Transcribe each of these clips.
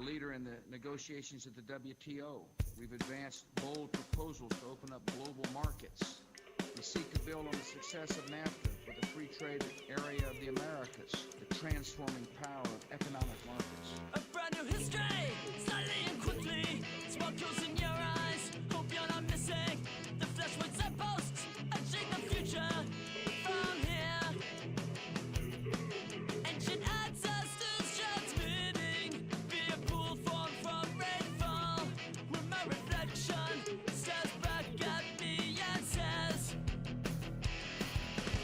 leader in the negotiations at the WTO. We've advanced bold proposals to open up global markets. We seek to build on the success of NAFTA for the free trade area of the Americas, the transforming power of economic markets. A brand new history, slightly and quickly. Smoke goes in your eyes, hope you're not missing. The flesh waits at posts, etching the future from here. Ancient ancestors transmitting via pool form from rainfall. Where my reflection stares back at me and says,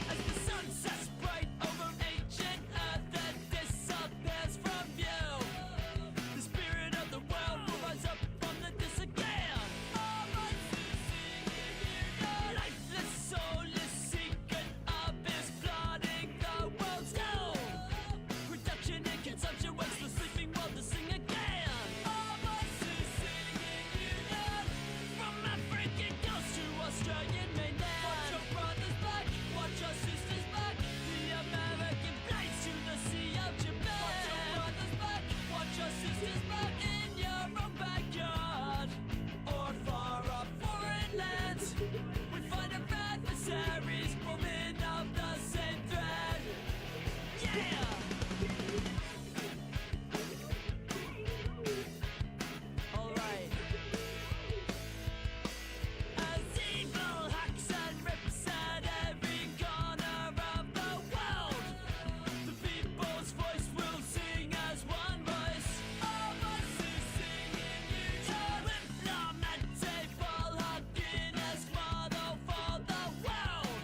as the sun sets bright over ancient earth that disappears from view, the spirit of the world will rise up from the dust again. All my singing here, lifeless, soulless, secret abyss flooding the world's dome. Reduction in consumption wakes the sleeping world to sing again. All my singing here, from African coast to Australian mainland. Watch your brothers back, watch your sisters back. The American flights to the Sea of Japan. Watch your brothers back, watch your sisters back in your own backyard or far off foreign lands. We find our adversaries woven of the same thread. Yeah! Alright. As evil hacks and rips at every corner of the world, the people's voice will sing as one voice. All voices singing unison. Implement a full Guinness model for the world.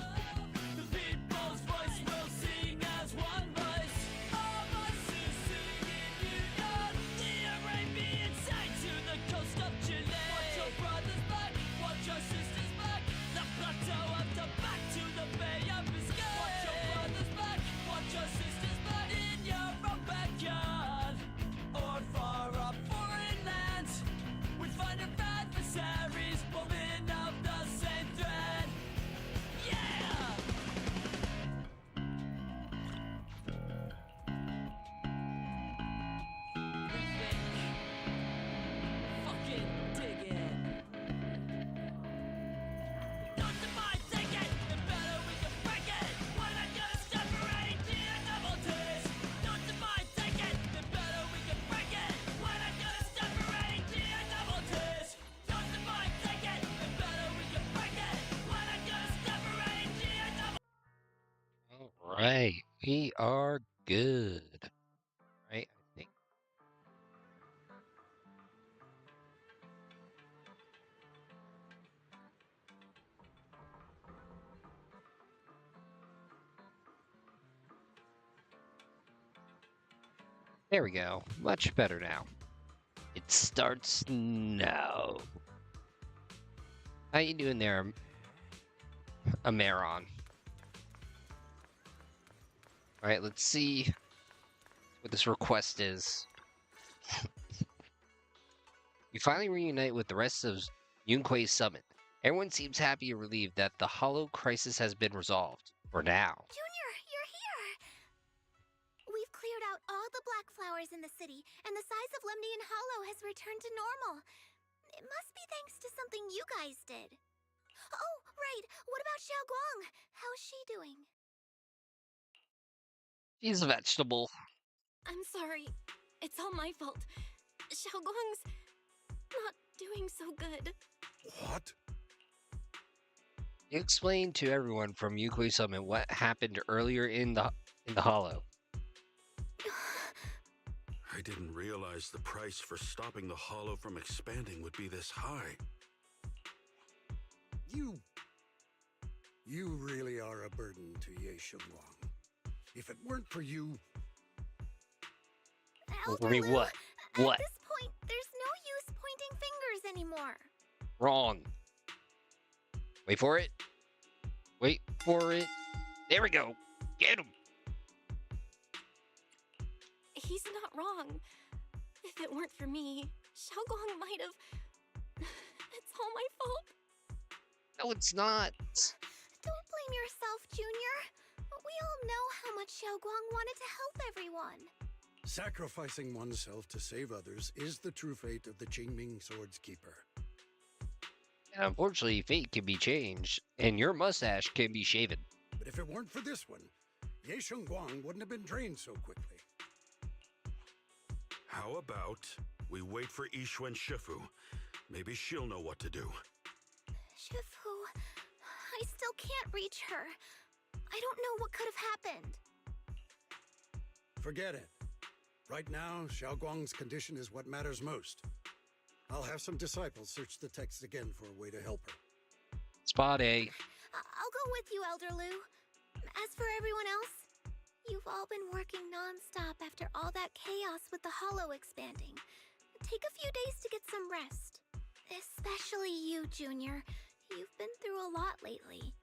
The people's voice will sing as one voice. All voices singing union. The Arabian side to the coast of Chile. Watch your brothers back, watch your sisters back. The plateau of Tobacco to the Bay of Biscay. Watch your brothers back, watch your sisters back in your own backyard or far off foreign lands. We find our adversaries woven of the same thread. Yeah! Fucking dig it. Don't divide, take it. If better we can break it. Why not just separate the novelties? Don't divide, take it. If better we can break it. Why not just separate the novelties? Don't divide, take it. If better we can break it. Why not just separate the novelties? All right, we are good. Right, I think. There we go. Much better now. It starts now. How you doing there, Amaron? All right, let's see what this request is. We finally reunite with the rest of Yunque's summit. Everyone seems happy and relieved that the Hollow crisis has been resolved. For now. Junior, you're here! We've cleared out all the black flowers in the city, and the size of Lemnian Hollow has returned to normal. It must be thanks to something you guys did. Oh, right. What about Xiaoguang? How's she doing? She's a vegetable. I'm sorry. It's all my fault. Xiaoguang's not doing so good. What? You explained to everyone from Yunque Summit what happened earlier in the Hollow. I didn't realize the price for stopping the Hollow from expanding would be this high. You really are a burden to Ye Xiaoguang. If it weren't for you, I mean, what? What? At this point, there's no use pointing fingers anymore. Wrong. Wait for it. Wait for it. There we go. Get him. He's not wrong. If it weren't for me, Xiaoguang might have... It's all my fault. No, it's not. Don't blame yourself, Junior. We all know how much Xiaoguang wanted to help everyone. Sacrificing oneself to save others is the true fate of the Qingming Sword's Keeper. And unfortunately, fate can be changed, and your mustache can be shaven. But if it weren't for this one, Ye Shengguang wouldn't have been drained so quickly. How about we wait for Yixuan Shifu? Maybe she'll know what to do. Shifu, I still can't reach her. I don't know what could have happened. Forget it. Right now, Xiaoguang's condition is what matters most. I'll have some disciples search the text again for a way to help her. Spot A. I'll go with you, Elder Lu. As for everyone else, you've all been working non-stop after all that chaos with the hollow expanding. Take a few days to get some rest. Especially you, Junior. You've been through a lot lately.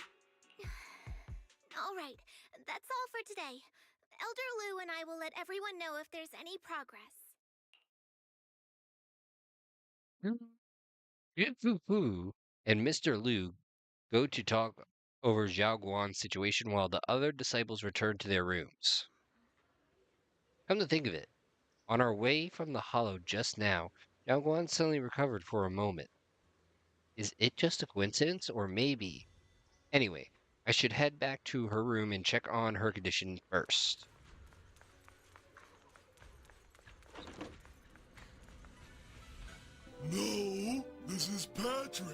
All right, that's all for today. Elder Lu and I will let everyone know if there's any progress. Fu and Mr. Liu go to talk over Zhao Guan's situation while the other disciples return to their rooms. Come to think of it, on our way from the hollow just now, Zhao Guan suddenly recovered for a moment. Is it just a coincidence, or maybe? Anyway, I should head back to her room and check on her condition first. No, this is Patrick.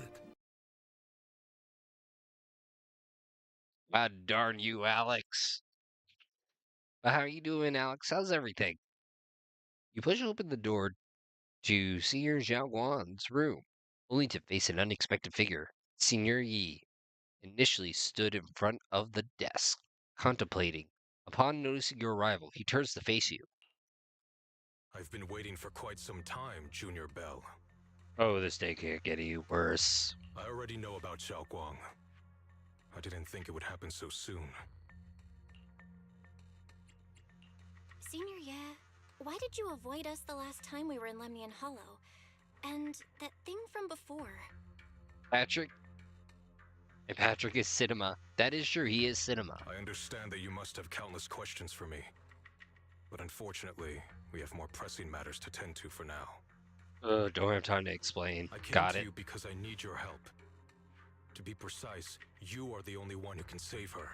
Ah, darn you, Alex. How are you doing, Alex? How's everything? You push open the door to Senior Zhao Guan's room, only to face an unexpected figure. Senior Yi initially stood in front of the desk, contemplating. Upon noticing your arrival, he turns to face you. I've been waiting for quite some time, Junior Bell. Oh, this day can't get any worse. I already know about Xiao Guang. I didn't think it would happen so soon. Senior Ye, why did you avoid us the last time we were in Lemnian Hollow? And that thing from before? Patrick? And Patrick is cinema. That is true, he is cinema. I understand that you must have countless questions for me. But unfortunately, we have more pressing matters to tend to for now. Don't have time to explain. I came Got to it. you because I need your help. To be precise, you are the only one who can save her.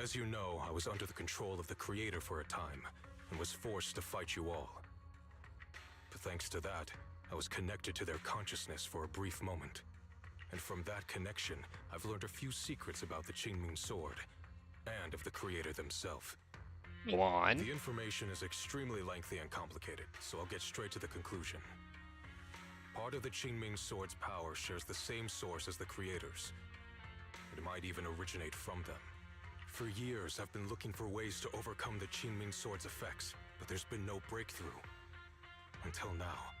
As you know, I was under the control of the Creator for a time, and was forced to fight you all. But thanks to that, I was connected to their consciousness for a brief moment. And from that connection, I've learned a few secrets about the Qingming Sword, and of the Creator themselves. Go on. The information is extremely lengthy and complicated, so I'll get straight to the conclusion. Part of the Qingming Sword's power shares the same source as the Creator's. It might even originate from them. For years, I've been looking for ways to overcome the Qingming Sword's effects, but there's been no breakthrough. Until now.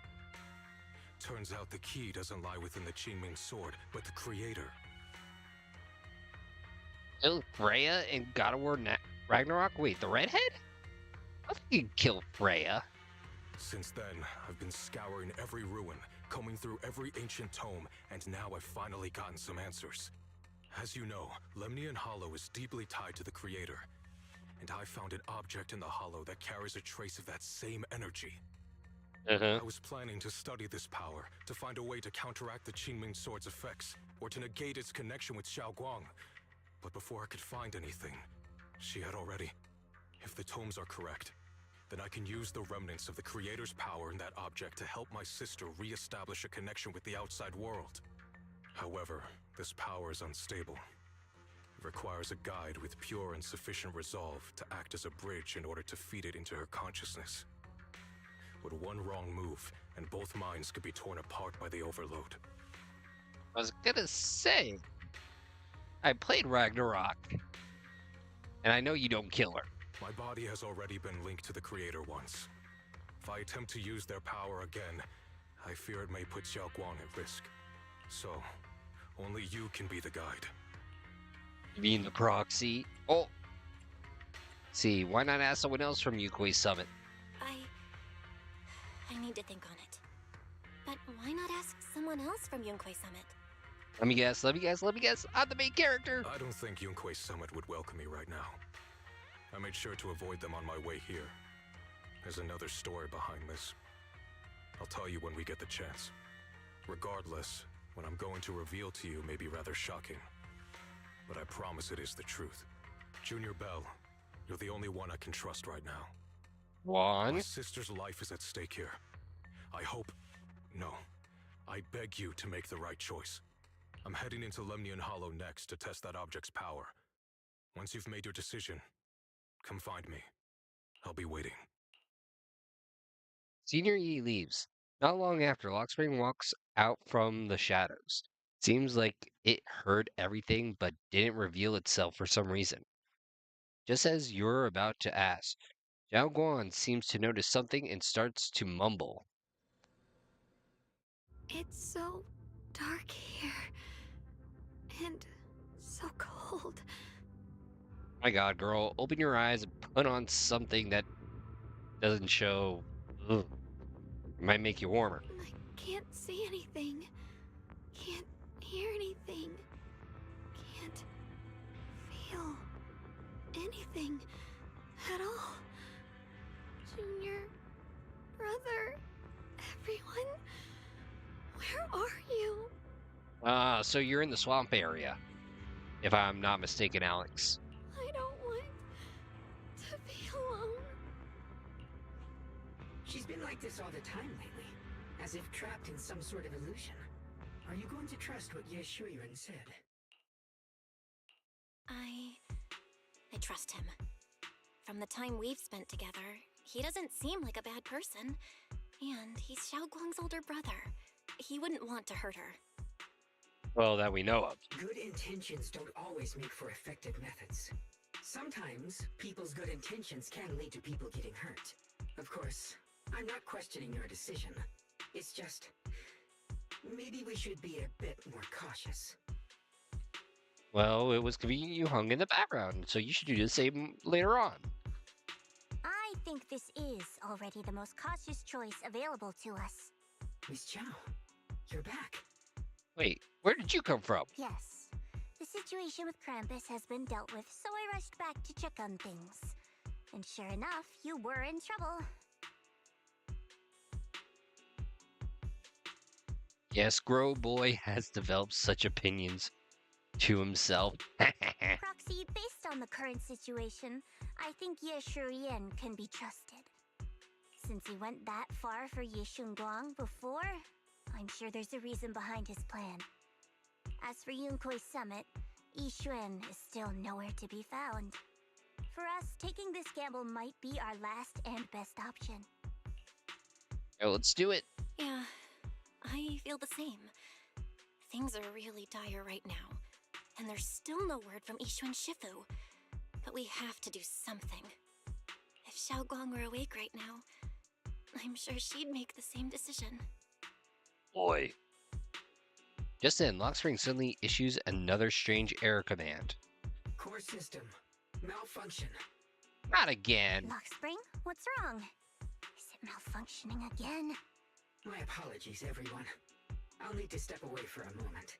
Turns out the key doesn't lie within the Qingming Sword, but the Creator. Kill Freya in God of War Ragnarok? Wait, the redhead? I think you can kill Freya. Since then, I've been scouring every ruin, combing through every ancient tome, and now I've finally gotten some answers. As you know, Lemnian Hollow is deeply tied to the Creator, and I found an object in the Hollow that carries a trace of that same energy. I was planning to study this power, to find a way to counteract the Qingming Sword's effects, or to negate its connection with Xiao Guang. But before I could find anything, she had already. If the tomes are correct, then I can use the remnants of the Creator's power in that object to help my sister re-establish a connection with the outside world. However, this power is unstable. It requires a guide with pure and sufficient resolve to act as a bridge in order to feed it into her consciousness. With one wrong move, and both minds could be torn apart by the overload. I was gonna say, I played Ragnarok, and I know you don't kill her. My body has already been linked to the Creator once. If I attempt to use their power again, I fear it may put Xiao Guang at risk. So, only you can be the guide. You mean the proxy? Oh! See, why not ask someone else from Yukui's summit? I need to think on it. But why not ask someone else from Yunquei Summit? Let me guess. I'm the main character! I don't think Yunquei Summit would welcome me right now. I made sure to avoid them on my way here. There's another story behind this. I'll tell you when we get the chance. Regardless, what I'm going to reveal to you may be rather shocking. But I promise it is the truth. Junior Bell, you're the only one I can trust right now. My Juan? sister's life is at stake here. I hope... No. I beg you to make the right choice. I'm heading into Lemnian Hollow next to test that object's power. Once you've made your decision, come find me. I'll be waiting. Senior E leaves. Not long after, Lockspring walks out from the shadows. Seems like it heard everything but didn't reveal itself for some reason. Just as you're about to ask, Zhao Guan seems to notice something and starts to mumble. It's so dark here. And so cold. My God, girl, open your eyes and put on something that doesn't show. Ugh. It might make you warmer. I can't see anything. Can't hear anything. Can't feel anything at all. Junior, brother, everyone, where are you? So you're in the swamp area, if I'm not mistaken, Alex. I don't want to be alone. She's been like this all the time lately, as if trapped in some sort of illusion. Are you going to trust what Yeshuyan said? I trust him. From the time we've spent together, he doesn't seem like a bad person. And he's Xiaoguang's older brother. He wouldn't want to hurt her. Well, that we know of. Good intentions don't always make for effective methods. Sometimes, people's good intentions can lead to people getting hurt. Of course, I'm not questioning your decision. It's just... maybe we should be a bit more cautious. Well, it was convenient you hung in the background, so you should do the same later on. I think this is already the most cautious choice available to us. Miss Chow, you're back. Wait, where did you come from? Yes. The situation with Krampus has been dealt with, so I rushed back to check on things. And sure enough, you were in trouble. Yes, Grow Boy has developed such opinions to himself. Proxy, based on the current situation, I think Ye Shurian can be trusted. Since he went that far for Ye Shunguang before, I'm sure there's a reason behind his plan. As for Yunkoi's summit, Yi Xuan is still nowhere to be found. For us, taking this gamble might be our last and best option. Well, let's do it. Yeah, I feel the same. Things are really dire right now, and there's still no word from Ishu and Shifu. But we have to do something. If Xiaoguang were awake right now, I'm sure she'd make the same decision. Boy. Just then, Lockspring suddenly issues another strange error command. Core system. Malfunction. Not again. Lockspring, what's wrong? Is it malfunctioning again? My apologies, everyone. I'll need to step away for a moment.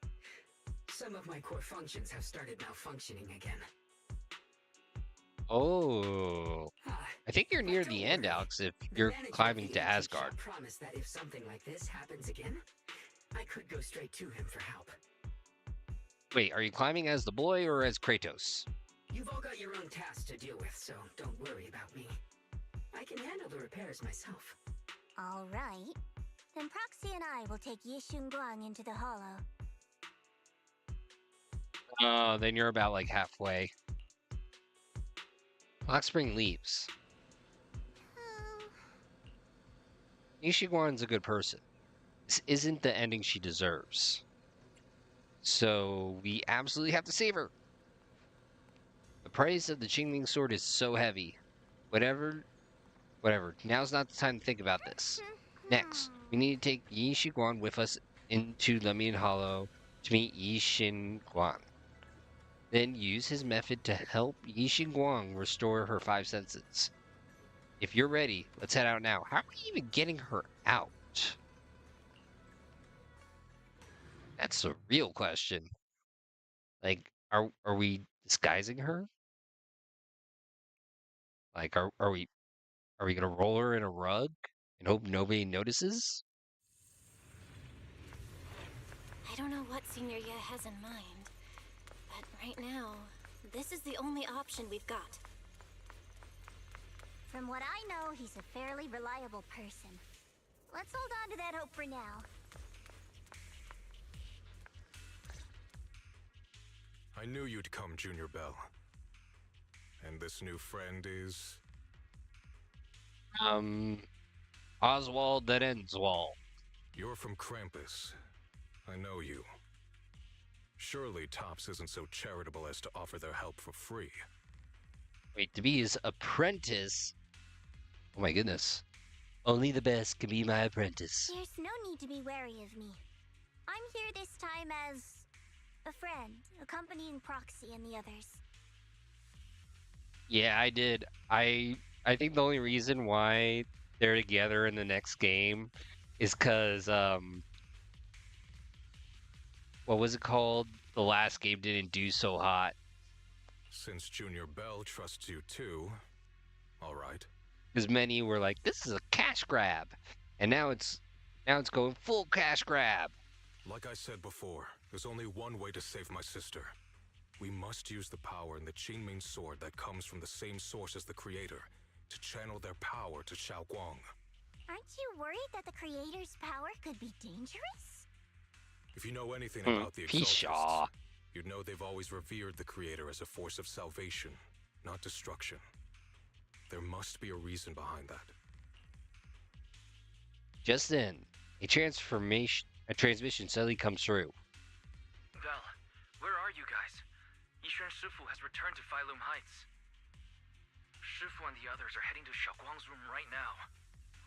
Some of my core functions have started malfunctioning again. Oh. I think you're near But the don't end, worry. Alex, if The you're manager of climbing the to antique Asgard. shop promised that if something like this happens again, I could go straight to him for help. Wait, are you climbing as the boy or as Kratos? You've all got your own tasks to deal with, so don't worry about me. I can handle the repairs myself. All right. Then Proxy and I will take Yi Shunguang into the hollow. Oh, then you're about like halfway. Lockspring leaves. Ishiguan's a good person. This isn't the ending she deserves. So we absolutely have to save her. The price of the Qingling sword is so heavy. Whatever. Now's not the time to think about this. Next, we need to take Yi Shiguan with us into Lemnian Hollow to meet Yi Xinguang. Then use his method to help Yi Xinguang restore her 5 senses. If you're ready, let's head out now. How are we even getting her out? That's a real question. Like, are we disguising her? Like, are we gonna roll her in a rug and hope nobody notices? I don't know what Senior Ye has in mind, but right now, this is the only option we've got. From what I know, he's a fairly reliable person. Let's hold on to that hope for now. I knew you'd come, Junior Bell. And this new friend is... Oswald that ends wall. You're from Krampus. I know you. Surely Tops isn't so charitable as to offer their help for free. Wait, to be his apprentice? Oh my goodness. Only the best can be my apprentice. There's no need to be wary of me. I'm here this time as a friend, accompanying Proxy and the others. Yeah, I did. I think the only reason why they're together in the next game is because what was it called? The last game didn't do so hot. Since Junior Bell trusts you too, all right. Because many were like, "This is a cash grab," and now it's going full cash grab. Like I said before, there's only one way to save my sister. We must use the power in the Qingming sword that comes from the same source as the creator to channel their power to Xiaoguang. Aren't you worried that the creator's power could be dangerous? If you know anything about the Pshaw. Exaltists, you'd know they've always revered the creator as a force of salvation, not destruction. There must be a reason behind that. Just then, a transmission suddenly comes through. Val, where are you guys? Yishuan Shifu has returned to Failum Heights. Shifu and the others are heading to Xiaoguang's room right now.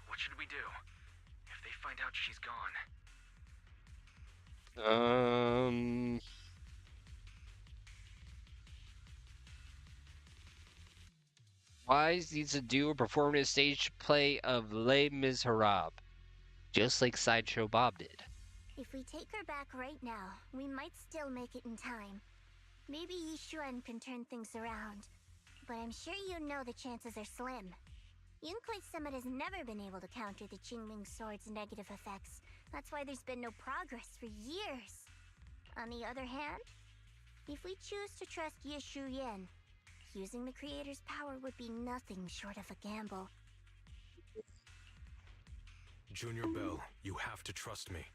What should we do? If they find out she's gone. Wise needs to do a performative stage play of Les Miserables, just like Sideshow Bob did. If we take her back right now, we might still make it in time. Maybe Yishuan can turn things around, but I'm sure you know the chances are slim. Yunkai Summit has never been able to counter the Qingming Sword's negative effects. That's why there's been no progress for years. On the other hand, if we choose to trust Yishu Yan, using the creator's power would be nothing short of a gamble. Junior Bell, you have to trust me.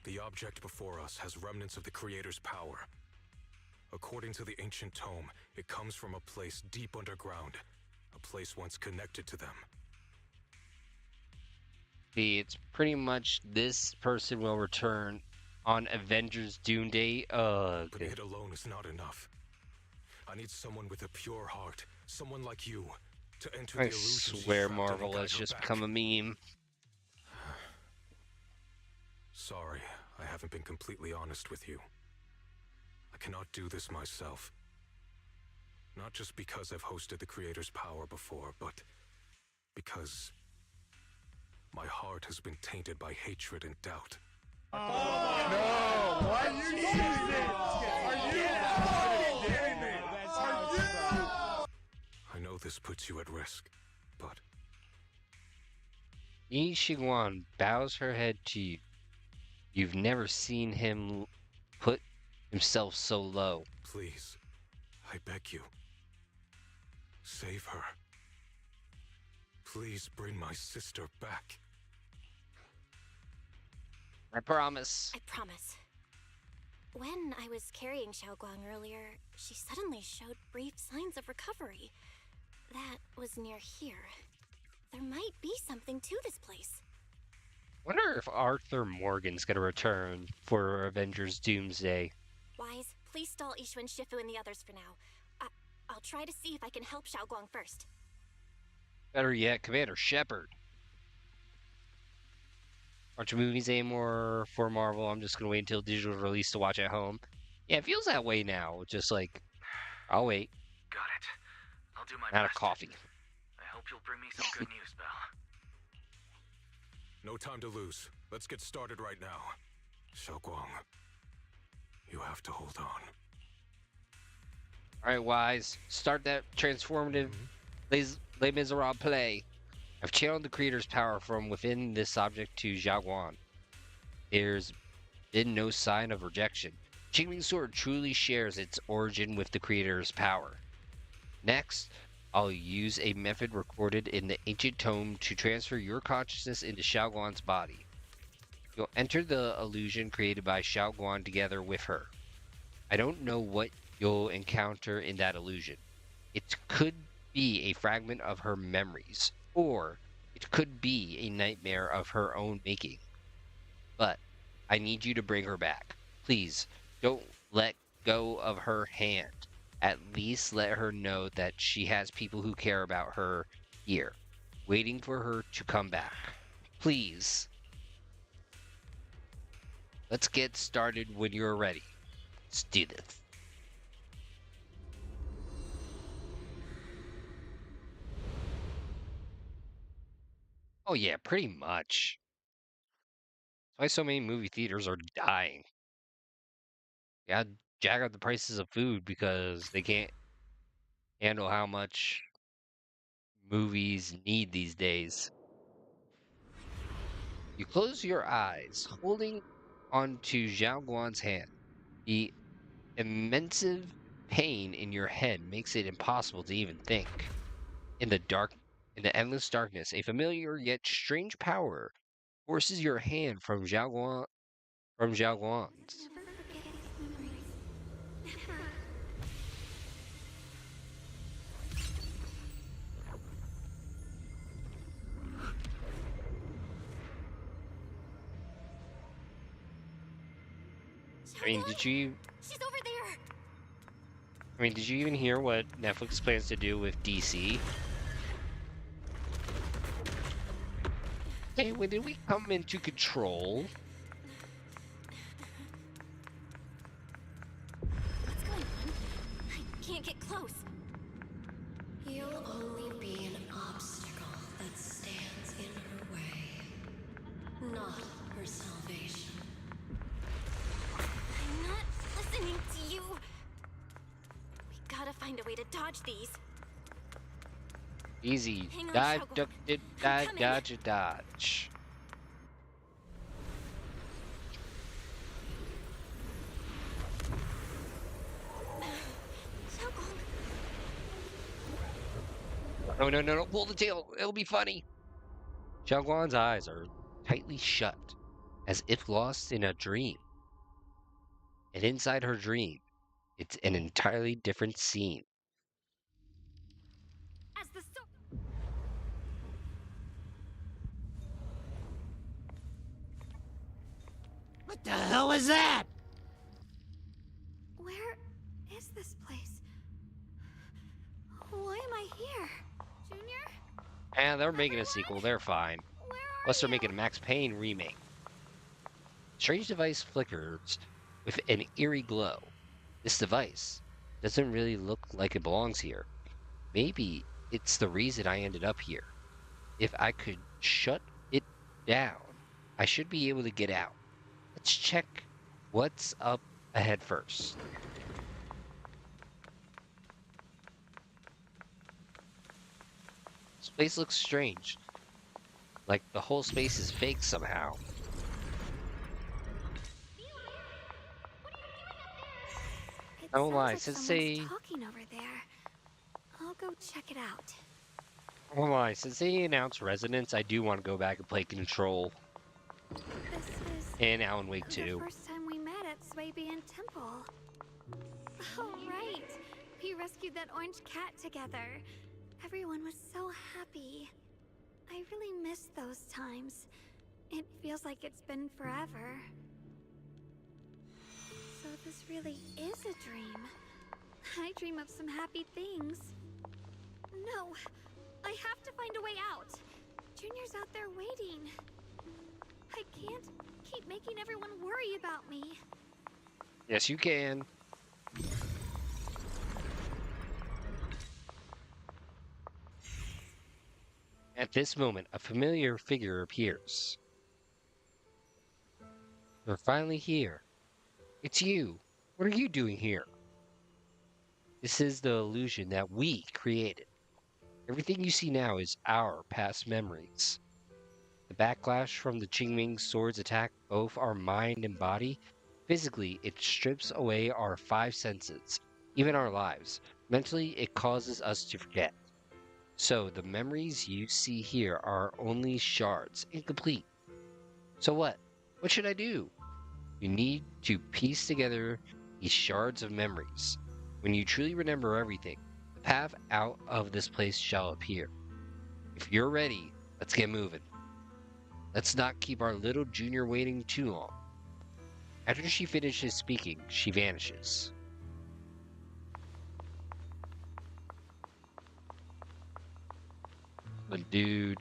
The object before us has remnants of the creator's power. According to the ancient tome, it comes from a place deep underground, a place once connected to them. See, it's pretty much this person will return on Avengers Doomsday. But it alone is not enough. I need someone with a pure heart, someone like you, to enter the I illusions swear you trapped Marvel and has guide her just back. become a meme. Sorry, I haven't been completely honest with you. I cannot do this myself. Not just because I've hosted the creator's power before, but because my heart has been tainted by hatred and doubt. I know this puts you at risk, but Yi Xingwan bows her head to you. You've never seen him put himself so low. please, I beg you, save her. Please bring my sister back. I promise. I promise. When I was carrying Xiaoguang earlier, she suddenly showed brief signs of recovery. That was near here. There might be something to this place. Wonder if Arthur Morgan's gonna return for Avengers Doomsday. Wise, please stall Yishuan Shifu and the others for now. I'll try to see if I can help Xiaoguang first. Better yet, Commander Shepard. Watch movies anymore for Marvel. I'm just gonna wait until digital release to watch at home. Yeah, it feels that way now. Just like, I'll wait. Got it. I'll do my Out of best. coffee. I hope you'll bring me some good news, Belle. No time to lose. Let's get started right now. Xiaoguang, you have to hold on. All right, Wise. Start that transformative Les Miserables play. I've channeled the creator's power from within this object to Xiaoguan. There's been no sign of rejection. Qingming's sword truly shares its origin with the creator's power. Next, I'll use a method recorded in the ancient tome to transfer your consciousness into Xiaoguan's body. You'll enter the illusion created by Xiaoguan together with her. I don't know what you'll encounter in that illusion. It could be a fragment of her memories, or it could be a nightmare of her own making. But I need you to bring her back. Please, don't let go of her hand. At least let her know that she has people who care about her here, waiting for her to come back. Please. Let's get started when you're ready. Let's do this. Oh yeah, pretty much. That's why so many movie theaters are dying. Yeah, jack up the prices of food because they can't handle how much movies need these days. You close your eyes, holding onto Zhao Guan's hand. The immense pain in your head makes it impossible to even think. In the endless darkness, a familiar yet strange power forces your hand from Zhao Guan's. Never forget these memories. Never. I mean, She's over there. did you even hear what Netflix plans to do with DC? Hey, when did we come into control? What's going on? I can't get close. You'll only be an obstacle that stands in her way, not her salvation. I'm not listening to you. We gotta find a way to dodge these. Easy. Hang on, Dodge, Shogun. duck, did, I'm dodge, dodge. Shogun. No, pull the tail. It'll be funny. Xiaoguan's eyes are tightly shut, as if lost in a dream. And inside her dream, it's an entirely different scene. As the sword. What the hell is that? Where is this place? Why am I here? Junior? And they're making a sequel. They're fine. Where are Plus, they're you? making a Max Payne remake. Strange device flickers with an eerie glow. This device doesn't really look like it belongs here. Maybe it's the reason I ended up here. If I could shut it down, I should be able to get out. Let's check what's up ahead first. This place looks strange. Like the whole space is fake somehow. It Oh sounds my, like Sensei. someone's talking over there. I'll go check it out. Oh my, since they announced Resonance, I do want to go back and play Control This is and Alan Wake the 2. first time we met at Swabian Temple. Oh, right. We rescued that orange cat together. Everyone was so happy. I really miss those times. It feels like it's been forever. So this really is a dream. I dream of some happy things. No, I have to find a way out. Junior's out there waiting. I can't keep making everyone worry about me. Yes, you can. At this moment, a familiar figure appears. You're finally here. It's you. What are you doing here? This is the illusion that we created. Everything you see now is our past memories. The backlash from the Qingming sword's attack both our mind and body. Physically, it strips away our five senses, even our lives. Mentally, it causes us to forget. So, the memories you see here are only shards, incomplete. So what? What should I do? You need to piece together these shards of memories. When you truly remember everything, the path out of this place shall appear. If you're ready, let's get moving. Let's not keep our little junior waiting too long. After she finishes speaking, she vanishes. But dude,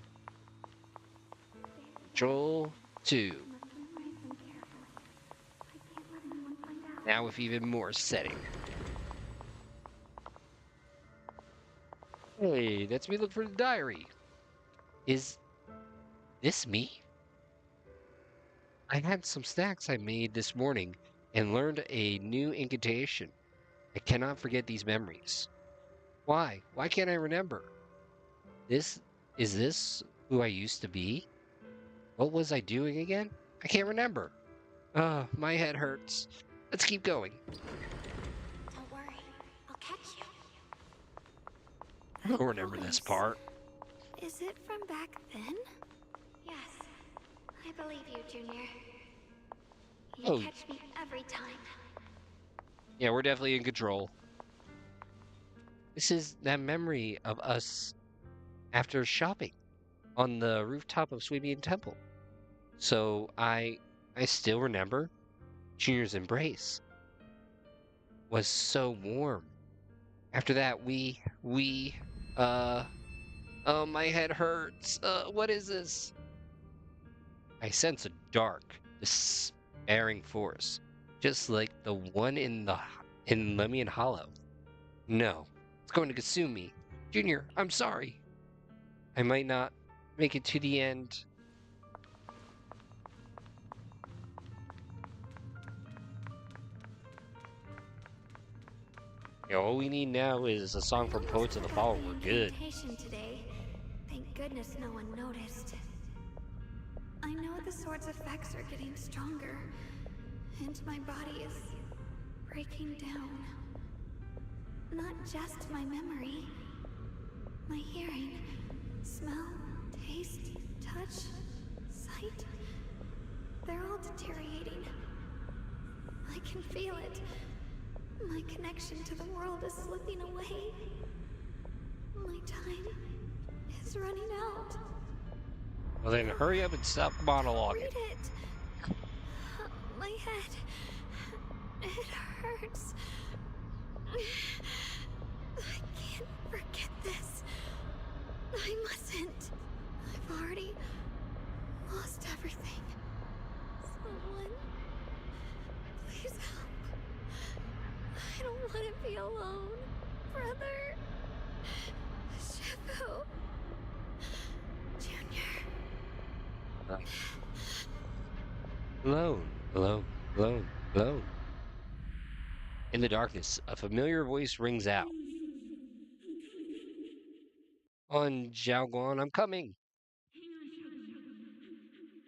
Control 2. Now with even more setting. Hey, that's me looking for the diary. Is this me? I had some snacks I made this morning and learned a new incantation. I cannot forget these memories. Why? Why can't I remember? Is this who I used to be? What was I doing again? I can't remember. My head hurts. Let's keep going. Don't worry, I'll catch you. I don't remember this part. Is it from back then? Yes, I believe you, Junior. You Oh. catch me every time. Yeah, we're definitely in control. This is that memory of us after shopping on the rooftop of Sweebian Temple. So I still remember Junior's embrace was so warm. After that, my head hurts. What is this? I sense a dark, despairing force, just like the one in Lemmian Hollow. No, it's going to consume me. Junior, I'm sorry. I might not make it to the end. Yeah, all we need now is a song from Poets of the Fall. We're good. Today. Thank goodness no one noticed. I know the sword's effects are getting stronger, and my body is breaking down. Not just my memory, my hearing, smell, taste, touch, sight. They're all deteriorating. I can feel it. My connection to the world is slipping away. My time is running out. Well then hurry up and stop monologuing. Read it. My head. It hurts. I can't forget this. I mustn't. I've already lost everything. Someone, please help. I don't want to be alone, brother. Shifu. Junior. Alone. In the darkness, a familiar voice rings out. On Xiaoguan, I'm coming.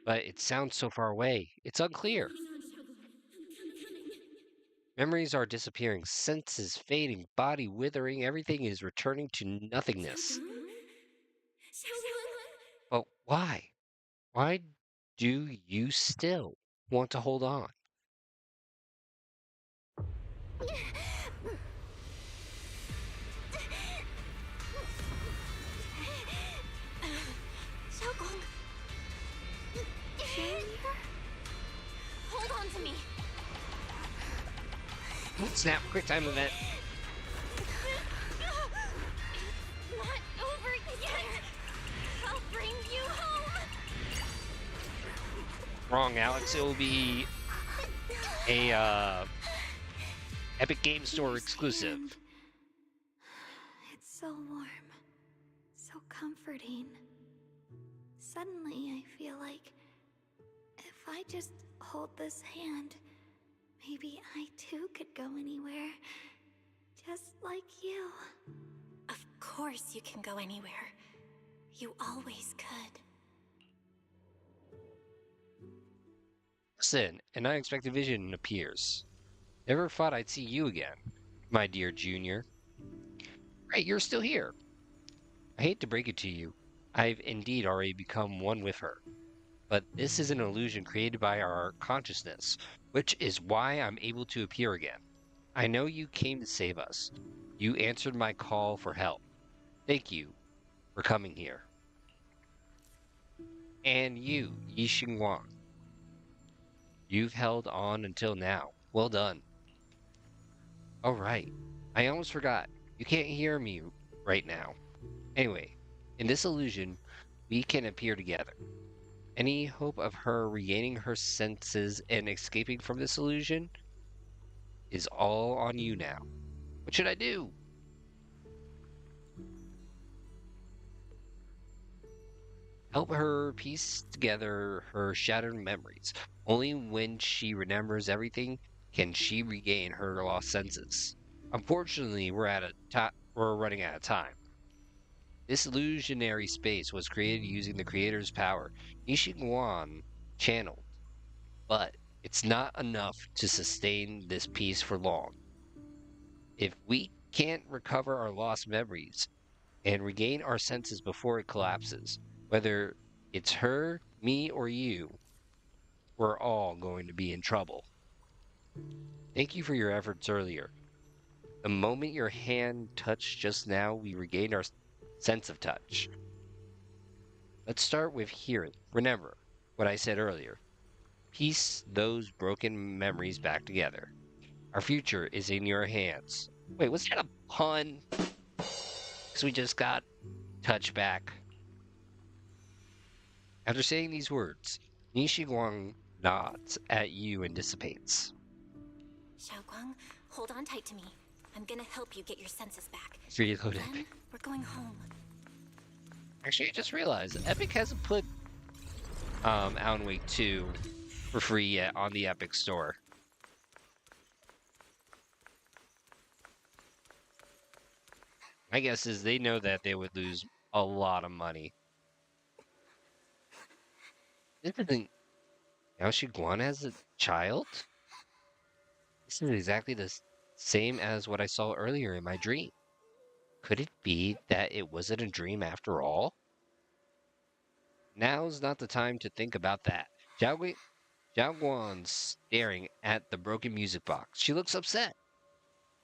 But it sounds so far away. It's unclear. Memories are disappearing, senses fading, body withering, everything is returning to nothingness. But why? Why do you still want to hold on? Xiaogong. Hold on to me. Snap, quick time event. It's not over yet. I'll bring you home. Wrong, Alex. It will be a Epic Game Store exclusive. It's so warm, so comforting. Suddenly, I feel like if I just hold this hand, maybe I too could go anywhere, just like you. Of course. course you can go anywhere. You always could. Listen, an unexpected vision appears. Never thought I'd see you again, my dear Junior. Right, you're still here. I hate to break it to you. I've indeed already become one with her. But this is an illusion created by our consciousness, which is why I'm able to appear again. I know you came to save us. You answered my call for help. Thank you for coming here. And you, Yixing Wang. You've held on until now. Well done. All right. I almost forgot. You can't hear me right now. Anyway, in this illusion, we can appear together. Any hope of her regaining her senses and escaping from this illusion is all on you now. What should I do? Help her piece together her shattered memories. Only when she remembers everything can she regain her lost senses. Unfortunately, we're running out of time. This illusionary space was created using the creator's power, Nishiguan channeled, but it's not enough to sustain this piece for long. If we can't recover our lost memories and regain our senses before it collapses, whether it's her, me, or you, we're all going to be in trouble. Thank you for your efforts earlier. The moment your hand touched just now, we regained our sense of touch. Let's start with hearing. Remember what I said earlier. Piece those broken memories back together. Our future is in your hands. Wait, was that a pun? Because we just got touch back. After saying these words, Nishiguang nods at you and dissipates. Xiaoguang, hold on tight to me. I'm gonna help you get your senses back. Reloaded. Then we're going home. Actually, I just realized Epic hasn't put Alan Wake 2 for free yet on the Epic Store. My guess is they know that they would lose a lot of money. This isn't Yaoshi Guan as a child? This is exactly the same as what I saw earlier in my dream. Could it be that it wasn't a dream after all? Now's not the time to think about that. Zhao Guan's staring at the broken music box. She looks upset.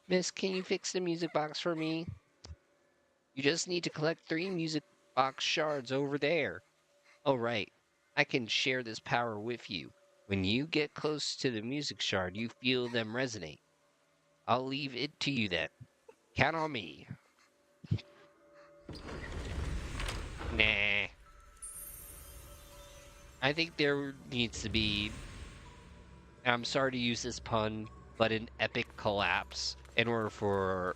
Miss, can you fix the music box for me? You just need to collect 3 music box shards over there. Oh, right. I can share this power with you. When you get close to the music shard, you feel them resonate. I'll leave it to you then. Count on me. Nah. I think there needs to be, I'm sorry to use this pun, but an epic collapse in order for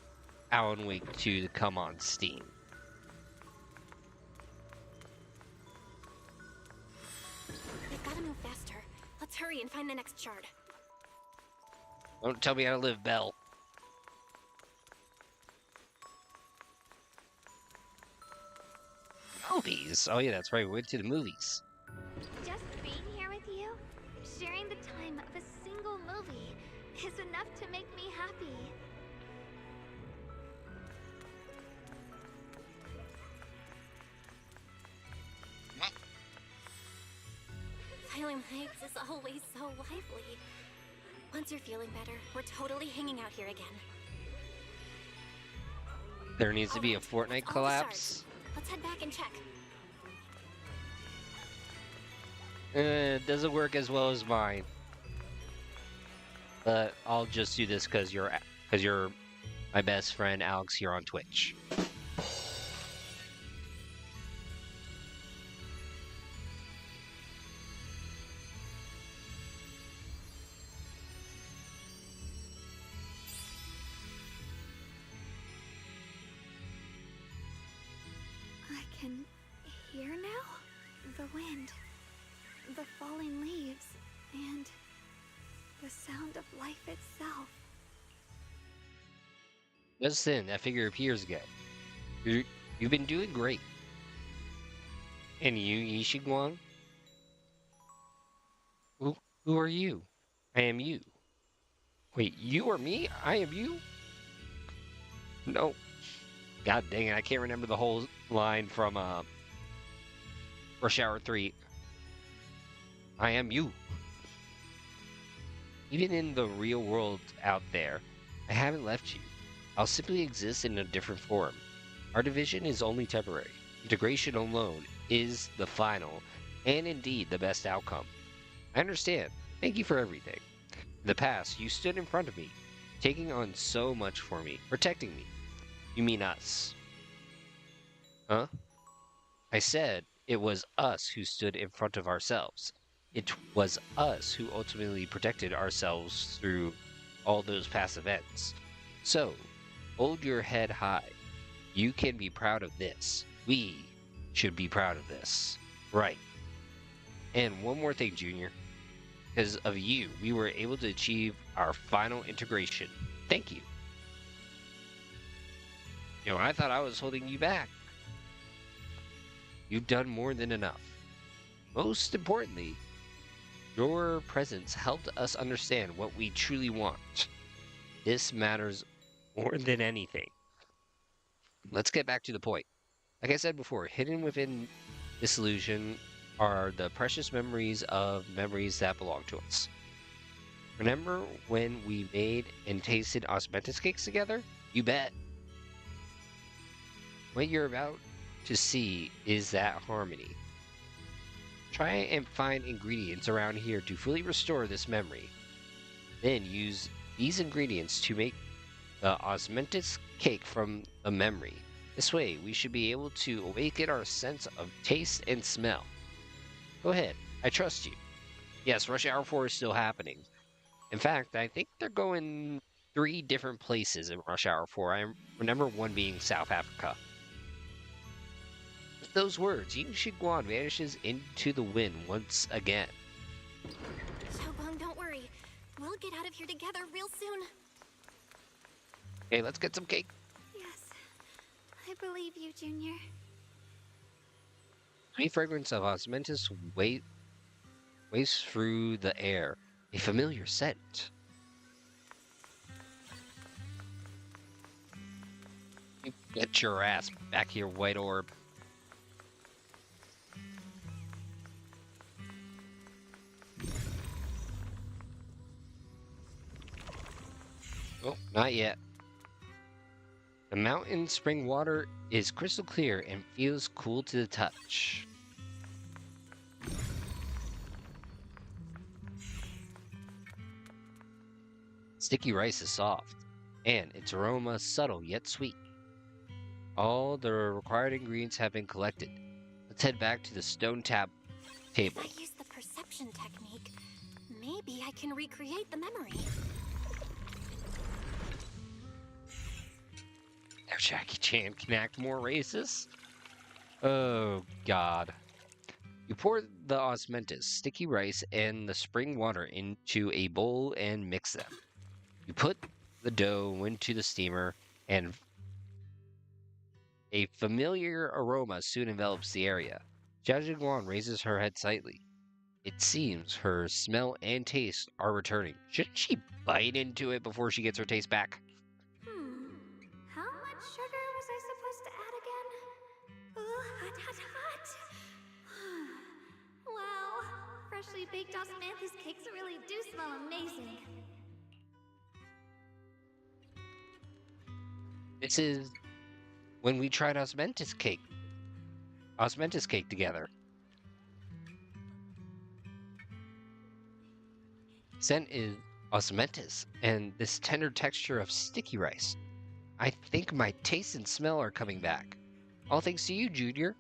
Alan Wake 2 to come on Steam. We've gotta move faster. Let's hurry and find the next shard. Don't tell me how to live, Belle. Movies? Oh yeah, that's right, we went to the movies. Just being here with you, sharing the time of a single movie, is enough to make me happy. Phylum Heights is always so lively. Once you're feeling better, we're totally hanging out here again. There needs to be a Fortnite All the collapse. shards. Let's head back and check. It doesn't work as well as mine. But I'll just do this because you're my best friend Alex here on Twitch. I can hear now? The wind, the falling leaves, and the sound of life itself. Just then, that figure appears again. You've been doing great. And you, Ishiguan? Who are you? I am you. Wait, you are me? I am you? No. God dang it, I can't remember the whole line from Rush Hour 3. I am you. Even in the real world out there, I haven't left you. I'll simply exist in a different form. Our division is only temporary. Integration alone is the final, and indeed the best outcome. I understand. Thank you for everything. In the past, you stood in front of me, taking on so much for me, protecting me. You mean us. Huh? I said it was us who stood in front of ourselves. It was us who ultimately protected ourselves through all those past events. So, hold your head high. You can be proud of this. We should be proud of this. Right. And one more thing, Junior. Because of you, we were able to achieve our final integration. Thank you. You know, I thought I was holding you back. You've done more than enough. Most importantly, your presence helped us understand what we truly want. This matters more than anything. Let's get back to the point. Like I said before, hidden within this illusion are the precious memories of memories that belong to us. Remember when we made and tasted osmanthus cakes together? You bet. What you're about to see is that harmony. Try and find ingredients around here to fully restore this memory. Then use these ingredients to make the osmanthus cake from the memory. This way, we should be able to awaken our sense of taste and smell. Go ahead, I trust you. Yes, Rush Hour 4 is still happening. In fact, I think they're going 3 different places in Rush Hour 4. I remember one being South Africa. With those words, Yin Shiguan vanishes into the wind once again. Xiaoguang, don't worry. We'll get out of here together real soon. Okay, let's get some cake. Yes, I believe you, Junior. Sweet fragrance of osmanthus waves through the air, a familiar scent. You get your ass back here, white orb. Oh, not yet. The mountain spring water is crystal clear and feels cool to the touch. Sticky rice is soft, and its aroma subtle yet sweet. All the required ingredients have been collected. Let's head back to the stone table. If I use the perception technique, maybe I can recreate the memory. Now Jackie Chan can act more racist. Oh, God. You pour the osmanthus, sticky rice, and the spring water into a bowl and mix them. You put the dough into the steamer, and a familiar aroma soon envelops the area. Jia Jiguan raises her head slightly. It seems her smell and taste are returning. Shouldn't she bite into it before she gets her taste back? How much sugar was I supposed to add again? Ooh, hot, hot, hot. Wow, freshly baked osmanthus cakes really do smell amazing. This is when we tried osmanthus cake together. Scent is osmanthus, and this tender texture of sticky rice. I think my taste and smell are coming back. All thanks to you, Junior.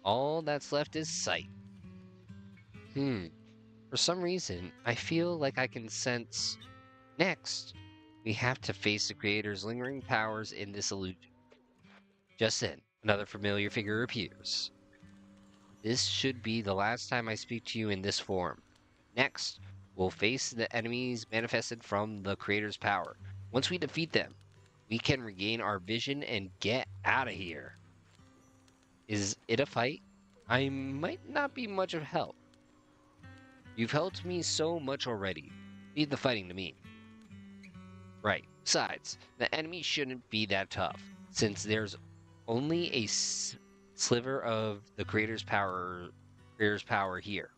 All that's left is sight. For some reason, I feel like I can sense... Next, we have to face the creator's lingering powers in this illusion. Just then, another familiar figure appears. This should be the last time I speak to you in this form. Next, we'll face the enemies manifested from the creator's power. Once we defeat them, we can regain our vision and get out of here. Is it a fight? I might not be much of help. You've helped me so much already. Leave the fighting to me. Right. Besides, the enemy shouldn't be that tough, since there's only a sliver of the creator's power here.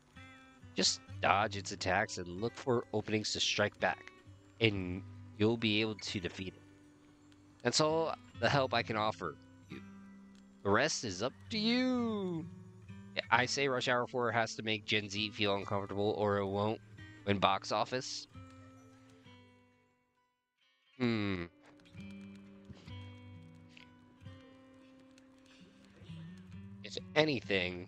Just dodge its attacks and look for openings to strike back, and you'll be able to defeat it. That's all the help I can offer you. The rest is up to you. I say Rush Hour 4 has to make Gen Z feel uncomfortable, or it won't win box office. If anything,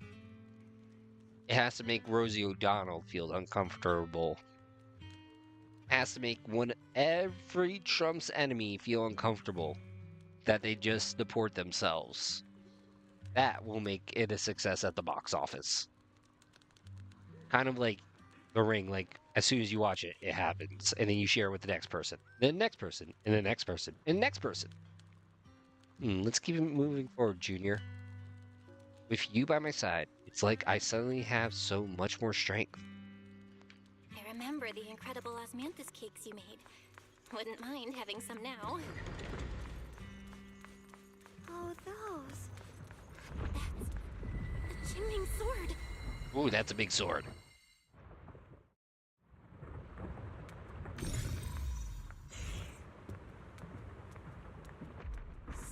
it has to make Rosie O'Donnell feel uncomfortable. It has to make every Trump's enemy feel uncomfortable. That they just deport themselves. That will make it a success at the box office. Kind of like The Ring, like as soon as you watch it, it happens. And then you share it with the next person. The next person, and the next person, and the next person. Let's keep it moving forward, Junior. With you by my side, it's like I suddenly have so much more strength. I remember the incredible osmanthus cakes you made. Wouldn't mind having some now. Oh, those. That's a Qingming sword. Ooh, that's a big sword.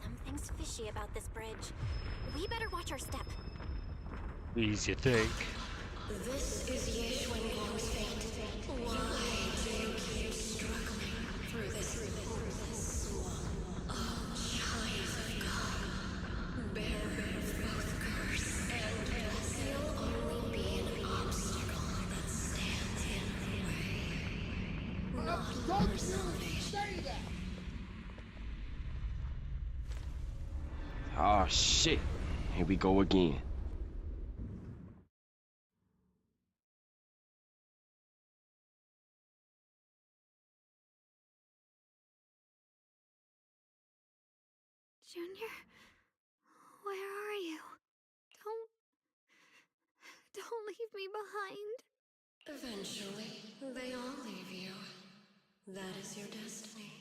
Something's fishy about this bridge. We better watch our step. Please, you think? This is Yeshuan's fate. Why do you keep struggling through this hopeless swamp? Oh, child of God, bearer of both curse and blessing, you'll only be an obstacle that stands in the way. Not your salvation. Oh shit. Here we go again. Junior, where are you? Don't leave me behind. Eventually, they all leave you. That is your destiny.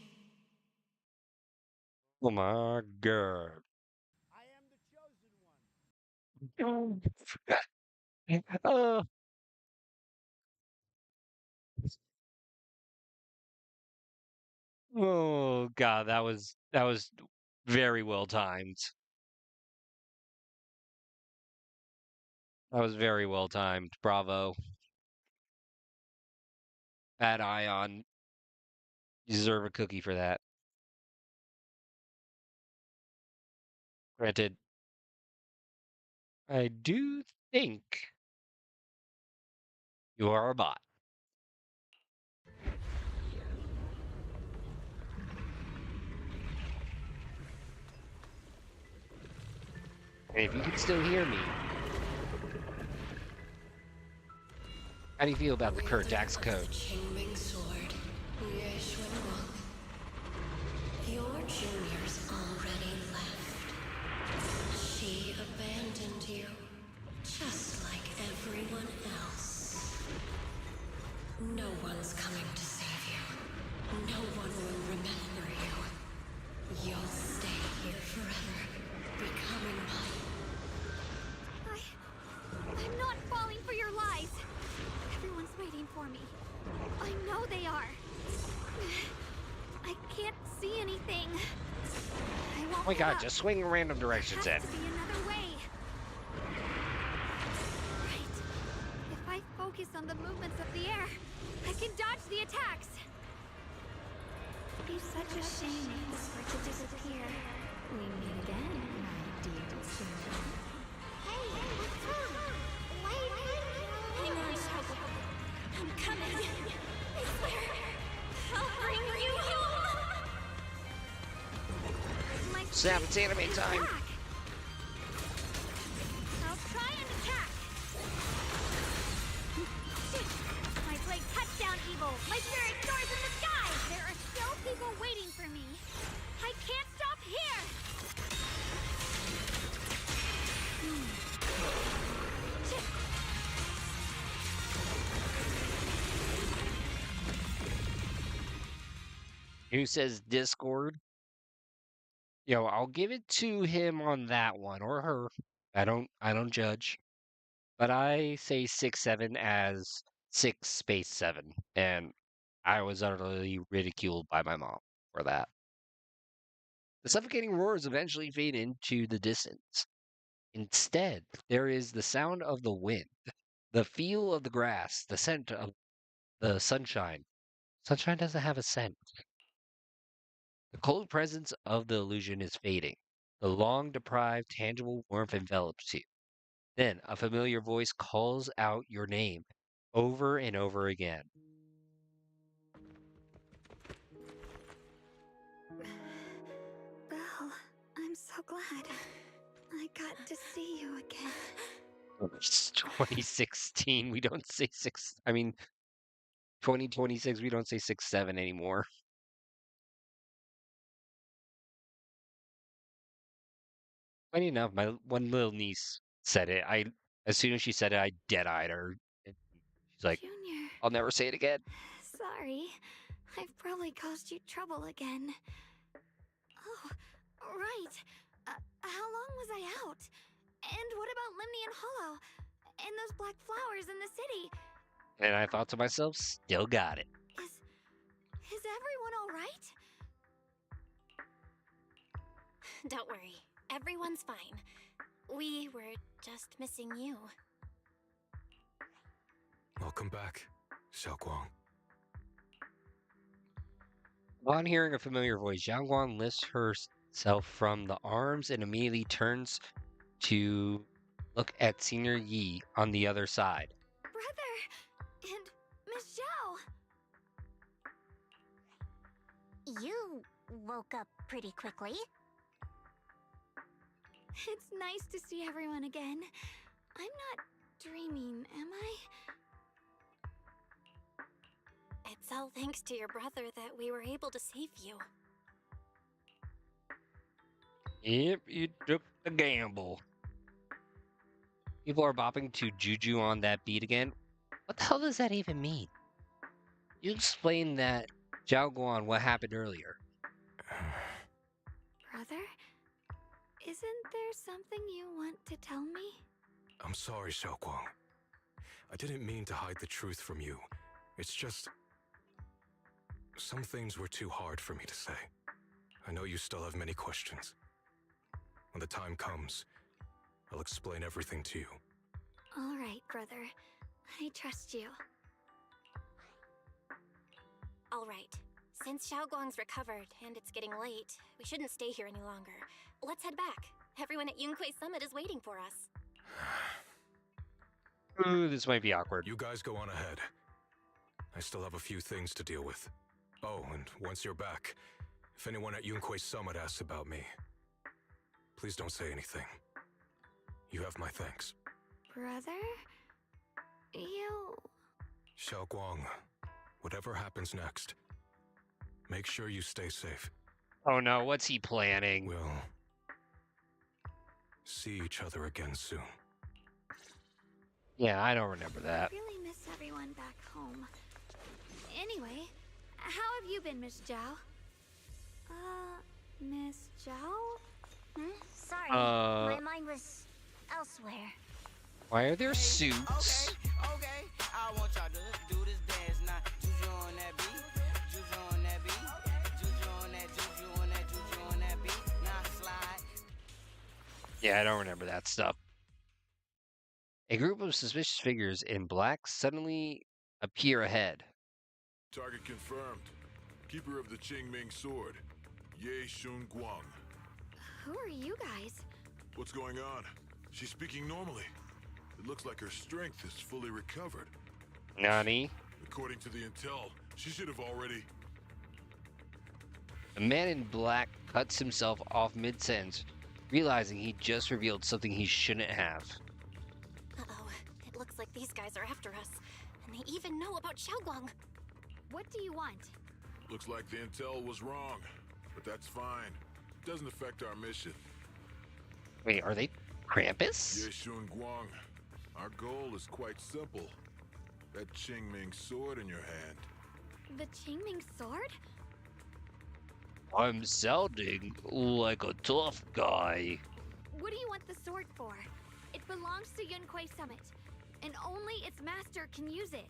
Oh my god. Oh. Oh god, that was very well timed. That was very well timed. Bravo. Bad Ion. You deserve a cookie for that. Granted, I do think you are a bot. And if you can still hear me, how do you feel about the current tax code? Qingming sword, Yeshuan. Your junior's already left. She abandoned you, just like everyone else. No one's coming to save you. No one will remember you. You'll stay here forever, becoming mine. I'm not falling for your lies. Everyone's waiting for me. I know they are. I can't see anything. I won't Oh my god, give just up. swing in random directions There then. has to be another way. Right. If I focus on the movements of the air, I can dodge the attacks. It's such a shame if this were to disappear. We meet again, my dear Susan. Hey, what's wrong? Hang on, Shago. I'm coming. I swear. I'll bring you home. My Snap, it's anime time. back. I'll try and attack. Shoot! My blade cuts down evil. My spirit soars in the sky. There are still people waiting for me. I who says Discord. I'll give it to him on that one or her. I don't judge. But I say 6'7" as 6'7", and I was utterly ridiculed by my mom for that. The suffocating roars eventually fade into the distance. Instead, there is the sound of the wind, the feel of the grass, the scent of the sunshine. Sunshine doesn't have a scent. The cold presence of the illusion is fading. The long deprived, tangible warmth envelops you. Then a familiar voice calls out your name over and over again. Belle, I'm so glad. I got to see you again. It's 2016. We don't say 2026, we don't say 6'7" anymore. Funny enough, my one little niece said it. As soon as she said it, I dead-eyed her. And she's like, Junior, I'll never say it again. sorry. I've probably caused you trouble again. Oh, right. How long was I out? And what about Limnian Hollow? And those black flowers in the city? And I thought to myself, still got it. Is everyone all right? Don't worry. Everyone's fine. We were just missing you. Welcome back, Xiaoguang. Upon hearing a familiar voice, Xiaoguang lifts herself from the arms and immediately turns to look at Senior Yi on the other side. Brother! And Miss Zhao! You woke up pretty quickly. It's nice to see everyone again. I'm not dreaming, am I? It's all thanks to your brother that we were able to save you. Yep, you took the gamble. People are bopping to Juju on that beat again. What the hell does that even mean? You explained that Xiaoguang what happened earlier. Brother? Isn't there something you want to tell me? I'm sorry, Xiaoguang. I didn't mean to hide the truth from you. It's just... some things were too hard for me to say. I know you still have many questions. When the time comes, I'll explain everything to you. All right, brother. I trust you. All right. Since Xiaoguang's recovered and it's getting late, we shouldn't stay here any longer. Let's head back. Everyone at Yunquei Summit is waiting for us. Ooh, this might be awkward. You guys go on ahead. I still have a few things to deal with. Oh, and once you're back, if anyone at Yunquei Summit asks about me, please don't say anything. You have my thanks. Brother? You... Xiaoguang, whatever happens next, make sure you stay safe. Oh no, what's he planning? We'll see each other again soon. Yeah, I don't remember that. I really miss everyone back home. Anyway, how have you been, Miss Zhao? Miss Zhao? Sorry, my mind was elsewhere. Why are there suits? Okay, I want y'all to do this dance now. Juju on that beat, juju on that beat, juju on that, juju on that, juju on that beat. Now slide. Yeah, I don't remember that stuff. A group of suspicious figures in black suddenly appear ahead. Target confirmed. Keeper of the Qingming sword, Ye Shun Guang. Who are you guys? What's going on? She's speaking normally. It looks like her strength is fully recovered. Nani? According to the intel, she should have already... The man in black cuts himself off mid-sentence, realizing he just revealed something he shouldn't have. Uh-oh. It looks like these guys are after us. And they even know about Xiaoguang. What do you want? Looks like the intel was wrong, but that's fine. Doesn't affect our mission. Wait, are they Krampus? Ye Shun Guang, our goal is quite simple. That Qingming sword in your hand. The Qingming sword? I'm sounding like a tough guy. What do you want the sword for? It belongs to Yunquei Summit, and only its master can use it.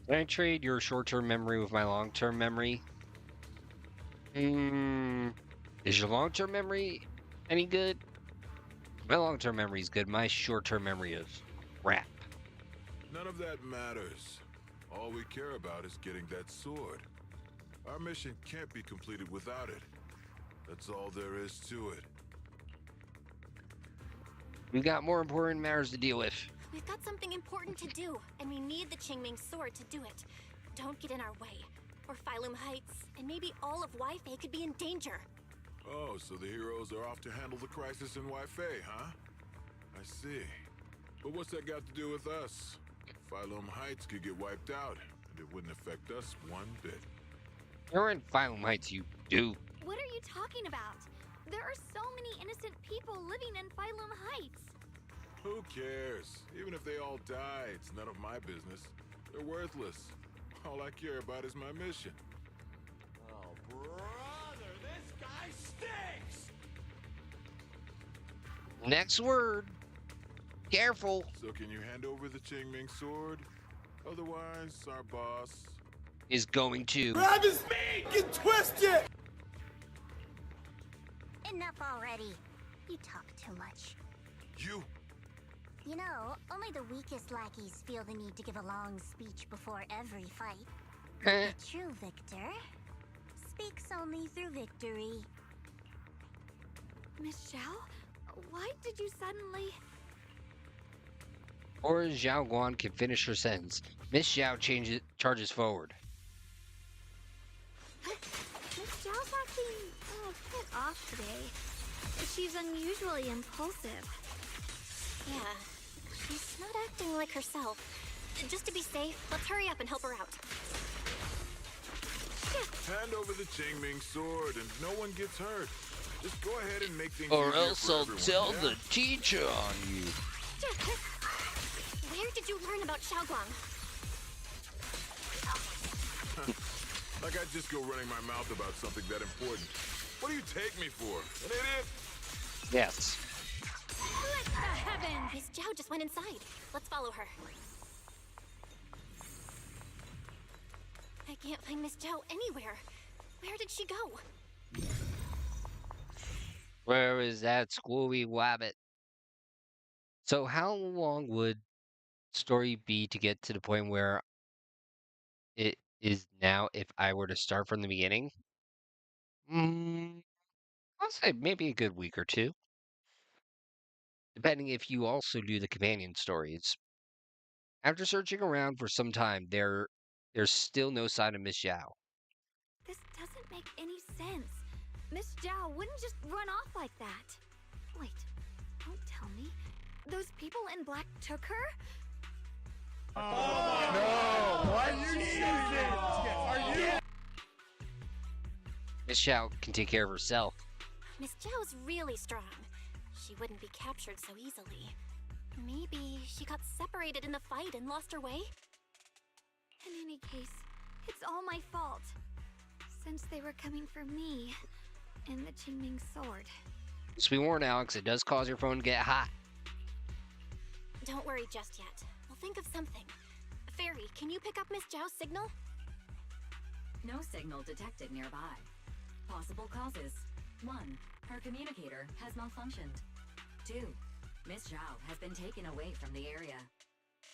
Can I trade your short-term memory with my long-term memory? Is your long-term memory any good? My long-term memory is good. My short-term memory is crap. None of that matters. All we care about is getting that sword. Our mission can't be completed without it. That's all there is to it. We got more important matters to deal with. We've got something important to do, and we need the Qingming sword to do it. Don't get in our way, or Phylum Heights, and maybe all of Wi-Fi could be in danger. Oh, so the heroes are off to handle the crisis in Wi-Fi, huh? I see. But what's that got to do with us? Phylum Heights could get wiped out, and it wouldn't affect us one bit. You're in Phylum Heights, you do. What are you talking about? There are so many innocent people living in Phylum Heights. Who cares? Even if they all die, it's none of my business. They're worthless. All I care about is my mission. Oh, brother, this guy stinks! Next word. Careful. So can you hand over the Qingming sword? Otherwise, our boss is going to grab his meat and twist it! Enough already. You talk too much. You? You know, only the weakest lackeys feel the need to give a long speech before every fight. The true victor speaks only through victory. Miss Xiao, why did you suddenly... Or Zhao Guan can finish her sentence. Miss Xiao charges forward. Miss Xiao's acting a bit off today. She's unusually impulsive. Yeah, she's not acting like herself. Just to be safe, let's hurry up and help her out. Hand over the Qingming sword and no one gets hurt. Just go ahead and make things Or easier else for I'll everyone, tell yeah? the teacher on you. Where did you learn about Xiaoguang? Like I'd just go running my mouth about something that important. What do you take me for? An idiot? Yes. What the heavens? Miss Zhao just went inside. Let's follow her. I can't find Miss Zhao anywhere. Where did she go? Where is that squirry wabbit? So how long would story be to get to the point where it is now if I were to start from the beginning? I'll say maybe a good week or two. Depending if you also do the companion stories. After searching around for some time, there's still no sign of Miss Zhao. This doesn't make any sense. Miss Zhao wouldn't just run off like that. Wait, don't tell me. Those people in black took her? No! What? You needed it! Are you... Miss Zhao can take care of herself. Miss Zhao's really strong. She wouldn't be captured so easily. Maybe she got separated in the fight and lost her way? In any case, it's all my fault. Since they were coming for me and the Qingming sword. Just be warned, Alex, it does cause your phone to get hot. Don't worry just yet. We'll think of something. Fairy, can you pick up Miss Zhao's signal? No signal detected nearby. Possible causes. 1. Her communicator has malfunctioned. 2. Miss Zhao has been taken away from the area.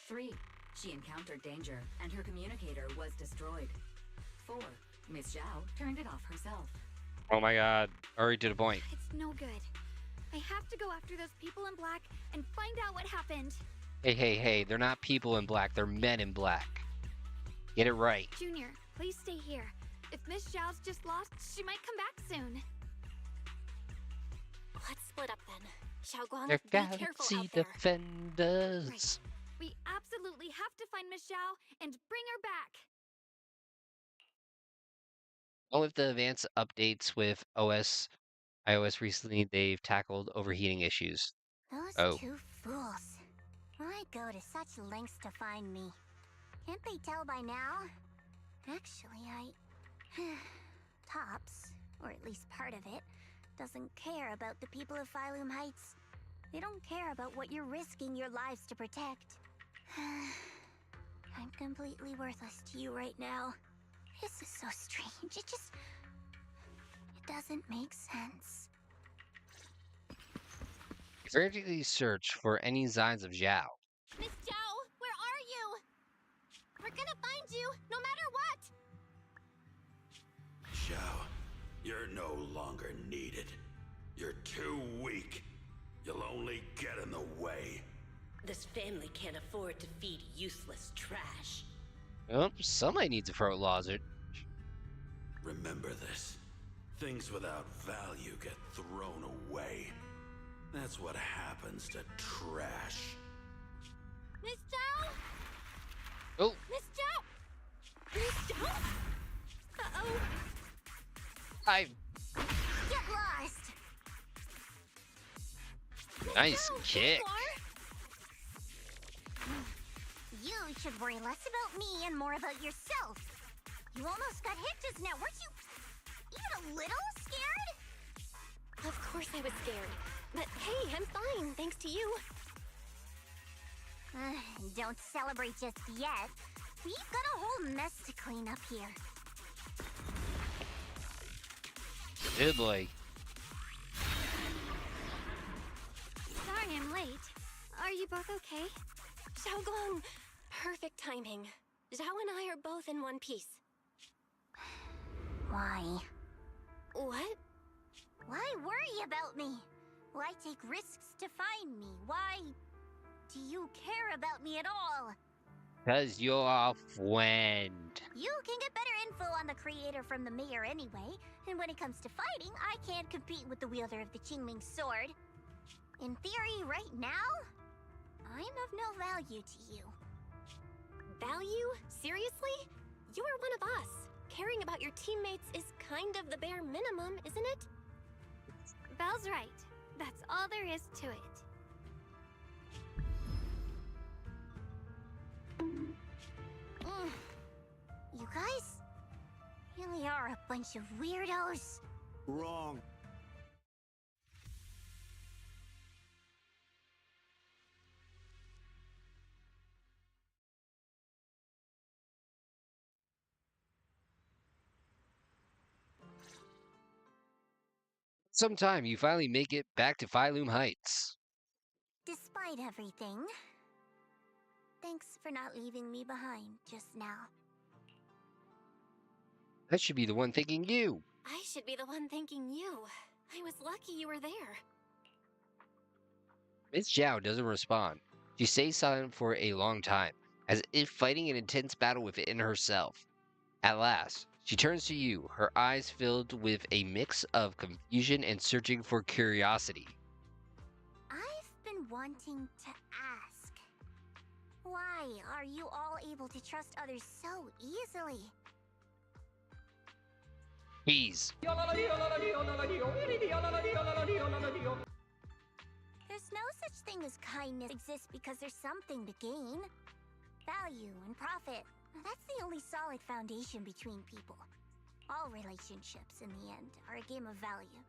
3. She encountered danger and her communicator was destroyed. 4. Miss Zhao turned it off herself. Oh my god, hurry to the point. It's no good. I have to go after those people in black and find out what happened. Hey, they're not people in black, they're men in black. Get it right. Junior, please stay here. If Miss Zhao's just lost, she might come back soon. Let's split up then. Xiaoguang, They're be careful galaxy out there. defenders. Right. We absolutely have to find Miss Zhao and bring her back. Well, with the advanced updates with iOS recently, they've tackled overheating issues. Those two fools. Why go to such lengths to find me? Can't they tell by now? Actually, Tops, or at least part of it, doesn't care about the people of Phylum Heights. They don't care about what you're risking your lives to protect. I'm completely worthless to you right now. This is so strange. It doesn't make sense. Frantically search for any signs of Zhao. Miss Zhao, where are you? We're gonna find you, no matter what! Zhao, you're no longer needed. You're too weak. You'll only get in the way. This family can't afford to feed useless trash. Well, somebody needs a throat lozenge. Remember this. Things without value get thrown away. That's what happens to trash. Miss Zhao? Oh. Miss Zhao? Miss Zhao? Uh-oh. Get lost! Nice kick. You should worry less about me and more about yourself. You almost got hit just now. Weren't you even a little scared? Of course I was scared. But hey, I'm fine, thanks to you. Don't celebrate just yet. We've got a whole mess to clean up here. Good boy. Sorry I'm late. Are you both okay? Xiaoguang! Perfect timing. Zhao and I are both in one piece. Why? What? Why worry about me? Why take risks to find me? Why do you care about me at all? Because you're a friend. You can get better info on the creator from the mayor anyway, and when it comes to fighting, I can't compete with the wielder of the Qingming sword. In theory, right now, I'm of no value to you. Value? Seriously? You are one of us. Caring about your teammates is kind of the bare minimum, isn't it? Belle's right. That's all there is to it. You guys really are a bunch of weirdos. Wrong. Sometime you finally make it back to Phylum Heights. Despite everything, thanks for not leaving me behind just now. I should be the one thanking you. I should be the one thanking you. I was lucky you were there. Miss Zhao doesn't respond. She stays silent for a long time, as if fighting an intense battle within herself. At last, she turns to you, her eyes filled with a mix of confusion and searching for curiosity. I've been wanting to ask. Why are you all able to trust others so easily? Please. There's no such thing as kindness exists because there's something to gain. Value and profit. That's the only solid foundation between people. All relationships, in the end, are a game of value.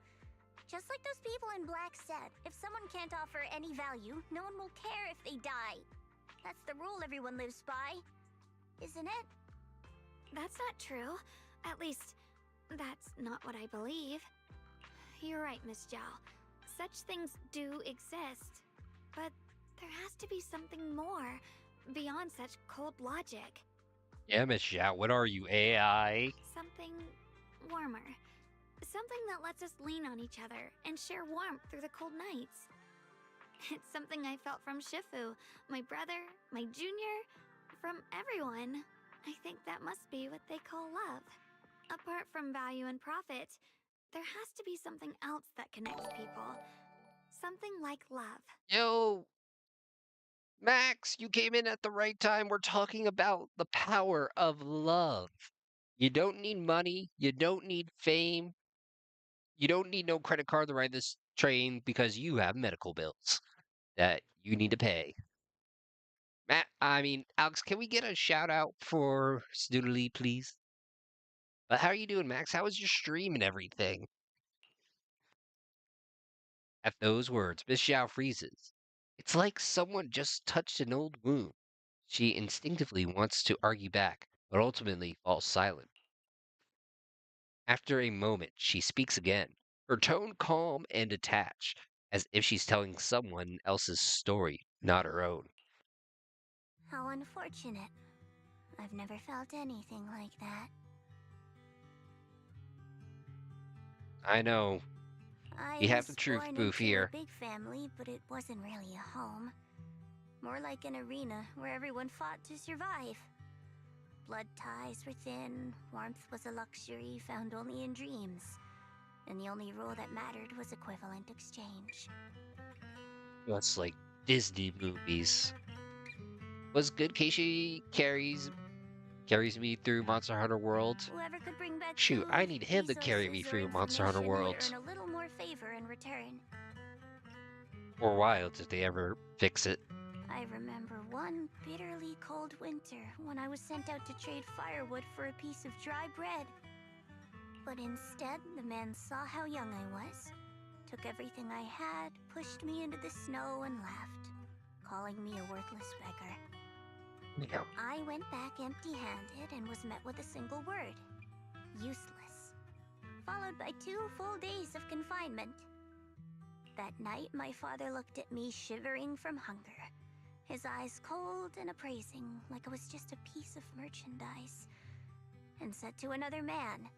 Just like those people in Black said, if someone can't offer any value, no one will care if they die. That's the rule everyone lives by, isn't it? That's not true. At least, that's not what I believe. You're right, Miss Zhao. Such things do exist. But there has to be something more, beyond such cold logic. Yeah, Miss Zhao, what are you, AI? Something warmer. Something that lets us lean on each other and share warmth through the cold nights. It's something I felt from Shifu, my brother, my junior, from everyone. I think that must be what they call love. Apart from value and profit, there has to be something else that connects people. Something like love. Yo, Max, you came in at the right time. We're talking about the power of love. You don't need money. You don't need fame. You don't need no credit card to ride this train because you have medical bills that you need to pay. Alex, can we get a shout out for Snoodly, please? But how are you doing, Max? How was your stream and everything? At those words, Miss Zhao freezes. It's like someone just touched an old wound. She instinctively wants to argue back, but ultimately falls silent. After a moment, she speaks again, her tone calm and detached, as if she's telling someone else's story, not her own. How unfortunate. I've never felt anything like that. I know. You I have the was truth born booth into here. a big family, but it wasn't really a home. More like an arena where everyone fought to survive. Blood ties were thin, warmth was a luxury found only in dreams, and the only rule that mattered was equivalent exchange. That's like Disney movies. Was good Keishi carries me through Monster Hunter World. Whoever could bring back Shoot, food, I need him to carry me resources, or through Monster Hunter information World. would earn a little more favor in return. Or Wilds if they ever fix it. I remember one bitterly cold winter when I was sent out to trade firewood for a piece of dry bread. But instead, the man saw how young I was, took everything I had, pushed me into the snow, and left, calling me a worthless beggar. Yeah. I went back empty-handed and was met with a single word: useless. Followed by 2 full days of confinement. That night, my father looked at me shivering from hunger, his eyes cold and appraising, like I was just a piece of merchandise, and said to another man,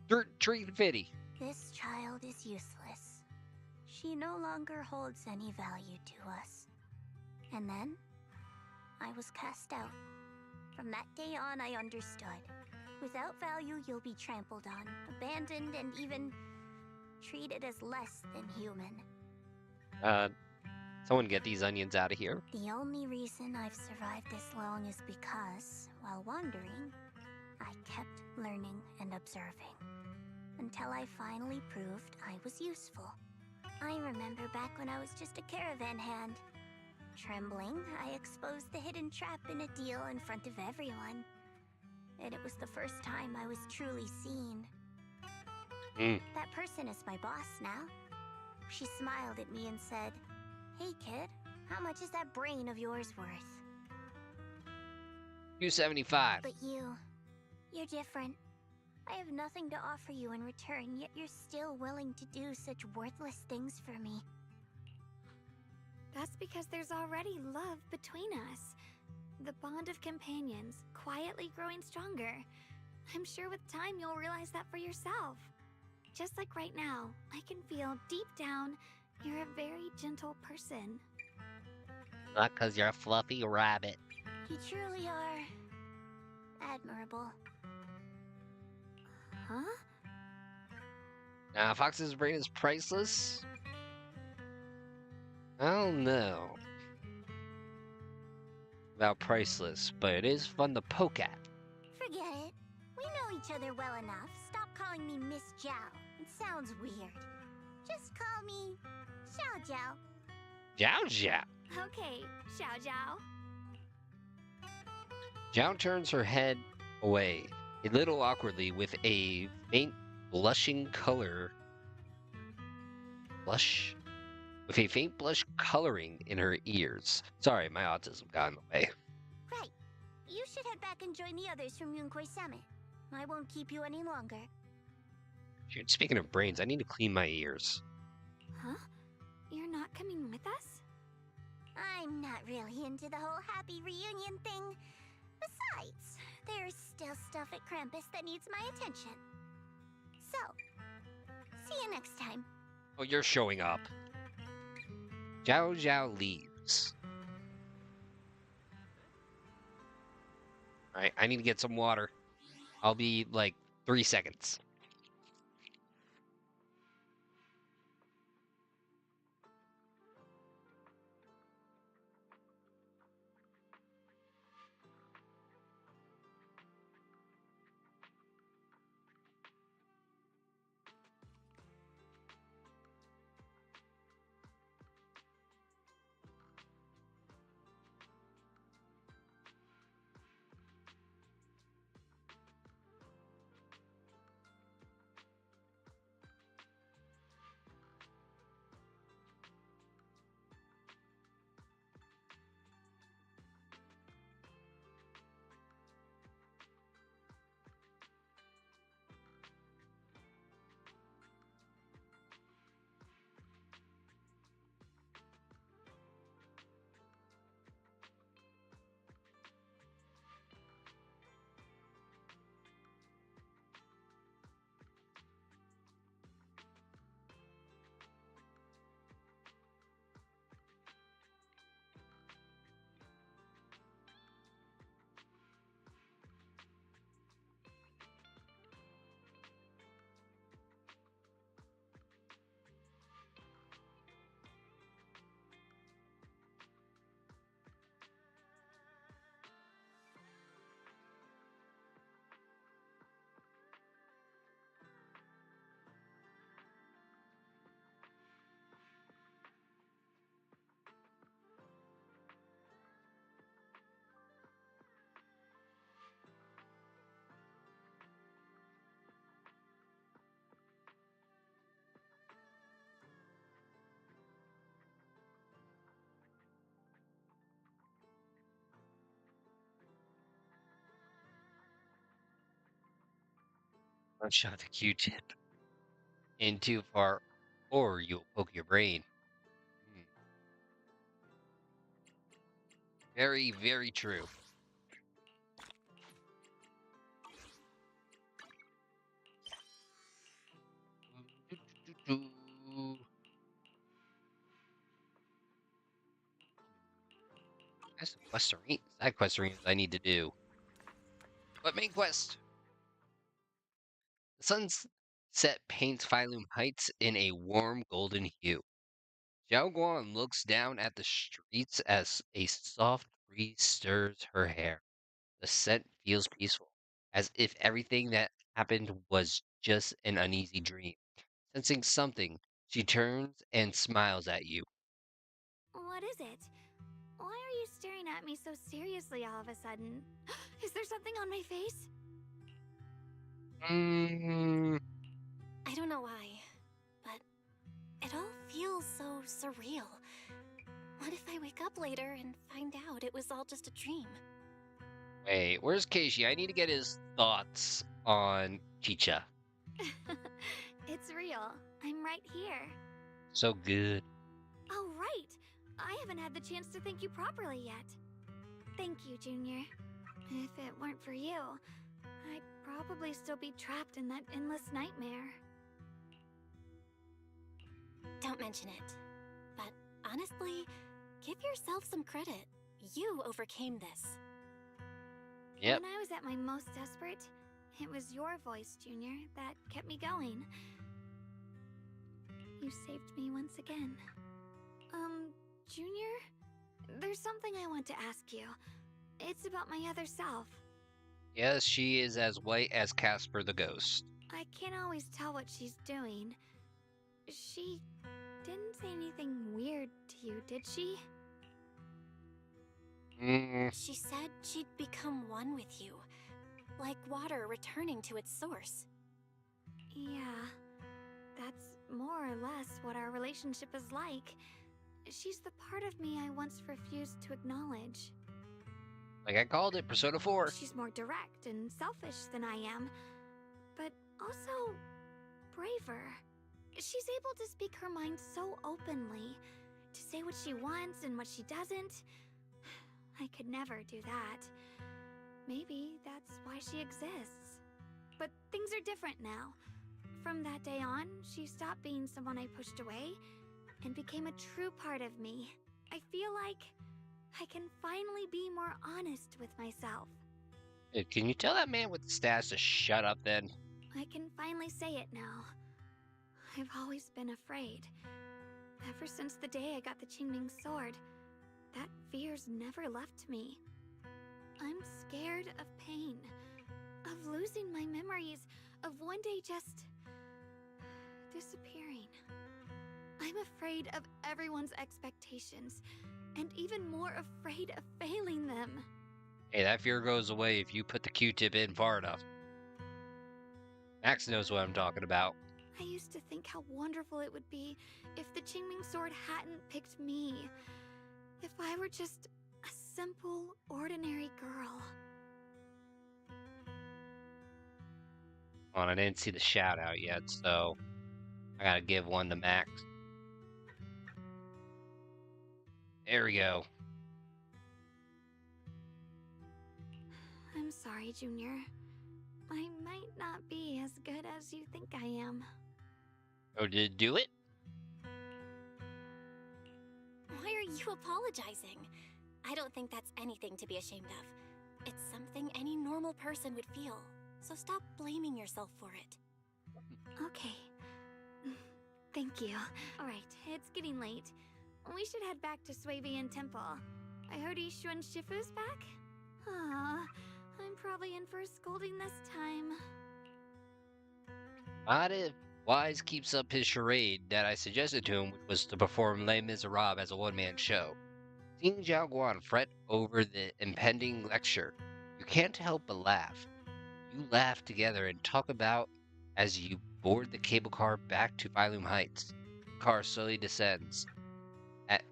Dirt Tree Fitty. "This child is useless. She no longer holds any value to us." And then, I was cast out. From that day on, I understood. Without value, you'll be trampled on, abandoned, and even treated as less than human. Someone get these onions out of here. The only reason I've survived this long is because, while wandering, I kept learning and observing, until I finally proved I was useful. I remember back when I was just a caravan hand. Trembling, I exposed the hidden trap in a deal in front of everyone. And it was the first time I was truly seen. That person is my boss now. She smiled at me and said, "Hey kid, how much is that brain of yours worth?" $2.75. But you're different. I have nothing to offer you in return, yet you're still willing to do such worthless things for me. That's because there's already love between us. The bond of companions, quietly growing stronger. I'm sure with time you'll realize that for yourself. Just like right now, I can feel deep down you're a very gentle person. Not because you're a fluffy rabbit. You truly are admirable. Huh? Fox's brain is priceless? I don't know about priceless, but it is fun to poke at. Forget it. We know each other well enough. Stop calling me Miss Zhao. It sounds weird. Just call me Xiao Zhao. Zhao Zhao. Okay, Xiao Zhao. Zhao turns her head away, a little awkwardly, with a faint blushing color. Blush? With a faint blush coloring in her ears. Sorry, my autism got in the way. Right. You should head back and join the others from Yunquei Summit. I won't keep you any longer. Shoot, speaking of brains, I need to clean my ears. Huh? You're not coming with us? I'm not really into the whole happy reunion thing. Besides, there's still stuff at Krampus that needs my attention. So, see you next time. Oh, you're showing up. Zhao Zhao leaves. Alright, I need to get some water. I'll be like 3 seconds. Don't shove the Q-tip in too far, or you'll poke your brain. Hmm. Very, very true. That's some quest arenas, side quest arenas I need to do. But main quest. The sunset paints Phylum Heights in a warm golden hue. Xiao Guan looks down at the streets as a soft breeze stirs her hair. The scent feels peaceful, as if everything that happened was just an uneasy dream. Sensing something, she turns and smiles at you. What is it? Why are you staring at me so seriously all of a sudden? Is there something on my face? I don't know why, but it all feels so surreal. What if I wake up later and find out it was all just a dream? Wait, where's Keishi? I need to get his thoughts on Chicha. It's real. I'm right here. So good. Oh, right. I haven't had the chance to thank you properly yet. Thank you, Junior. If it weren't for you, I'd probably still be trapped in that endless nightmare. Don't mention it. But honestly, give yourself some credit. You overcame this. Yep. When I was at my most desperate, it was your voice, Junior, that kept me going. You saved me once again. Junior? There's something I want to ask you. It's about my other self. Yes, she is as white as Casper the Ghost. I can't always tell what she's doing. She didn't say anything weird to you, did she? She said she'd become one with you, like water returning to its source. Yeah, that's more or less what our relationship is like. She's the part of me I once refused to acknowledge. Like I called it, Persona 4. She's more direct and selfish than I am, but also braver. She's able to speak her mind so openly, to say what she wants and what she doesn't. I could never do that. Maybe that's why she exists. But things are different now. From that day on, she stopped being someone I pushed away and became a true part of me. I feel like I can finally be more honest with myself. Hey, can you tell that man with the stats to shut up then? I can finally say it now. I've always been afraid. Ever since the day I got the Qingming sword, that fear's never left me. I'm scared of pain, of losing my memories, of one day just disappearing. I'm afraid of everyone's expectations, and even more afraid of failing them. Hey, that fear goes away if you put the Q-tip in far enough. Max knows what I'm talking about. I used to think how wonderful it would be if the Qingming sword hadn't picked me. If I were just a simple, ordinary girl. I didn't see the shout out yet, so I gotta give one to Max. There we go. I'm sorry, Junior. I might not be as good as you think I am. Oh, did it do it? Why are you apologizing? I don't think that's anything to be ashamed of. It's something any normal person would feel, so stop blaming yourself for it. Okay. Thank you. Alright, it's getting late. We should head back to Suavian Temple. I heard Ishuan Shifu's back? Aw, I'm probably in for a scolding this time. Not if Wise keeps up his charade that I suggested to him, which was to perform Les Miserables as a one-man show. Seeing Zhao Guan fret over the impending lecture, you can't help but laugh. You laugh together and talk about as you board the cable car back to Phylum Heights. The car slowly descends. At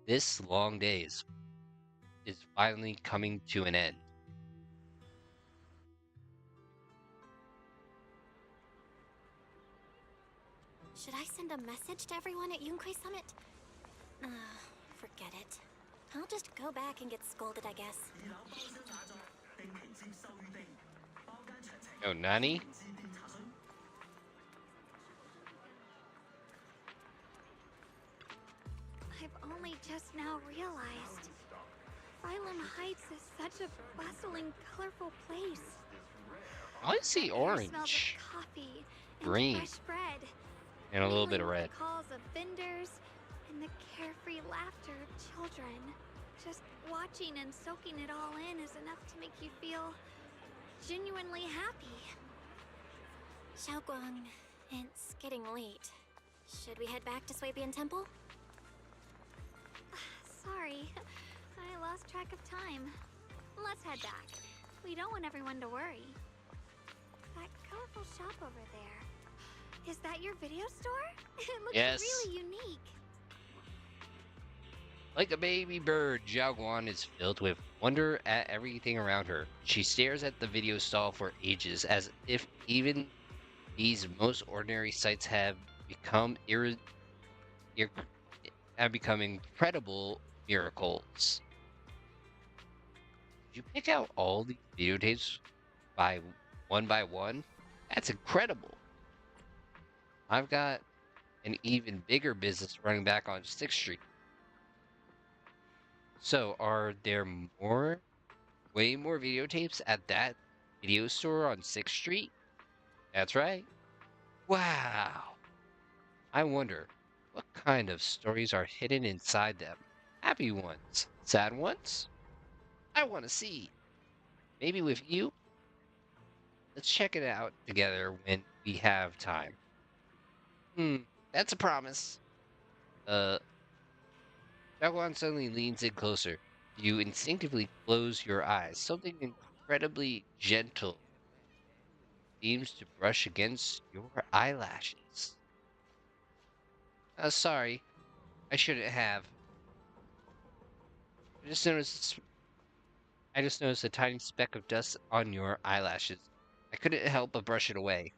this long days is finally coming to an end. Should I send a message to everyone at Yunquei Summit? Forget it. I'll just go back and get scolded, I guess. Oh, Nani? I've only just now realized Phylum Heights is such a bustling, colorful place. I see The air smells of orange, coffee and green, fresh bread, and a little bit mingling of with red. the calls of vendors and the carefree laughter of children. Just watching and soaking it all in is enough to make you feel genuinely happy. Xiaoguang, it's getting late. Should we head back to Swabian Temple? Sorry, I lost track of time. Let's head back. We don't want everyone to worry. That colorful shop over there. Is that your video store? It looks Yes. really unique. Like a baby bird, Xiaoguan is filled with wonder at everything around her. She stares at the video stall for ages, as if even these most ordinary sights have become incredible miracles. Did you pick out all these videotapes by one? That's incredible. I've got an even bigger business running back on 6th Street. So, are there way more videotapes at that video store on 6th Street? That's right. Wow. I wonder, what kind of stories are hidden inside them? Happy ones? Sad ones? I want to see. Maybe with you? Let's check it out together when we have time. That's a promise. Xiaoguan suddenly leans in closer. You instinctively close your eyes. Something incredibly gentle seems to brush against your eyelashes. Sorry. I shouldn't have. I just noticed a tiny speck of dust on your eyelashes. I couldn't help but brush it away.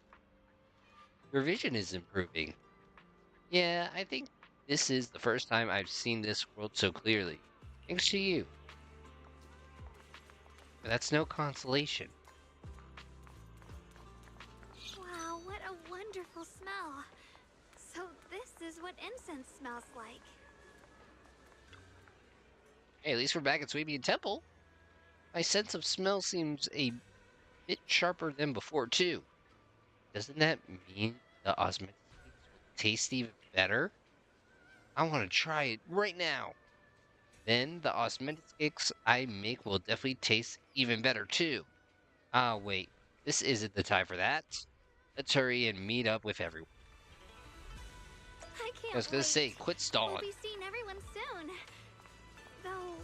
Your vision is improving. Yeah, I think this is the first time I've seen this world so clearly. Thanks to you. But that's no consolation. Wow, what a wonderful smell. So this is what incense smells like. Hey, at least we're back at Swabian Temple. My sense of smell seems a bit sharper than before, too. Doesn't that mean the osmotic will taste even better? I want to try it right now. Then the osmetics I make will definitely taste even better, too. Ah, wait. This isn't the time for that. Let's hurry and meet up with everyone. I can't I was gonna wait. say, quit We'll stalling. be seeing everyone soon. Though,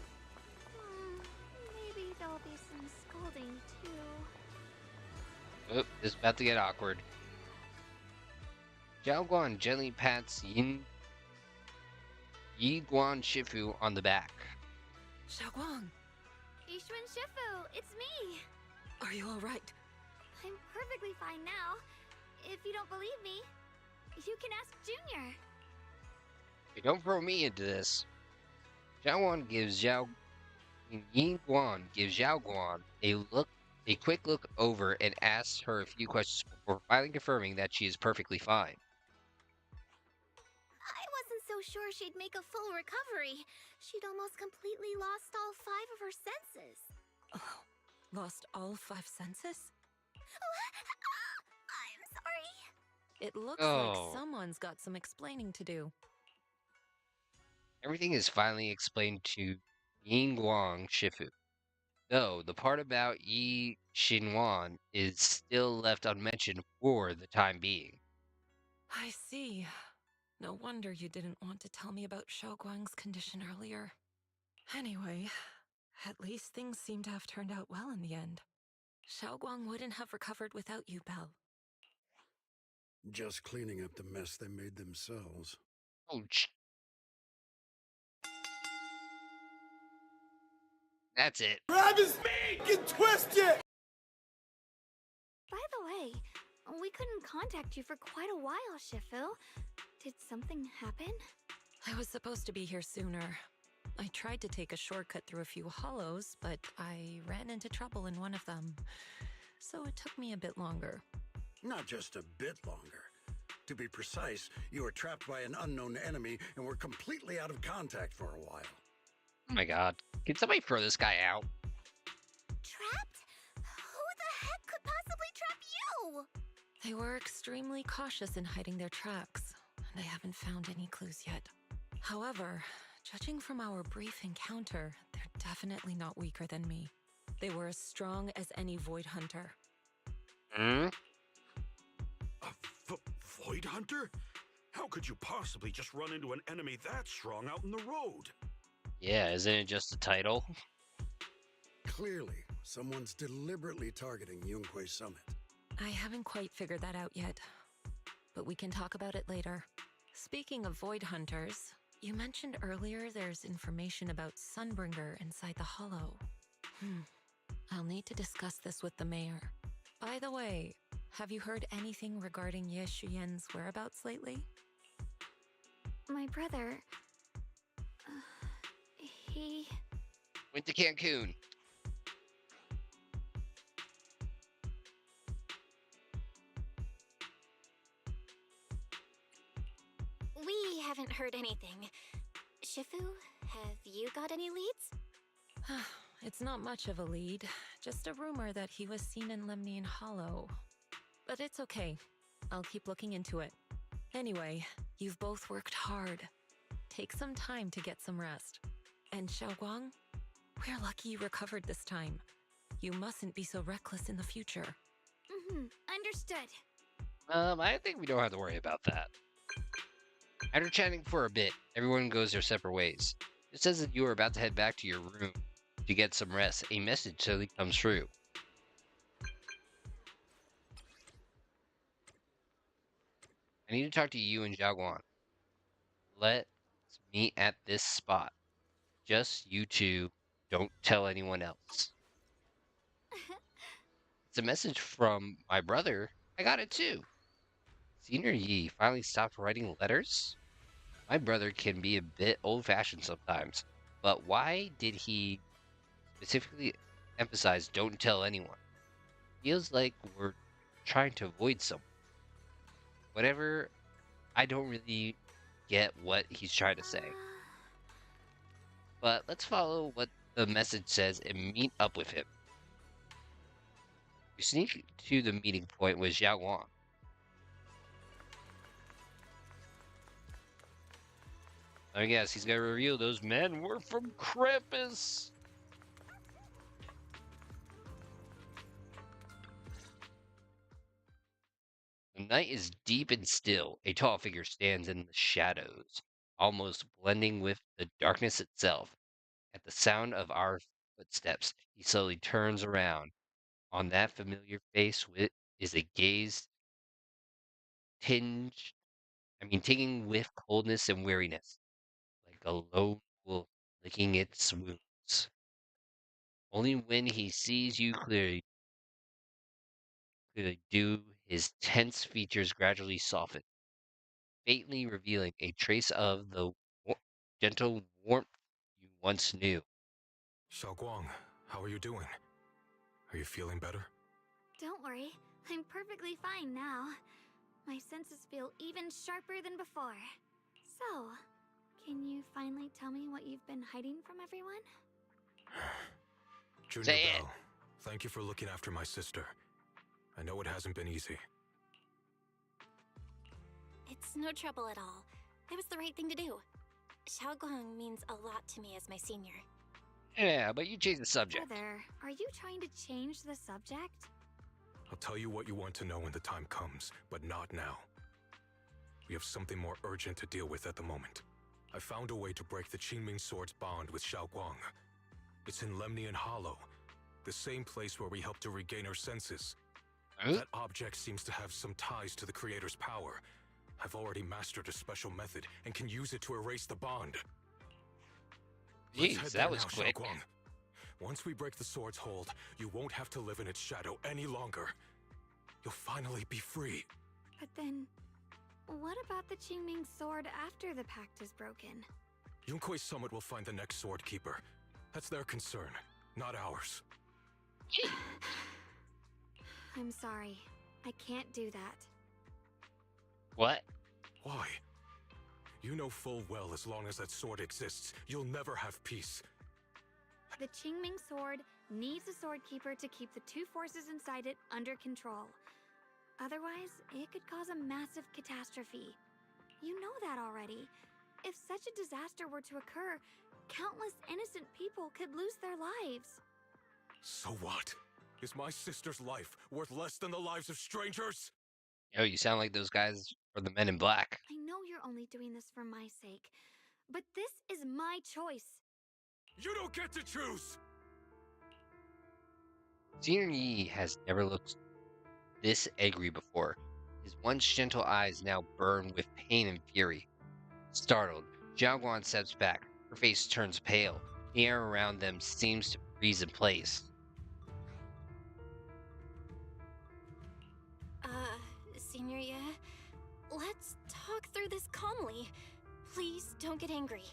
maybe there'll be some scolding too. Oh, this is about to get awkward. Zhao Guan gently pats Yi Guan Shifu on the back. Xiaoguang, Yixuan Shifu, it's me. are you all right? I'm perfectly fine now. If you don't believe me, you can ask Junior. Hey, don't throw me into this. Yin Guan gives Zhao Guan a quick look over, and asks her a few questions before finally confirming that she is perfectly fine. I wasn't so sure she'd make a full recovery. She'd almost completely lost all 5 of her senses. Oh, lost all 5 senses? I'm sorry. It looks Oh. like someone's got some explaining to do. Everything is finally explained to Yin Guang Shifu, though the part about Yi Xinhuan is still left unmentioned for the time being. I see. No wonder you didn't want to tell me about Xiaoguang's condition earlier. Anyway, at least things seem to have turned out well in the end. Xiaoguang wouldn't have recovered without you, Belle. Just cleaning up the mess they made themselves. Ouch. That's it. Grab his meat! Get twisted! By the way, we couldn't contact you for quite a while, Shifu. Did something happen? I was supposed to be here sooner. I tried to take a shortcut through a few hollows, but I ran into trouble in one of them. So it took me a bit longer. Not just a bit longer. To be precise, you were trapped by an unknown enemy and were completely out of contact for a while. Oh my god. Can somebody throw this guy out? Trapped? Who the heck could possibly trap you? They were extremely cautious in hiding their tracks, and I haven't found any clues yet. However, judging from our brief encounter, they're definitely not weaker than me. They were as strong as any Void Hunter. A Void Hunter? How could you possibly just run into an enemy that strong out in the road? Yeah, isn't it just a title? Clearly, someone's deliberately targeting Yunquei Summit. I haven't quite figured that out yet, but we can talk about it later. Speaking of Void Hunters, you mentioned earlier there's information about Sunbringer inside the Hollow. I'll need to discuss this with the mayor. By the way, have you heard anything regarding Ye Shuyen's whereabouts lately? My brother... he... Went to Cancun. We haven't heard anything. Shifu, have you got any leads? It's not much of a lead, just a rumor that he was seen in Lemnian Hollow. But it's okay. I'll keep looking into it. Anyway, you've both worked hard. Take some time to get some rest. And Xiaoguang, we're lucky you recovered this time. You mustn't be so reckless in the future. Understood. I think we don't have to worry about that. After chatting for a bit, everyone goes their separate ways. It says that you are about to head back to your room to get some rest. A message suddenly comes through. I need to talk to you and Xiaoguang. Let's meet at this spot. Just you two. Don't tell anyone else. It's a message from my brother. I got it too. Senior Yi finally stopped writing letters? My brother can be a bit old-fashioned sometimes, but why did he specifically emphasize don't tell anyone? Feels like we're trying to avoid someone. Whatever, I don't really get what he's trying to say. But let's follow what the message says and meet up with him. We sneak to the meeting point with Xiaoguang. I guess he's gonna reveal those men were from Krampus. The night is deep and still. A tall figure stands in the shadows, almost blending with the darkness itself. At the sound of our footsteps, he slowly turns around. On that familiar face is a gaze tinged with coldness and weariness, like a lone wolf licking its wounds. Only when he sees you clearly do his tense features gradually soften, faintly revealing a trace of the gentle warmth you once knew. Xiaoguang, how are you doing? Are you feeling better? Don't worry, I'm perfectly fine now. My senses feel even sharper than before. So, can you finally tell me what you've been hiding from everyone? Junior Say Bell, thank you for looking after my sister. I know it hasn't been easy. It's no trouble at all. It was the right thing to do. Xiaoguang means a lot to me as my senior. Yeah, but you changed the subject. Brother, are you trying to change the subject? I'll tell you what you want to know when the time comes, but not now. We have something more urgent to deal with at the moment. I found a way to break the Qingming Sword's bond with Xiaoguang. It's in Lemnian Hollow, the same place where we helped to regain our senses. That object seems to have some ties to the Creator's power. I've already mastered a special method and can use it to erase the bond. Jeez, that was quick. Xiaoguang. Once we break the sword's hold, you won't have to live in its shadow any longer. You'll finally be free. But then, What about the Qingming sword after the pact is broken? Yunkuei Summit will find the next sword keeper. That's their concern, not ours. I'm sorry. I can't do that. What? Why? You know full well as long as that sword exists, you'll never have peace. The Qingming sword needs a sword keeper to keep the two forces inside it under control. Otherwise, it could cause a massive catastrophe. You know that already. If such a disaster were to occur, countless innocent people could lose their lives. So what? Is my sister's life worth less than the lives of strangers? Yo, you sound like those guys from the Men in Black. I know you're only doing this for my sake, but this is my choice. You don't get to choose! Senior Yi has never looked this angry before. His once gentle eyes now burn with pain and fury. Startled, Xiaoguan steps back. Her face turns pale. The air around them seems to freeze in place. Senior Ye, let's talk through this calmly. Please don't get angry.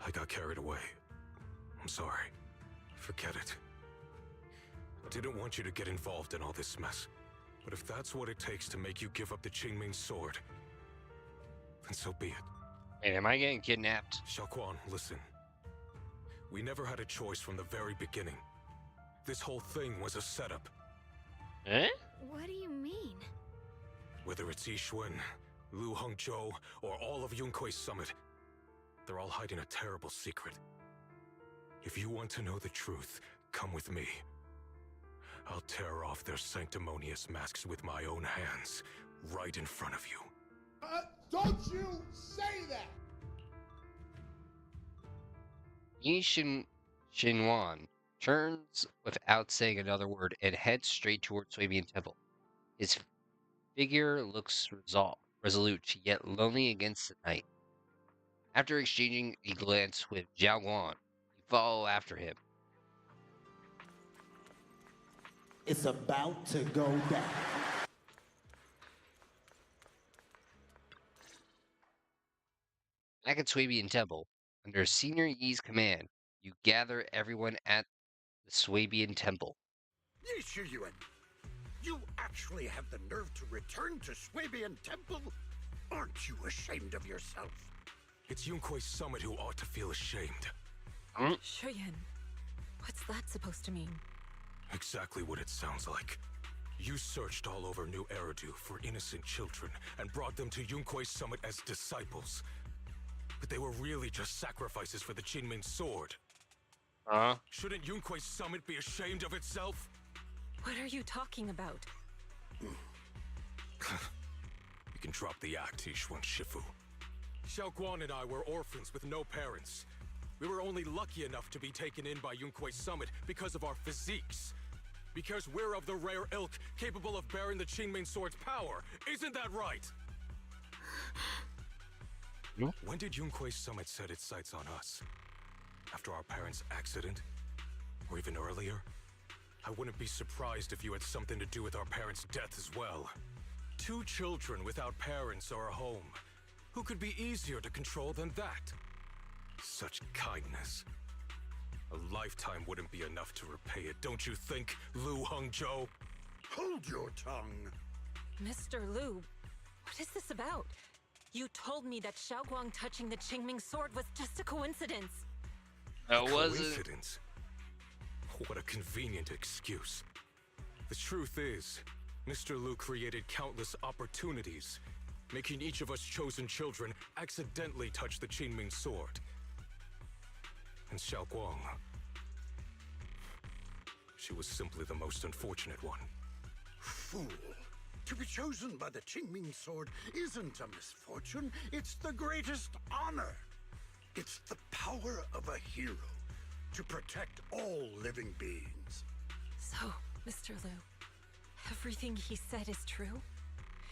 I got carried away. I'm sorry. Forget it. I didn't want you to get involved in all this mess. But if that's what it takes to make you give up the Qingming sword, then so be it. Wait, am I getting kidnapped? Xiaoguan, listen. We never had a choice from the very beginning. This whole thing was a setup. Eh? What do you mean? Whether it's Yixuan, Lu Hongzhou, or all of Yunkuei Summit, they're all hiding a terrible secret. If you want to know the truth, come with me. I'll tear off their sanctimonious masks with my own hands, right in front of you. Don't you say that! Yi Xinhuan turns without saying another word and heads straight towards Swabian Temple. His figure looks resolute, yet lonely against the night. After exchanging a glance with Xiaoguan, you follow after him. It's about to go down. Back at Swabian Temple, under Senior Yi's command, you gather everyone at the Swabian Temple. Yuan, you actually have the nerve to return to Swabian Temple? Aren't you ashamed of yourself? It's Yunkuei Summit who ought to feel ashamed. Shuyan, what's that supposed to mean? Exactly what it sounds like. You searched all over New Eridu for innocent children and brought them to Yunkuei Summit as disciples. But they were really just sacrifices for the Qingming sword. Shouldn't Yunkuei Summit be ashamed of itself? What are you talking about? You can drop the act, Yixuan Shifu. Xiaoguan and I were orphans with no parents. We were only lucky enough to be taken in by Yunkuei Summit because of our physiques. Because we're of the rare ilk capable of bearing the Qingming sword's power. Isn't that right? When did Yunkuei Summit set its sights on us? After our parents' accident? Or even earlier? I wouldn't be surprised if you had something to do with our parents' death as well. 2 children without parents or a home. Who could be easier to control than that? Such kindness. A lifetime wouldn't be enough to repay it, don't you think, Lu Hongzhou? Hold your tongue. Mr. Lu, what is this about? You told me that Xiaoguang touching the Qingming sword was just a coincidence. Coincidence? What a convenient excuse. The truth is, Mr. Lu created countless opportunities, making each of us chosen children accidentally touch the Qingming sword. And Xiaoguang, she was simply the most unfortunate one. Fool. To be chosen by the Qingming sword isn't a misfortune, it's the greatest honor. It's the power of a hero to protect all living beings. So, Mr. Lu, everything he said is true?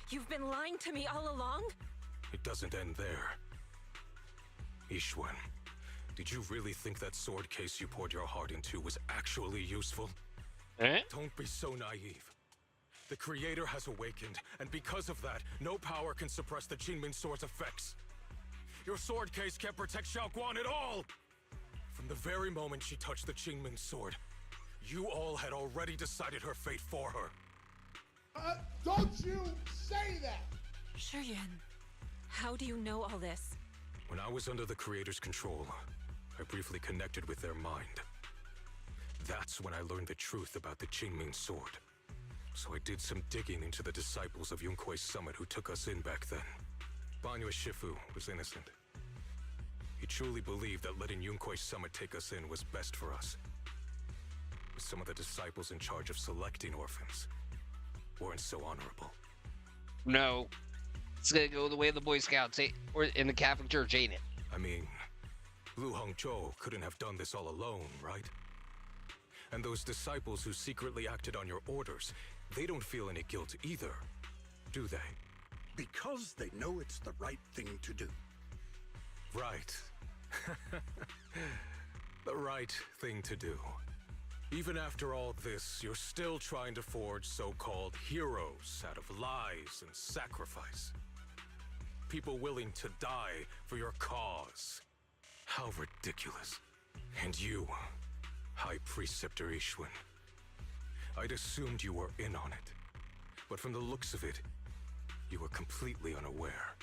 You've been lying to me all along? It doesn't end there. Yixuan, did you really think that sword case you poured your heart into was actually useful? Don't be so naive. The Creator has awakened, and because of that, no power can suppress the Qingming Sword's effects. Your sword case can't protect Xiaoguan at all! From the very moment she touched the Qingming Sword, you all had already decided her fate for her. Don't you say that! Shuyuan, how do you know all this? When I was under the Creator's control, I briefly connected with their mind. That's when I learned the truth about the Qingming Sword. So I did some digging into the disciples of Yunkui's summit who took us in back then. Banyue Shifu was innocent. He truly believed that letting Yunkui's summit take us in was best for us. But some of the disciples in charge of selecting orphans weren't so honorable. No. It's gonna go the way of the Boy Scouts, or in the Catholic Church, ain't it? I mean, Lu Hongzhou couldn't have done this all alone, right? And those disciples who secretly acted on your orders, they don't feel any guilt either, do they? Because they know it's the right thing to do. Right. The right thing to do. Even after all this, you're still trying to forge so-called heroes out of lies and sacrifice. People willing to die for your cause. How ridiculous. And you, High Preceptor Ishun. I'd assumed you were in on it. But from the looks of it, you were completely unaware.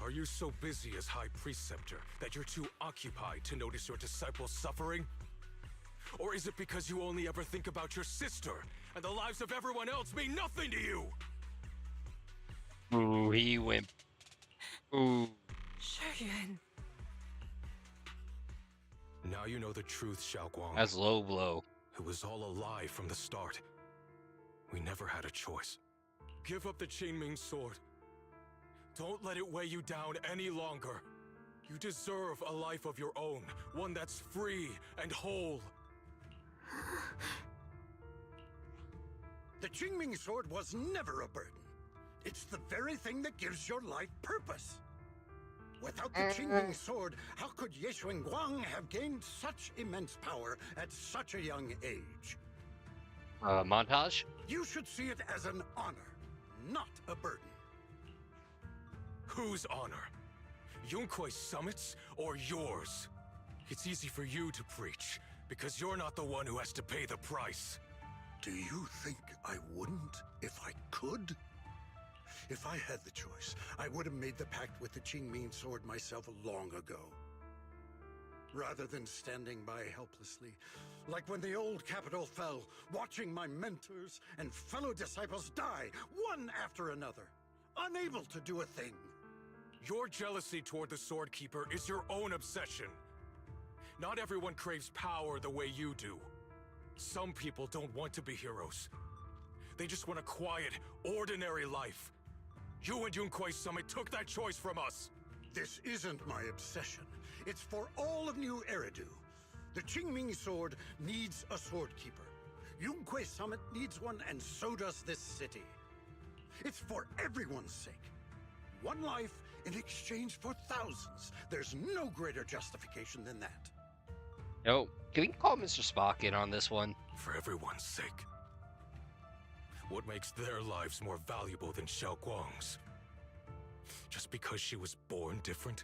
Are you so busy as High Preceptor that you're too occupied to notice your disciples suffering? Or is it because you only ever think about your sister, and the lives of everyone else mean nothing to you? Ooh, he went. Ooh. Shuyuan. Now you know the truth, Xiaoguang. That's low blow. It was all a lie from the start. We never had a choice. Give up the Qingming Sword. Don't let it weigh you down any longer. You deserve a life of your own, one that's free and whole. The Qingming Sword was never a burden. It's the very thing that gives your life purpose. Without the Qingming Sword, how could Ye Guang have gained such immense power at such a young age? Montage? You should see it as an honor, not a burden. Whose honor? Yunkui's summit's or yours? It's easy for you to preach, because you're not the one who has to pay the price. Do you think I wouldn't if I could? If I had the choice, I would have made the pact with the Qingming Sword myself long ago. Rather than standing by helplessly, like when the old capital fell, watching my mentors and fellow disciples die, one after another, unable to do a thing. Your jealousy toward the Sword Keeper is your own obsession. Not everyone craves power the way you do. Some people don't want to be heroes. They just want a quiet, ordinary life. You and Yunkui's summit took that choice from us. This isn't my obsession. It's for all of New Eridu. The Qingming Sword needs a Sword Keeper. Yunkui's summit needs one, and so does this city. It's for everyone's sake. One life in exchange for thousands. There's no greater justification than that. No. Can we call Mr. Spock in on this one? For everyone's sake. What makes their lives more valuable than Xiaoguang's? Just because she was born different?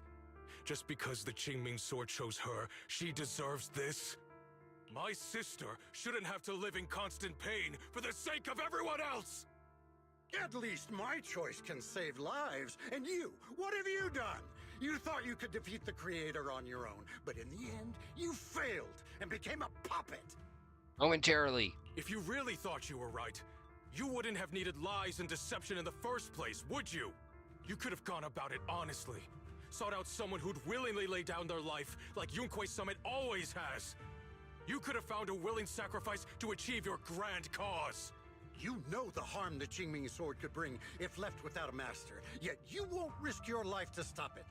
Just because the Qingming Sword chose her, she deserves this? My sister shouldn't have to live in constant pain for the sake of everyone else! At least my choice can save lives. And you, what have you done? You thought you could defeat the Creator on your own, but in the end, you failed and became a puppet. Momentarily. If you really thought you were right, you wouldn't have needed lies and deception in the first place, would you? You could have gone about it honestly. Sought out someone who'd willingly lay down their life like Yunkui's summit always has. You could have found a willing sacrifice to achieve your grand cause. You know the harm the Qingming Sword could bring if left without a master, yet you won't risk your life to stop it.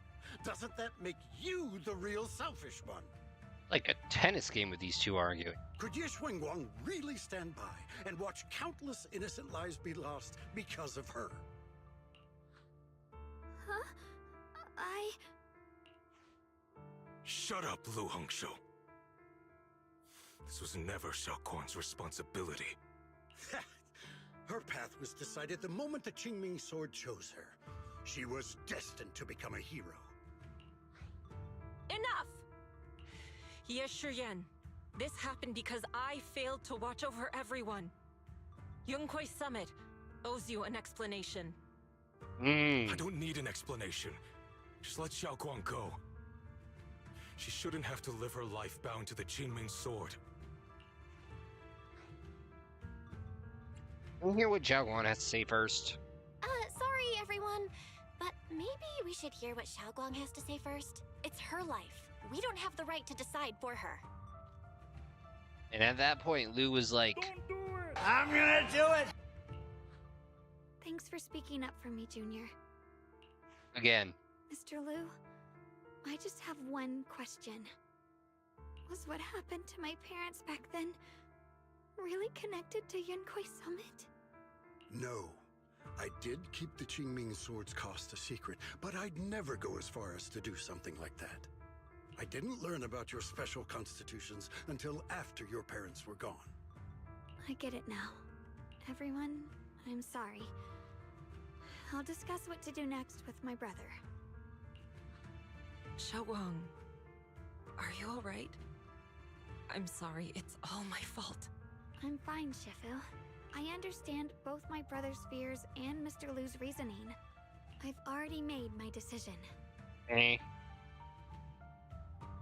Doesn't that make you the real selfish one? Like a tennis game with these two arguing. Could Ye Guang really stand by and watch countless innocent lives be lost because of her? Huh? Shut up, Lu Hongzhou. This was never Xiaoguang's responsibility. Her path was decided the moment the Qingming sword chose her. She was destined to become a hero. Enough! Ye Shiyan, this happened because I failed to watch over everyone. Yunkwei Summit owes you an explanation. I don't need an explanation. Just let Xiaoguang go. She shouldn't have to live her life bound to the Qingming sword. Can we hear what Zhao Guan has to say first? Sorry everyone, but maybe we should hear what Xiaoguang has to say first. It's her life. We don't have the right to decide for her. And at that point, Lu was like, Don't do it! I'm gonna do it! Thanks for speaking up for me, Junior. again. Mr. Liu, I just have one question. Was what happened to my parents back then really connected to Yunkwei Summit? No. I did keep the Qingming sword's cost a secret, but I'd never go as far as to do something like that. I didn't learn about your special constitutions until after your parents were gone. I get it now. Everyone, I'm sorry. I'll discuss what to do next with my brother. Xiaoguang, are you alright? I'm sorry, it's all my fault. I'm fine, Shifu. I understand both my brother's fears and Mr. Liu's reasoning. I've already made my decision. Eh.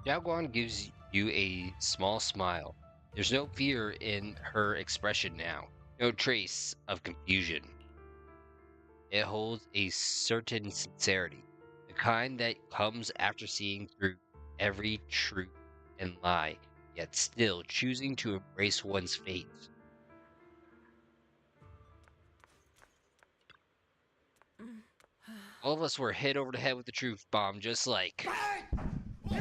Zhao Guan gives you a small smile. There's no fear in her expression now, no trace of confusion. It holds a certain sincerity, the kind that comes after seeing through every truth and lie, yet still choosing to embrace one's fate. All of us were hit over the head with the truth bomb, just like... You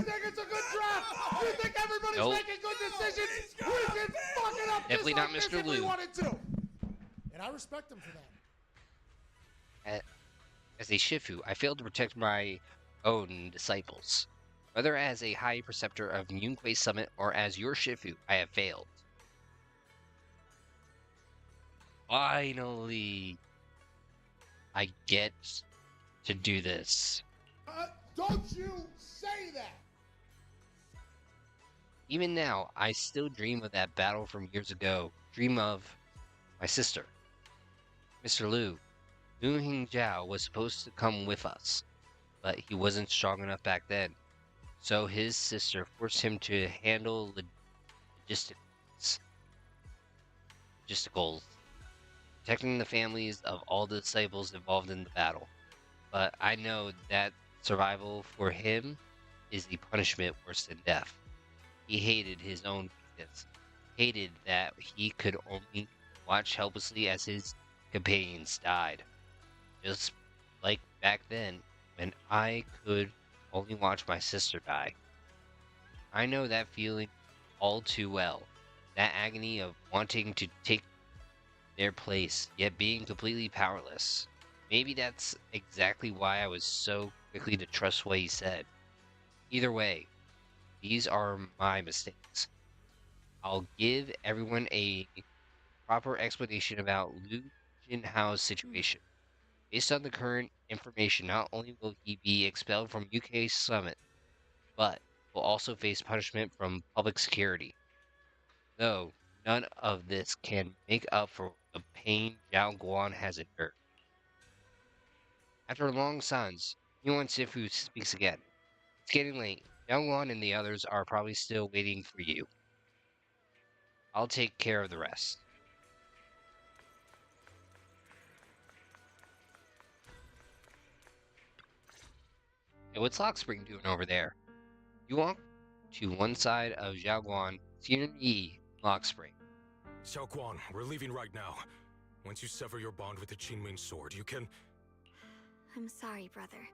think it's a good draft? You think everybody's Nope. making good decisions? We can fuck it up Definitely just not like this Mr. if we Liu. wanted to. And I respect him for that. As a Shifu, I failed to protect my own disciples. Whether as a high preceptor of Yunkwei Summit or as your Shifu, I have failed. Finally, I get to do this. Don't you say that! Even now, I still dream of that battle from years ago. Dream of my sister. Mr. Liu Hingjiao was supposed to come with us, but he wasn't strong enough back then. So his sister forced him to handle logisticals, protecting the families of all the disciples involved in the battle. But I know that survival for him is the punishment worse than death. He hated his own weakness, hated that he could only watch helplessly as his companions died. Just like back then, when I could only watch my sister die. I know that feeling all too well. That agony of wanting to take their place, yet being completely powerless. Maybe that's exactly why I was so quickly to trust what he said. Either way, these are my mistakes. I'll give everyone a proper explanation about Liu Jinhao's situation. Based on the current information, not only will he be expelled from UK Summit, but will also face punishment from public security. Though none of this can make up for the pain Zhao Guan has endured. After a long silence, Yuan Sifu speaks again. It's getting late. Zhao Guan and the others are probably still waiting for you. I'll take care of the rest. Hey, what's Lockspring doing over there? You walk to one side of Zhao Guan, Xun Yi, Lockspring. Xiaoguang, we're leaving right now. Once you sever your bond with the Qingming sword, you can... I'm sorry, brother.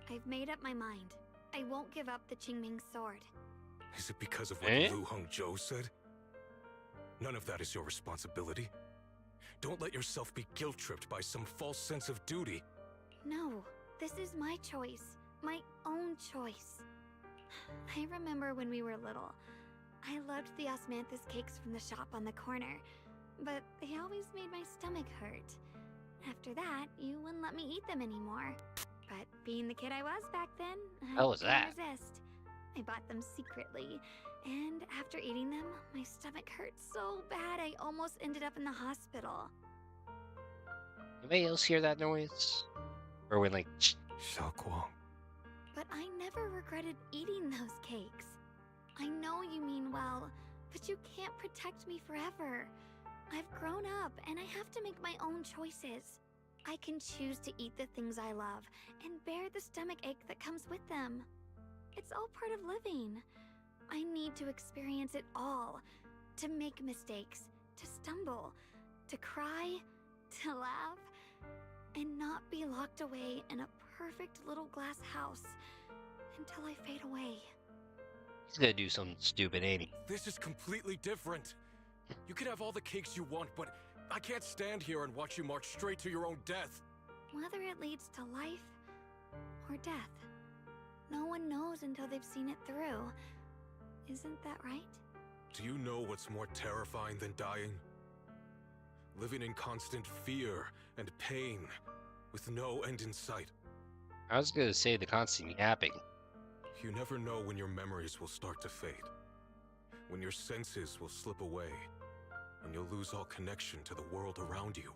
I've made up my mind. I won't give up the Qingming sword. Is it because of what Lu Hongzhou said? None of that is your responsibility. Don't let yourself be guilt-tripped by some false sense of duty. No, this is my choice. My own choice. I remember when we were little. I loved the osmanthus cakes from the shop on the corner, but they always made my stomach hurt. After that, you wouldn't let me eat them anymore. But being the kid I was back then, I How was couldn't that? resist. I bought them secretly, and after eating them, my stomach hurt so bad I almost ended up in the hospital. Anybody else hear that noise? Or when like, Xiaoguang. But I never regretted eating those cakes. I know you mean well, but you can't protect me forever. I've grown up, and I have to make my own choices. I can choose to eat the things I love, and bear the stomach ache that comes with them. It's all part of living. I need to experience it all. To make mistakes, to stumble, to cry, to laugh, and not be locked away in a perfect little glass house until I fade away. he's gonna do something stupid, ain't he? This is completely different. You can have all the cakes you want, but I can't stand here and watch you march straight to your own death. Whether it leads to life or death, no one knows until they've seen it through. Isn't that right? Do you know what's more terrifying than dying? Living in constant fear and pain, with no end in sight. I was gonna say the constant yapping. You never know when your memories will start to fade, when your senses will slip away, and you'll lose all connection to the world around you.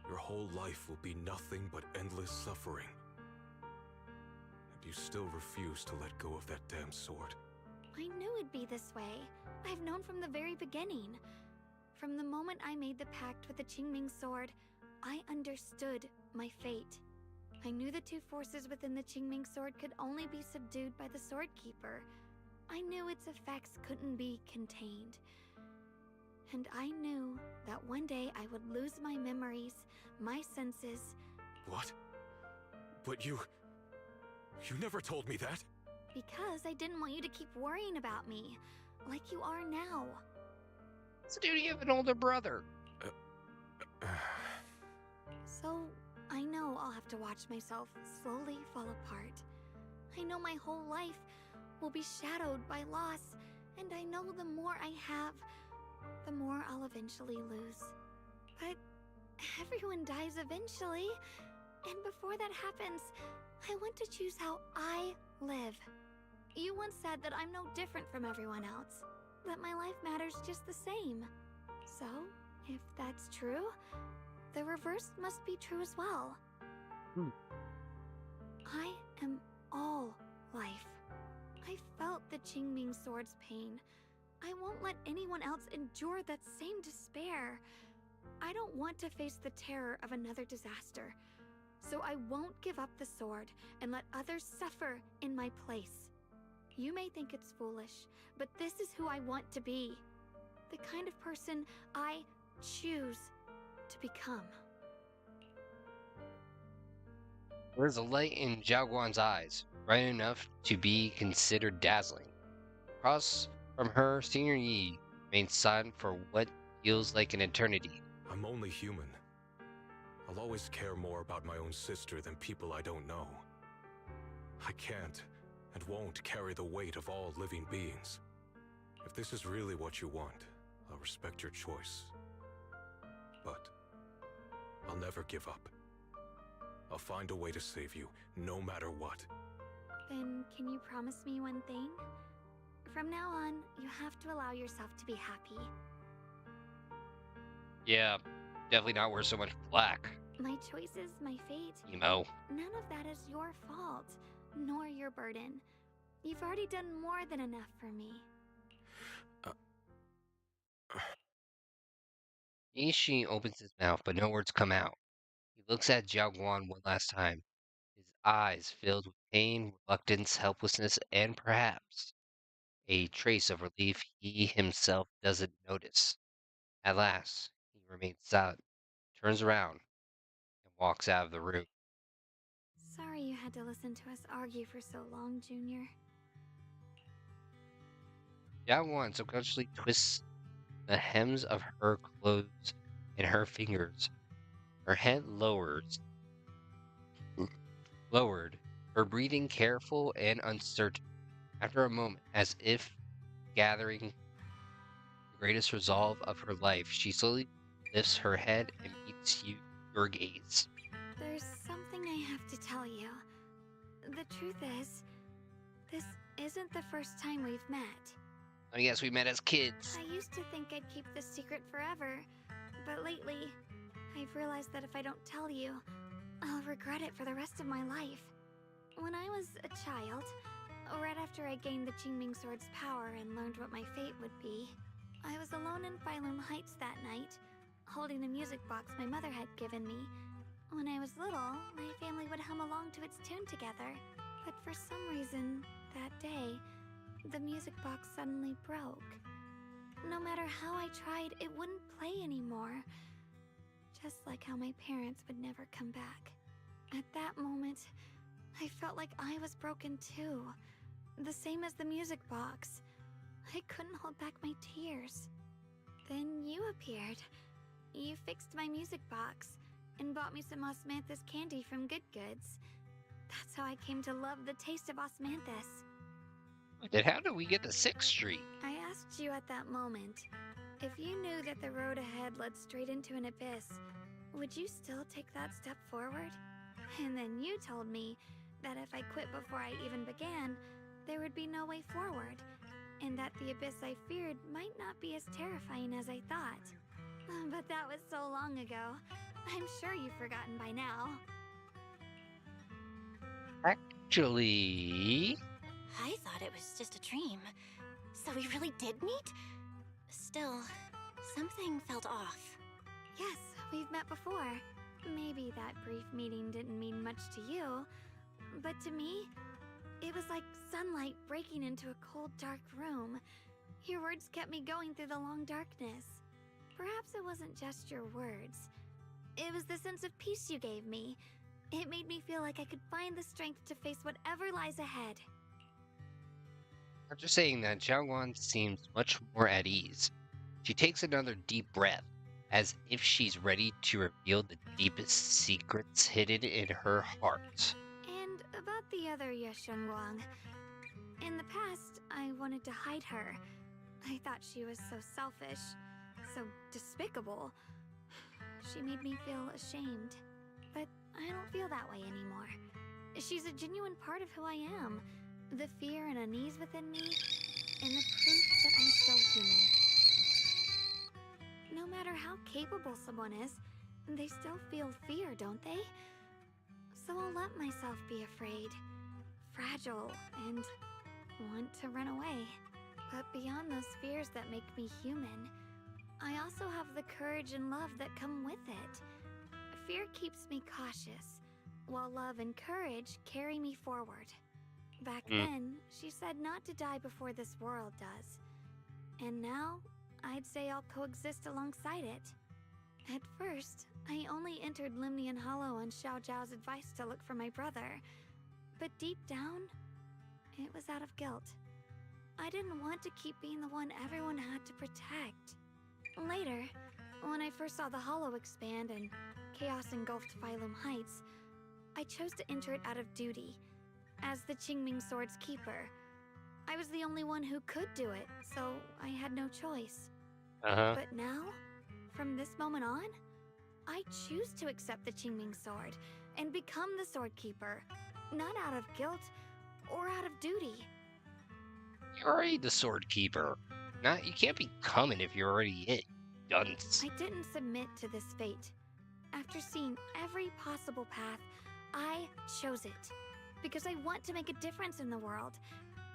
Your whole life will be nothing but endless suffering. And you still refuse to let go of that damn sword. I knew it'd be this way. I've known from the very beginning. From the moment I made the pact with the Qingming sword, I understood my fate. I knew the two forces within the Qingming sword could only be subdued by the sword keeper. I knew its effects couldn't be contained. And I knew that one day I would lose my memories, my senses. What? But you never told me that. Because I didn't want you to keep worrying about me, like you are now. It's the duty of an older brother. So, I know I'll have to watch myself slowly fall apart. I know my whole life will be shadowed by loss, and I know the more I have, the more I'll eventually lose. But everyone dies eventually, and before that happens, I want to choose how I live. You once said that I'm no different from everyone else, that my life matters just the same. So, if that's true, the reverse must be true as well. I am all life. I felt the Qingming sword's pain. I won't let anyone else endure that same despair. I don't want to face the terror of another disaster. So I won't give up the sword and let others suffer in my place. You may think it's foolish, but this is who I want to be. The kind of person I choose to become. There's a light in Jiaoguan's eyes, bright enough to be considered dazzling. Across from her, Senior Yi remains silent for what feels like an eternity. I'm only human. I'll always care more about my own sister than people I don't know. I can't and won't carry the weight of all living beings. If this is really what you want, I'll respect your choice. But I'll never give up. I'll find a way to save you, no matter what. Then can you promise me one thing? From now on, you have to allow yourself to be happy. Yeah, definitely not wear so much black. My choices, my fate. Emo. None of that is your fault, nor your burden. You've already done more than enough for me. Nishi opens his mouth, but no words come out. He looks at Jiaoguan one last time, his eyes filled with pain, reluctance, helplessness, and perhaps a trace of relief he himself doesn't notice. At last, he remains silent, turns around, and walks out of the room. Sorry you had to listen to us argue for so long, Junior. Jiaoguan subconsciously twists the hems of her clothes in her fingers. Her head lowered, her breathing careful and uncertain. After a moment, as if gathering greatest resolve of her life, she slowly lifts her head and meets your gaze. There's something I have to tell you. The truth is, this isn't the first time we've met. I guess we met as kids. I used to think I'd keep this secret forever, but lately, I've realized that if I don't tell you, I'll regret it for the rest of my life. When I was a child, right after I gained the Qingming Sword's power and learned what my fate would be, I was alone in Phylum Heights that night, holding the music box my mother had given me. When I was little, my family would hum along to its tune together, but for some reason, that day, the music box suddenly broke. No matter how I tried, it wouldn't play anymore. Just like how my parents would never come back. At that moment, I felt like I was broken too. The same as the music box. I couldn't hold back my tears. Then you appeared. You fixed my music box and bought me some osmanthus candy from Good Goods. That's how I came to love the taste of osmanthus. Then how did we get to 6th Street? I asked you at that moment, if you knew that the road ahead led straight into an abyss, would you still take that step forward? And then you told me that if I quit before I even began, there would be no way forward, and that the abyss I feared might not be as terrifying as I thought. But that was so long ago. I'm sure you've forgotten by now. Actually... I thought it was just a dream. So we really did meet? Still, something felt off. Yes, we've met before. Maybe that brief meeting didn't mean much to you, but to me, it was like sunlight breaking into a cold, dark room. Your words kept me going through the long darkness. Perhaps it wasn't just your words. It was the sense of peace you gave me. It made me feel like I could find the strength to face whatever lies ahead. After saying that, Xiaoguan seems much more at ease. She takes another deep breath, as if she's ready to reveal the deepest secrets hidden in her heart. And about the other Yeshengguang. In the past, I wanted to hide her. I thought she was so selfish, so despicable. She made me feel ashamed. But I don't feel that way anymore. She's a genuine part of who I am. The fear and unease within me, and the proof that I'm still human. No matter how capable someone is, they still feel fear, don't they? So I'll let myself be afraid, fragile, and want to run away. But beyond those fears that make me human, I also have the courage and love that come with it. Fear keeps me cautious, while love and courage carry me forward. Back then, she said not to die before this world does. And now, I'd say I'll coexist alongside it. At first, I only entered Limnian Hollow on Xiao Zhao's advice to look for my brother. But deep down, it was out of guilt. I didn't want to keep being the one everyone had to protect. Later, when I first saw the Hollow expand and chaos engulfed Phylum Heights, I chose to enter it out of duty. As the Qingming Sword's keeper, I was the only one who could do it, so I had no choice. But now, from this moment on, I choose to accept the Qingming Sword and become the Sword Keeper, not out of guilt or out of duty. You're already the Sword Keeper. You can't become it if you're already it. Dunce. I didn't submit to this fate. After seeing every possible path, I chose it. Because I want to make a difference in the world,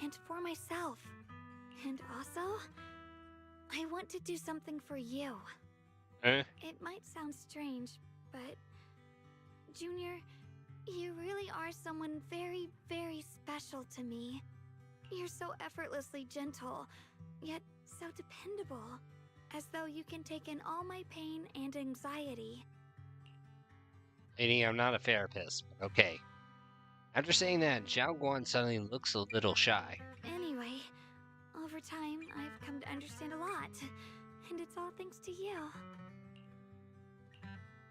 and for myself. And also, I want to do something for you. It might sound strange, but Junior, you really are someone very, very special to me. You're so effortlessly gentle, yet so dependable, as though you can take in all my pain and anxiety. Lady, I'm not a therapist, but okay. After saying that, Xiaoguan suddenly looks a little shy. Anyway, over time, I've come to understand a lot, and it's all thanks to you.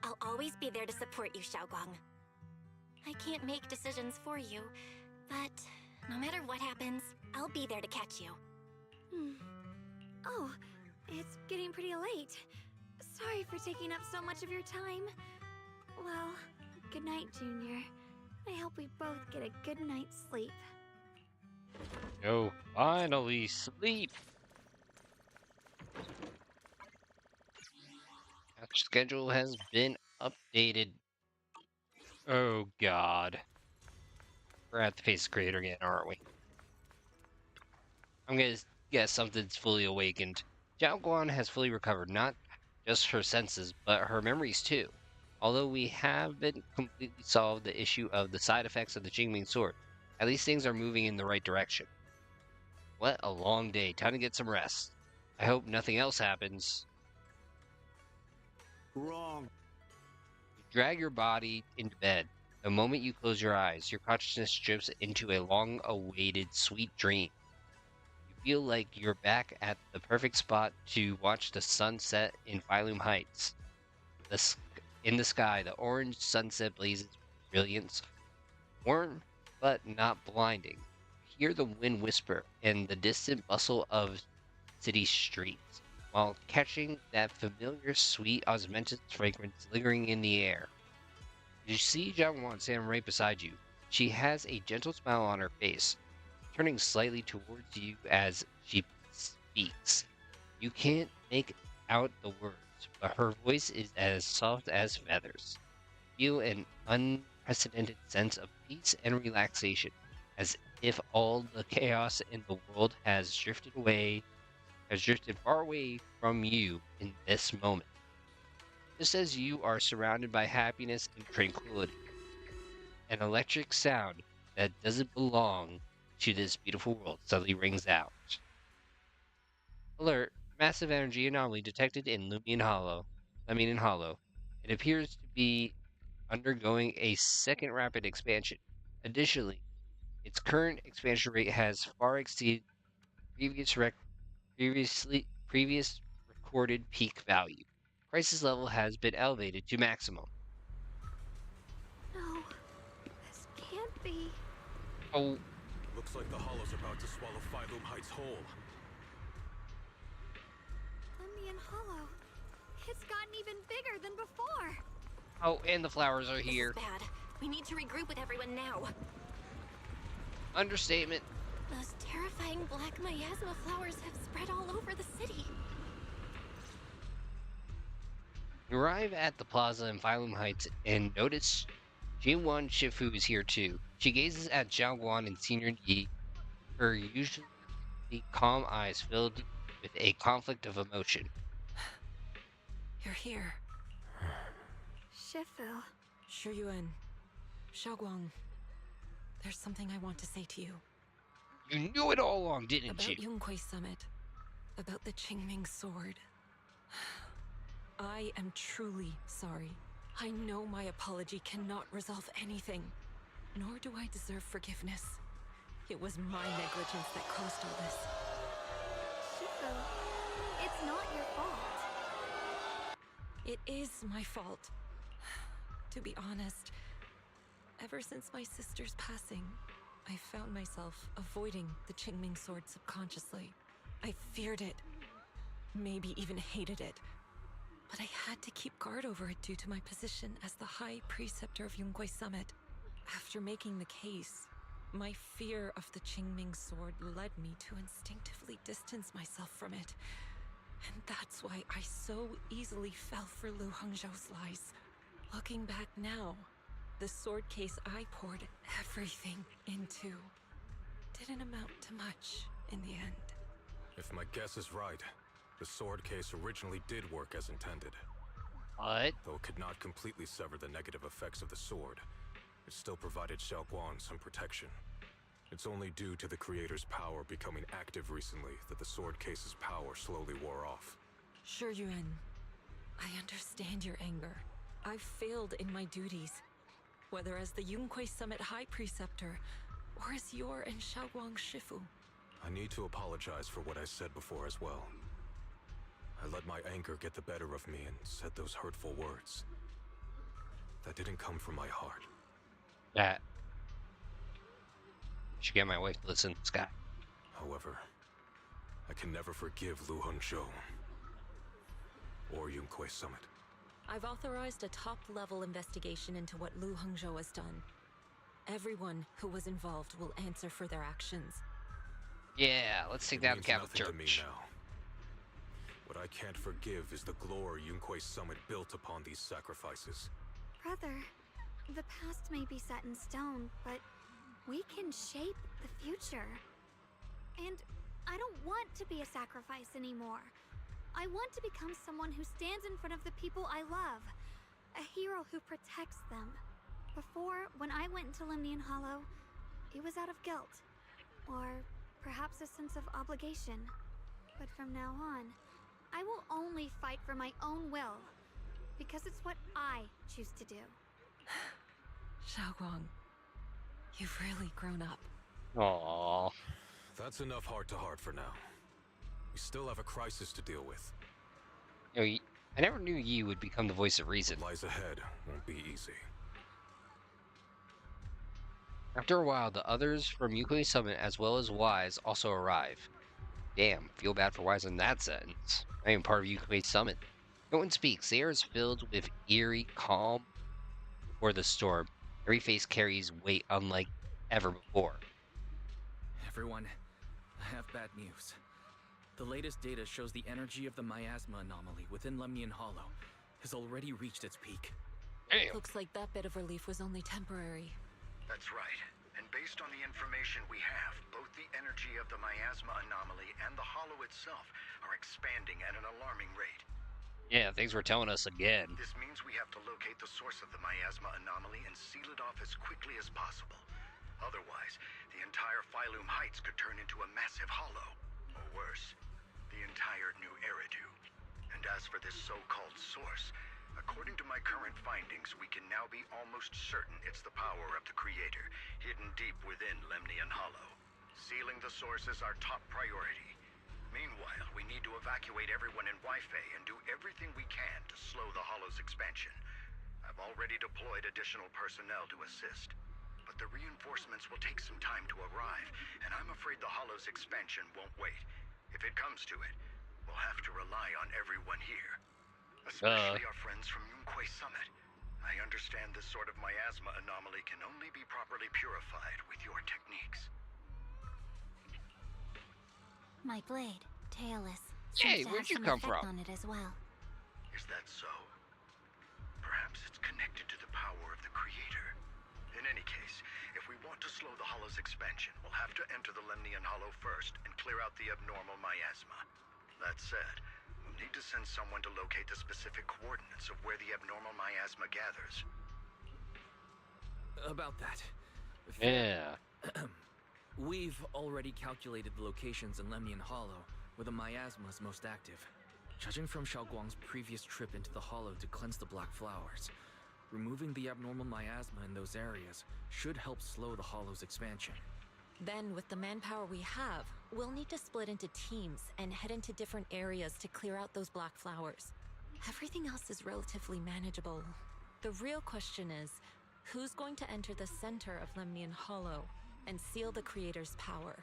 I'll always be there to support you, Xiaoguang. I can't make decisions for you, but no matter what happens, I'll be there to catch you. Oh, It's getting pretty late. Sorry for taking up so much of your time. Well, good night, Junior. I hope we both get a good night's sleep. Oh, finally sleep. Our schedule has been updated. Oh God. We're at the face creator again, aren't we? I'm gonna guess something's fully awakened. Zhao Guan has fully recovered, not just her senses, but her memories too. Although we haven't completely solved the issue of the side effects of the Qingming sword, at least things are moving in the right direction. What a long day. Time to get some rest. I hope nothing else happens. Wrong. You drag your body into bed. The moment you close your eyes, your consciousness drifts into a long-awaited sweet dream. You feel like you're back at the perfect spot to watch the sunset in Phylum Heights. In the sky, the orange sunset blazes with brilliance, warm but not blinding. You hear the wind whisper and the distant bustle of city streets, while catching that familiar sweet osmanthus fragrance lingering in the air. You see Zhang Wan stand right beside you. She has a gentle smile on her face, turning slightly towards you as she speaks. You can't make out the words, but her voice is as soft as feathers. You feel an unprecedented sense of peace and relaxation, as if all the chaos in the world has drifted far away from you in this moment. Just as you are surrounded by happiness and tranquility, an electric sound that doesn't belong to this beautiful world suddenly rings out. Alert! Massive energy anomaly detected in Lemnian Hollow. It appears to be undergoing a second rapid expansion. Additionally, its current expansion rate has far exceeded previous previous recorded peak value. Crisis level has been elevated to maximum. No, this can't be. Oh, Looks like the Hollow's about to swallow Phylum Heights whole. Lemnian Hollow. It's gotten even bigger than before. oh, and the flowers are here. This is bad. We need to regroup with everyone now. Understatement. Those terrifying black miasma flowers have spread all over the city. You arrive at the plaza in Phylum Heights and notice Jinwan Shifu is here too. She gazes at Zhao Guan and Senior Yi, her usually calm eyes filled with a conflict of emotion. You're here. Shifu. Shuyuan. Xiaoguang. There's something I want to say to you. You knew it all along, didn't About you? Yunquei Summit. About the Qingming sword. I am truly sorry. I know my apology cannot resolve anything, nor do I deserve forgiveness. It was my negligence that caused all this. Shifu, it's not your fault. It is my fault. To be honest, ever since my sister's passing, I found myself avoiding the Qingming sword subconsciously. I feared it, maybe even hated it. But I had to keep guard over it due to my position as the High Preceptor of Yunquei Summit. After making the case, my fear of the Qingming sword led me to instinctively distance myself from it. And that's why I so easily fell for Lu Hangzhou's lies. Looking back now, the sword case I poured everything into didn't amount to much in the end. If my guess is right, the sword case originally did work as intended. What? Though it could not completely sever the negative effects of the sword, it still provided Xiaoguang some protection. It's only due to the creator's power becoming active recently that the sword case's power slowly wore off. Yuan, I understand your anger. I've failed in my duties, whether as the Yunquei Summit High Preceptor or as your and Xiaoguang Shifu. I need to apologize for what I said before as well. I let my anger get the better of me and said those hurtful words. That didn't come from my heart. That. Should get my wife to listen to this guy. However, I can never forgive Lu Hangzhou. or Yunque Summit. I've authorized a top-level investigation into what Lu Hengzhou has done. Everyone who was involved will answer for their actions. Yeah, let's take It that to means Catholic nothing to me Church. now. What I can't forgive is the glory Yunque Summit built upon these sacrifices. Brother, the past may be set in stone, but we can shape the future. And I don't want to be a sacrifice anymore. I want to become someone who stands in front of the people I love. A hero who protects them. Before, when I went into Lemnian Hollow, it was out of guilt. Or perhaps a sense of obligation. But from now on, I will only fight for my own will. Because it's what I choose to do. Xiaoguang, you've really grown up. Aww. That's enough heart-to-heart for now. We still have a crisis to deal with. You know, I never knew Yi would become the voice of reason. What lies ahead won't be easy. After a while, the others from Yunque Summit as well as Wise also arrive. Damn, feel bad for Wise in that sentence. I am part of Yunque Summit. No one speaks. The air is filled with eerie calm before the storm. Every face carries weight unlike ever before. Everyone, I have bad news. The latest data shows the energy of the miasma anomaly within Lemnian Hollow has already reached its peak. Damn. Looks like that bit of relief was only temporary. That's right. And based on the information we have, both the energy of the miasma anomaly and the hollow itself are expanding at an alarming rate. Yeah, things were telling us again. This means we have to locate the source of the miasma anomaly and seal it off as quickly as possible. Otherwise, the entire Phylum Heights could turn into a massive hollow. Or worse, the entire new Eridu. And as for this so-called source, according to my current findings, we can now be almost certain it's the power of the Creator, hidden deep within Lemnian Hollow. Sealing the source is our top priority. Meanwhile, we need to evacuate everyone in Wi-Fi and do everything we can to slow the Hollow's expansion. I've already deployed additional personnel to assist. But the reinforcements will take some time to arrive, and I'm afraid the Hollow's expansion won't wait. If it comes to it, we'll have to rely on everyone here. Especially our friends from Yunque Summit. I understand this sort of miasma anomaly can only be properly purified with your techniques. My blade, tailless, Hey, seems to where'd have you some come effect from? on it as well. Is that so? Perhaps it's connected to the power of the Creator. In any case, if we want to slow the Hollow's expansion, we'll have to enter the Lemnian Hollow first and clear out the abnormal miasma. That said, we'll need to send someone to locate the specific coordinates of where the abnormal miasma gathers. About that. Yeah. We've already calculated the locations in Lemnian Hollow where the miasma is most active. Judging from Xiaoguang's previous trip into the Hollow to cleanse the Black Flowers, removing the abnormal miasma in those areas should help slow the Hollow's expansion. Then, with the manpower we have, we'll need to split into teams and head into different areas to clear out those black flowers. Everything else is relatively manageable. The real question is, who's going to enter the center of Lemnian Hollow and seal the Creator's power?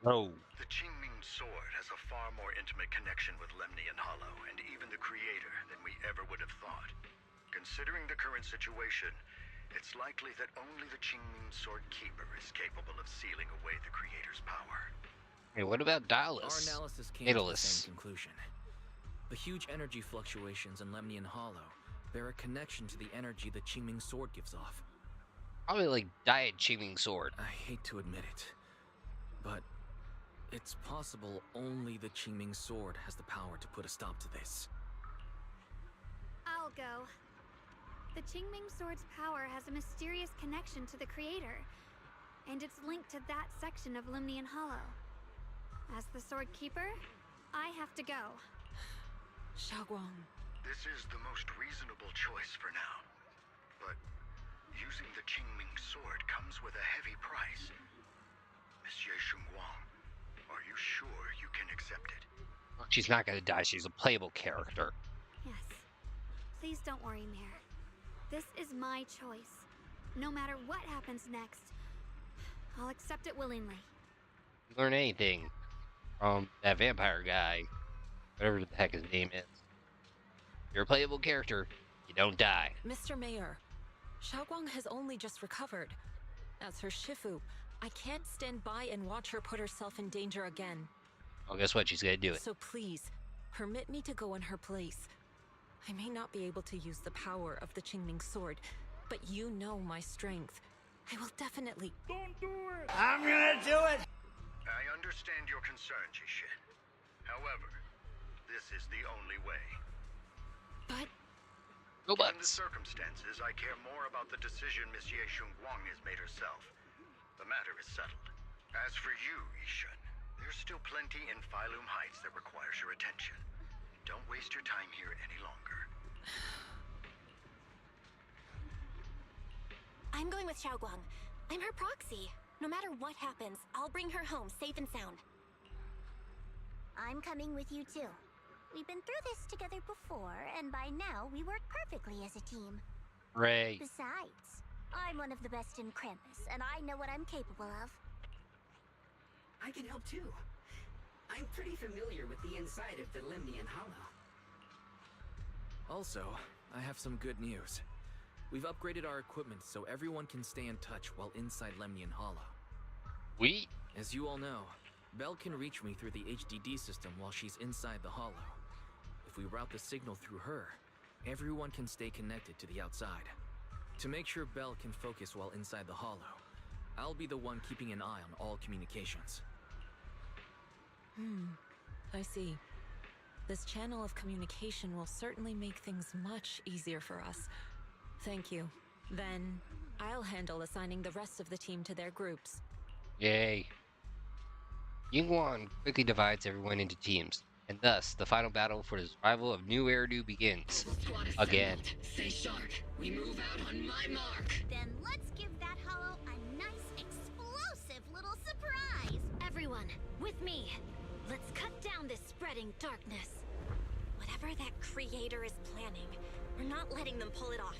Oh. The Qingming Sword has a far more intimate connection with Lemnian Hollow and even the Creator than we ever would have thought. Considering the current situation, it's likely that only the Qingming Sword Keeper is capable of sealing away the Creator's power. Hey, what about Dallas? Our analysis came to the Daedalus. same conclusion. The huge energy fluctuations in Lemnian Hollow bear a connection to the energy the Qingming Sword gives off. Probably like Diet Qingming Sword. I hate to admit it, but it's possible only the Qingming Sword has the power to put a stop to this. I'll go. The Qingming Sword's power has a mysterious connection to the Creator, and it's linked to that section of Lemnian Hollow. As the Sword Keeper, I have to go. Xiaoguang. This is the most reasonable choice for now. But using the Qingming Sword comes with a heavy price. Monsieur Shunguang, are you sure you can accept it? She's not gonna die. She's a playable character. Yes. Please don't worry, Mare. This is my choice. No matter what happens next, I'll accept it willingly. You learn anything from that vampire guy, whatever the heck his name is. You're a playable character. You don't die. Mr. Mayor, Xiaoguang has only just recovered. As her Shifu, I can't stand by and watch her put herself in danger again. Well, guess what? She's gonna do it. So please, permit me to go in her place. I may not be able to use the power of the Qingming sword, but you know my strength. I will definitely... Don't do it! I'm gonna do it! I understand your concern, Jishin. However, this is the only way. But... Given the circumstances, I care more about the decision Miss Ye Shunguang has made herself. The matter is settled. As for you, Yishun, there's still plenty in Phylum Heights that requires your attention. Don't waste your time here any longer. I'm going with Xiaoguang. I'm her proxy. No matter what happens, I'll bring her home safe and sound. I'm coming with you too. We've been through this together before, and by now we work perfectly as a team. Ray. Besides, I'm one of the best in Krampus, and I know what I'm capable of. I can help too. I'm pretty familiar with the inside of the Lemnian Hollow. Also, I have some good news. We've upgraded our equipment so everyone can stay in touch while inside Lemnian Hollow. As you all know, Belle can reach me through the HDD system while she's inside the Hollow. If we route the signal through her, everyone can stay connected to the outside. To make sure Belle can focus while inside the Hollow, I'll be the one keeping an eye on all communications. I see. This channel of communication will certainly make things much easier for us. Thank you. Then, I'll handle assigning the rest of the team to their groups. Yay. Yingguan quickly divides everyone into teams, and thus the final battle for the survival of New Eridu begins. Again. Stay sharp. We move out on my mark. Then let's give that hollow a nice, explosive little surprise! Everyone, with me. Let's cut down this spreading darkness. Whatever that creator is planning, we're not letting them pull it off.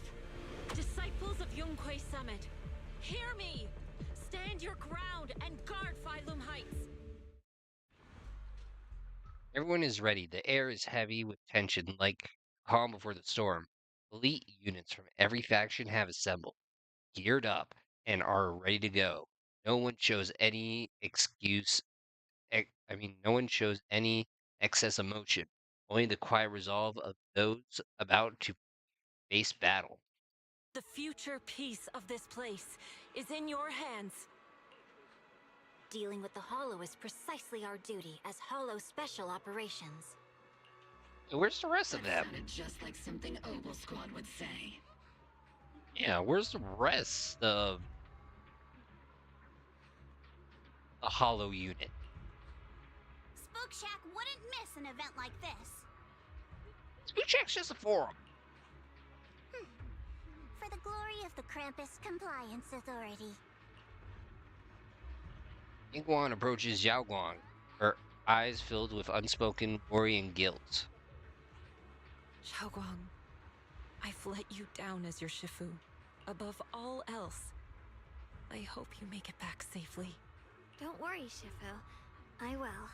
Disciples of Yunque Summit, hear me! Stand your ground and guard Phylum Heights! Everyone is ready. The air is heavy with tension, like calm before the storm. Elite units from every faction have assembled, geared up, and are ready to go. No one shows any no one shows any excess emotion, only the quiet resolve of those about to face battle. The future peace of this place is in your hands. Dealing with the Hollow is precisely our duty as Hollow Special Operations. Where's the rest of them? Sounded just like something Obel Squad would say. Yeah, where's the rest of the Hollow unit? Spook Shack wouldn't miss an event like this. Spook Shack's just a forum. For the glory of the Krampus Compliance Authority. Yingguan approaches Xiaoguang, her eyes filled with unspoken worry and guilt. Xiaoguang, I've let you down as your Shifu. Above all else, I hope you make it back safely. Don't worry, Shifu. I will.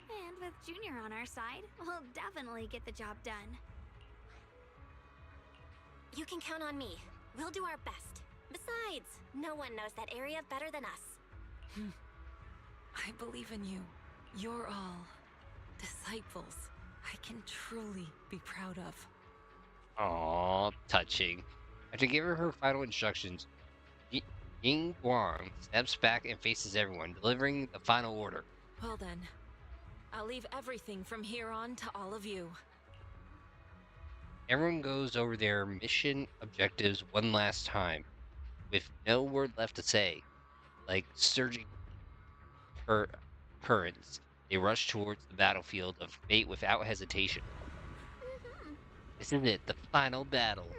And with Junior on our side, we'll definitely get the job done. You can count on me. We'll do our best. Besides, no one knows that area better than us. I believe in you. You're all disciples I can truly be proud of. Aww, touching. After giving her final instructions, Yingguang steps back and faces everyone, delivering the final order. Well then, I'll leave everything from here on to all of you. Everyone goes over their mission objectives one last time, with no word left to say. Like surging currents, they rush towards the battlefield of fate without hesitation. This is it, the final battle.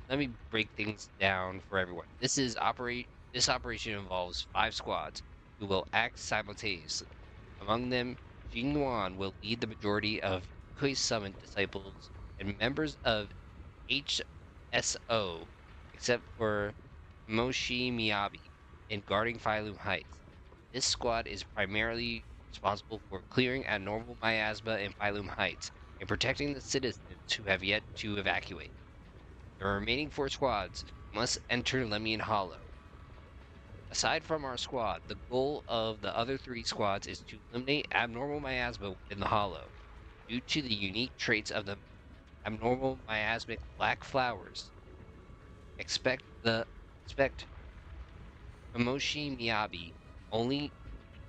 Let me break things down for everyone. This operation involves 5 squads who will act simultaneously. Among them, Jingguan will lead the majority of Kui Summon disciples and members of HSO, except for Moshi Miyabi, in guarding Phylum Heights. This squad is primarily responsible for clearing abnormal miasma in Phylum Heights, and protecting the citizens who have yet to evacuate. The remaining 4 squads must enter Lemnian Hollow. Aside from our squad, the goal of the other 3 squads is to eliminate abnormal miasma within the Hollow. Due to the unique traits of the abnormal miasmic black flowers, expect Tomoshi Miyabi, only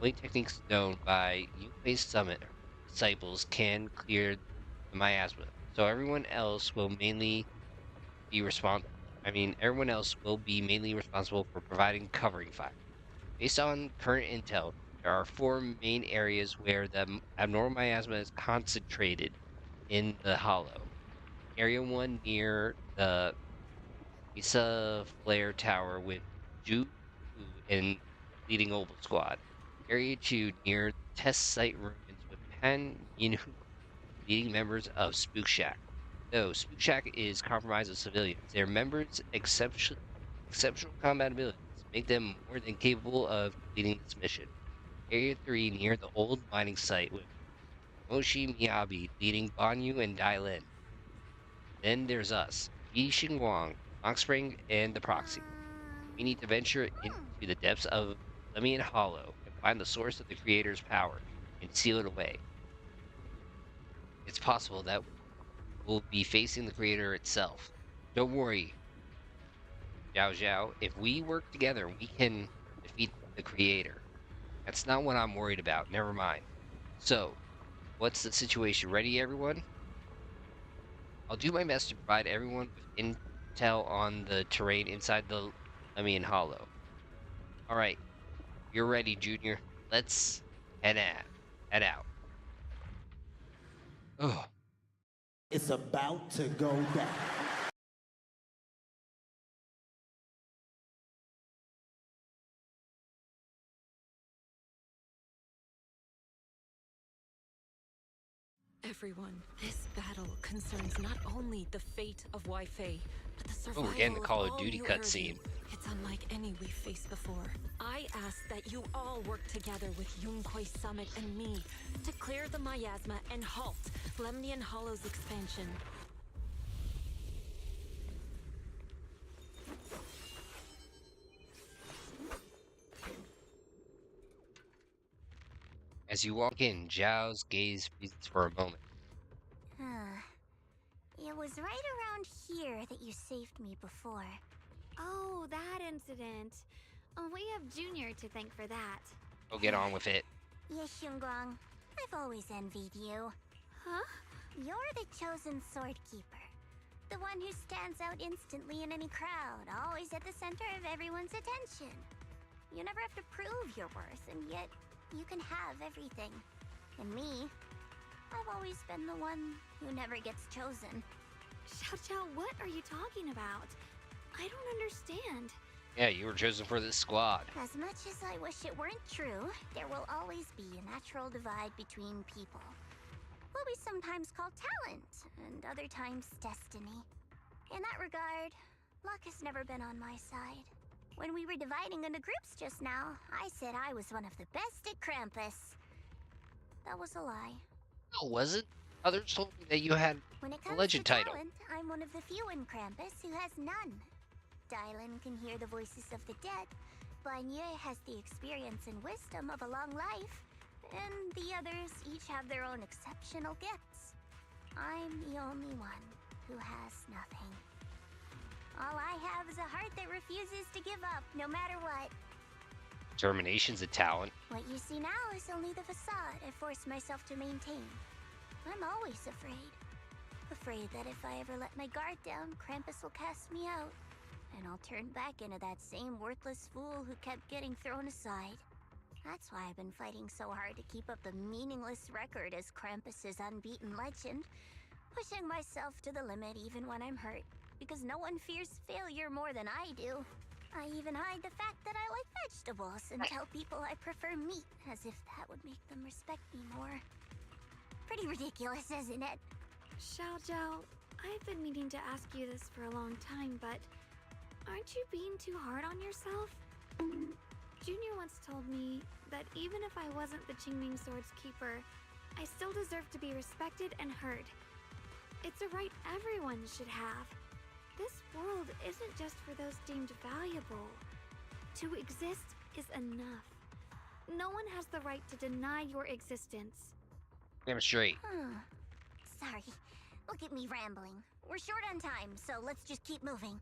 techniques known by Yunpei Summit disciples can clear the miasma. So everyone else will mainly be everyone else will be mainly responsible for providing covering fire. Based on current intel, there are 4 main areas where the abnormal miasma is concentrated in the Hollow. Area 1 near the Isa Flare Tower with Ju and leading Oval Squad. Area 2 near the test site ruins with Pan Yinhu leading members of Spook Shack. Though Spook Shack is comprised of civilians, their members' exceptional combat abilities make them more than capable of completing this mission. Area 3 near the old mining site with Moshi Miyabi leading Banyu and Dailin. Then there's us, Yi Xingguang, Spring, and the Proxy. We need to venture into the depths of Lemnian Hollow and find the source of the Creator's power and seal it away. It's possible that we'll be facing the Creator itself. Don't worry, Zhao Zhao. If we work together, we can defeat the Creator. That's not what I'm worried about. Never mind. So, what's the situation? Ready, everyone? I'll do my best to provide everyone with intel on the terrain inside the Lemnian Hollow. Alright, you're ready, Junior. Let's head out. Oh. It's about to go down. Everyone, this battle concerns not only the fate of Wi-Fi, but the survival we're getting the Call of all Duty New cutscene. Eridu. It's unlike any we've faced before. I ask that you all work together with Yunpei Summit and me to clear the miasma and halt Lemnian Hollow's expansion. As you walk in, Zhao's gaze freezes for a moment. It was right around here that you saved me before. Oh, that incident. Oh, we have Junior to thank for that. Go get on with it. Yes, Xingguang. I've always envied you. Huh? You're the chosen sword keeper. The one who stands out instantly in any crowd, always at the center of everyone's attention. You never have to prove your worth, and yet you can have everything. And me, I've always been the one who never gets chosen. Xiao, what are you talking about? I don't understand. Yeah, you were chosen for this squad. As much as I wish it weren't true, there will always be a natural divide between people. What we sometimes call talent, and other times destiny. In that regard, luck has never been on my side. When we were dividing into groups just now, I said I was one of the best at Krampus. That was a lie. No, was it? Others told me that you had a legend title. Talent, I'm one of the few in Krampus who has none. Dylan can hear the voices of the dead. Banye has the experience and wisdom of a long life. And the others each have their own exceptional gifts. I'm the only one who has nothing. All I have is a heart that refuses to give up, no matter what. Determination's a talent. What you see now is only the facade I forced myself to maintain. I'm always afraid. Afraid that if I ever let my guard down, Krampus will cast me out. And I'll turn back into that same worthless fool who kept getting thrown aside. That's why I've been fighting so hard to keep up the meaningless record as Krampus's unbeaten legend. Pushing myself to the limit even when I'm hurt. Because no one fears failure more than I do. I even hide the fact that I like vegetables and tell people I prefer meat, as if that would make them respect me more. Pretty ridiculous, isn't it? Xiao, I've been meaning to ask you this for a long time, but aren't you being too hard on yourself? Junior once told me that even if I wasn't the Qingming Sword's keeper, I still deserve to be respected and heard. It's a right everyone should have. This world isn't just for those deemed valuable. To exist is enough. No one has the right to deny your existence. Damn straight. Sorry. Look at me rambling. We're short on time, so let's just keep moving.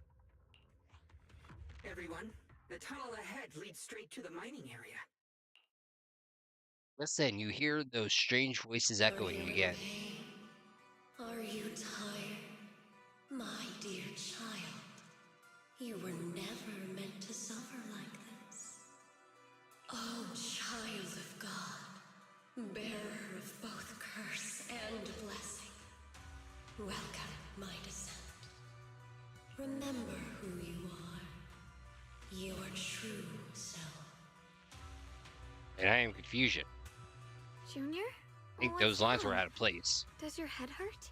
Everyone, the tunnel ahead leads straight to the mining area. Listen, you hear those strange voices echoing again. Are you tired, my dear child? You were never meant to suffer like this. Oh, child of God, bearer of both curse and blessing, welcome my descent. Remember who you are, your true self. And I am confusion. Junior? I think those lines were out of place. Does your head hurt?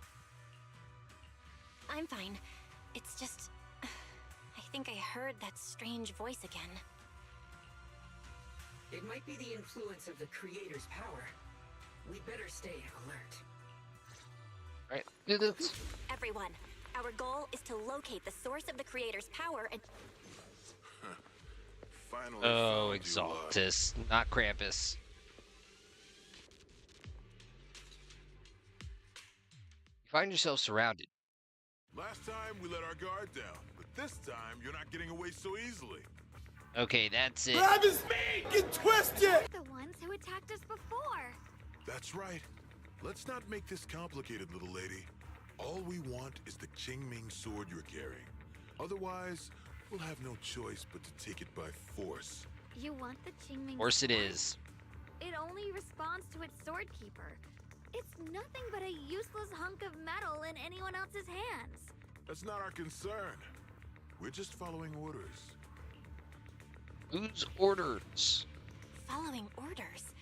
I'm fine. It's just... I think I heard that strange voice again. It might be the influence of the Creator's power. We better stay alert. Right, do this. Everyone, our goal is to locate the source of the Creator's power and... Finally Oh, found you, Exaltus, not Krampus. You find yourself surrounded. Last time we let our guard down, but this time you're not getting away so easily. Okay, that's it. Grab his meat! Get twisted! The ones who attacked us before. That's right. Let's not make this complicated, little lady. All we want is the Qingming sword you're carrying. Otherwise, we'll have no choice but to take it by force. You want the Qingming Force it sword? is. It only responds to its sword keeper. It's nothing but a useless hunk of metal in anyone else's hands. That's not our concern. We're just following orders. Whose orders? Following orders.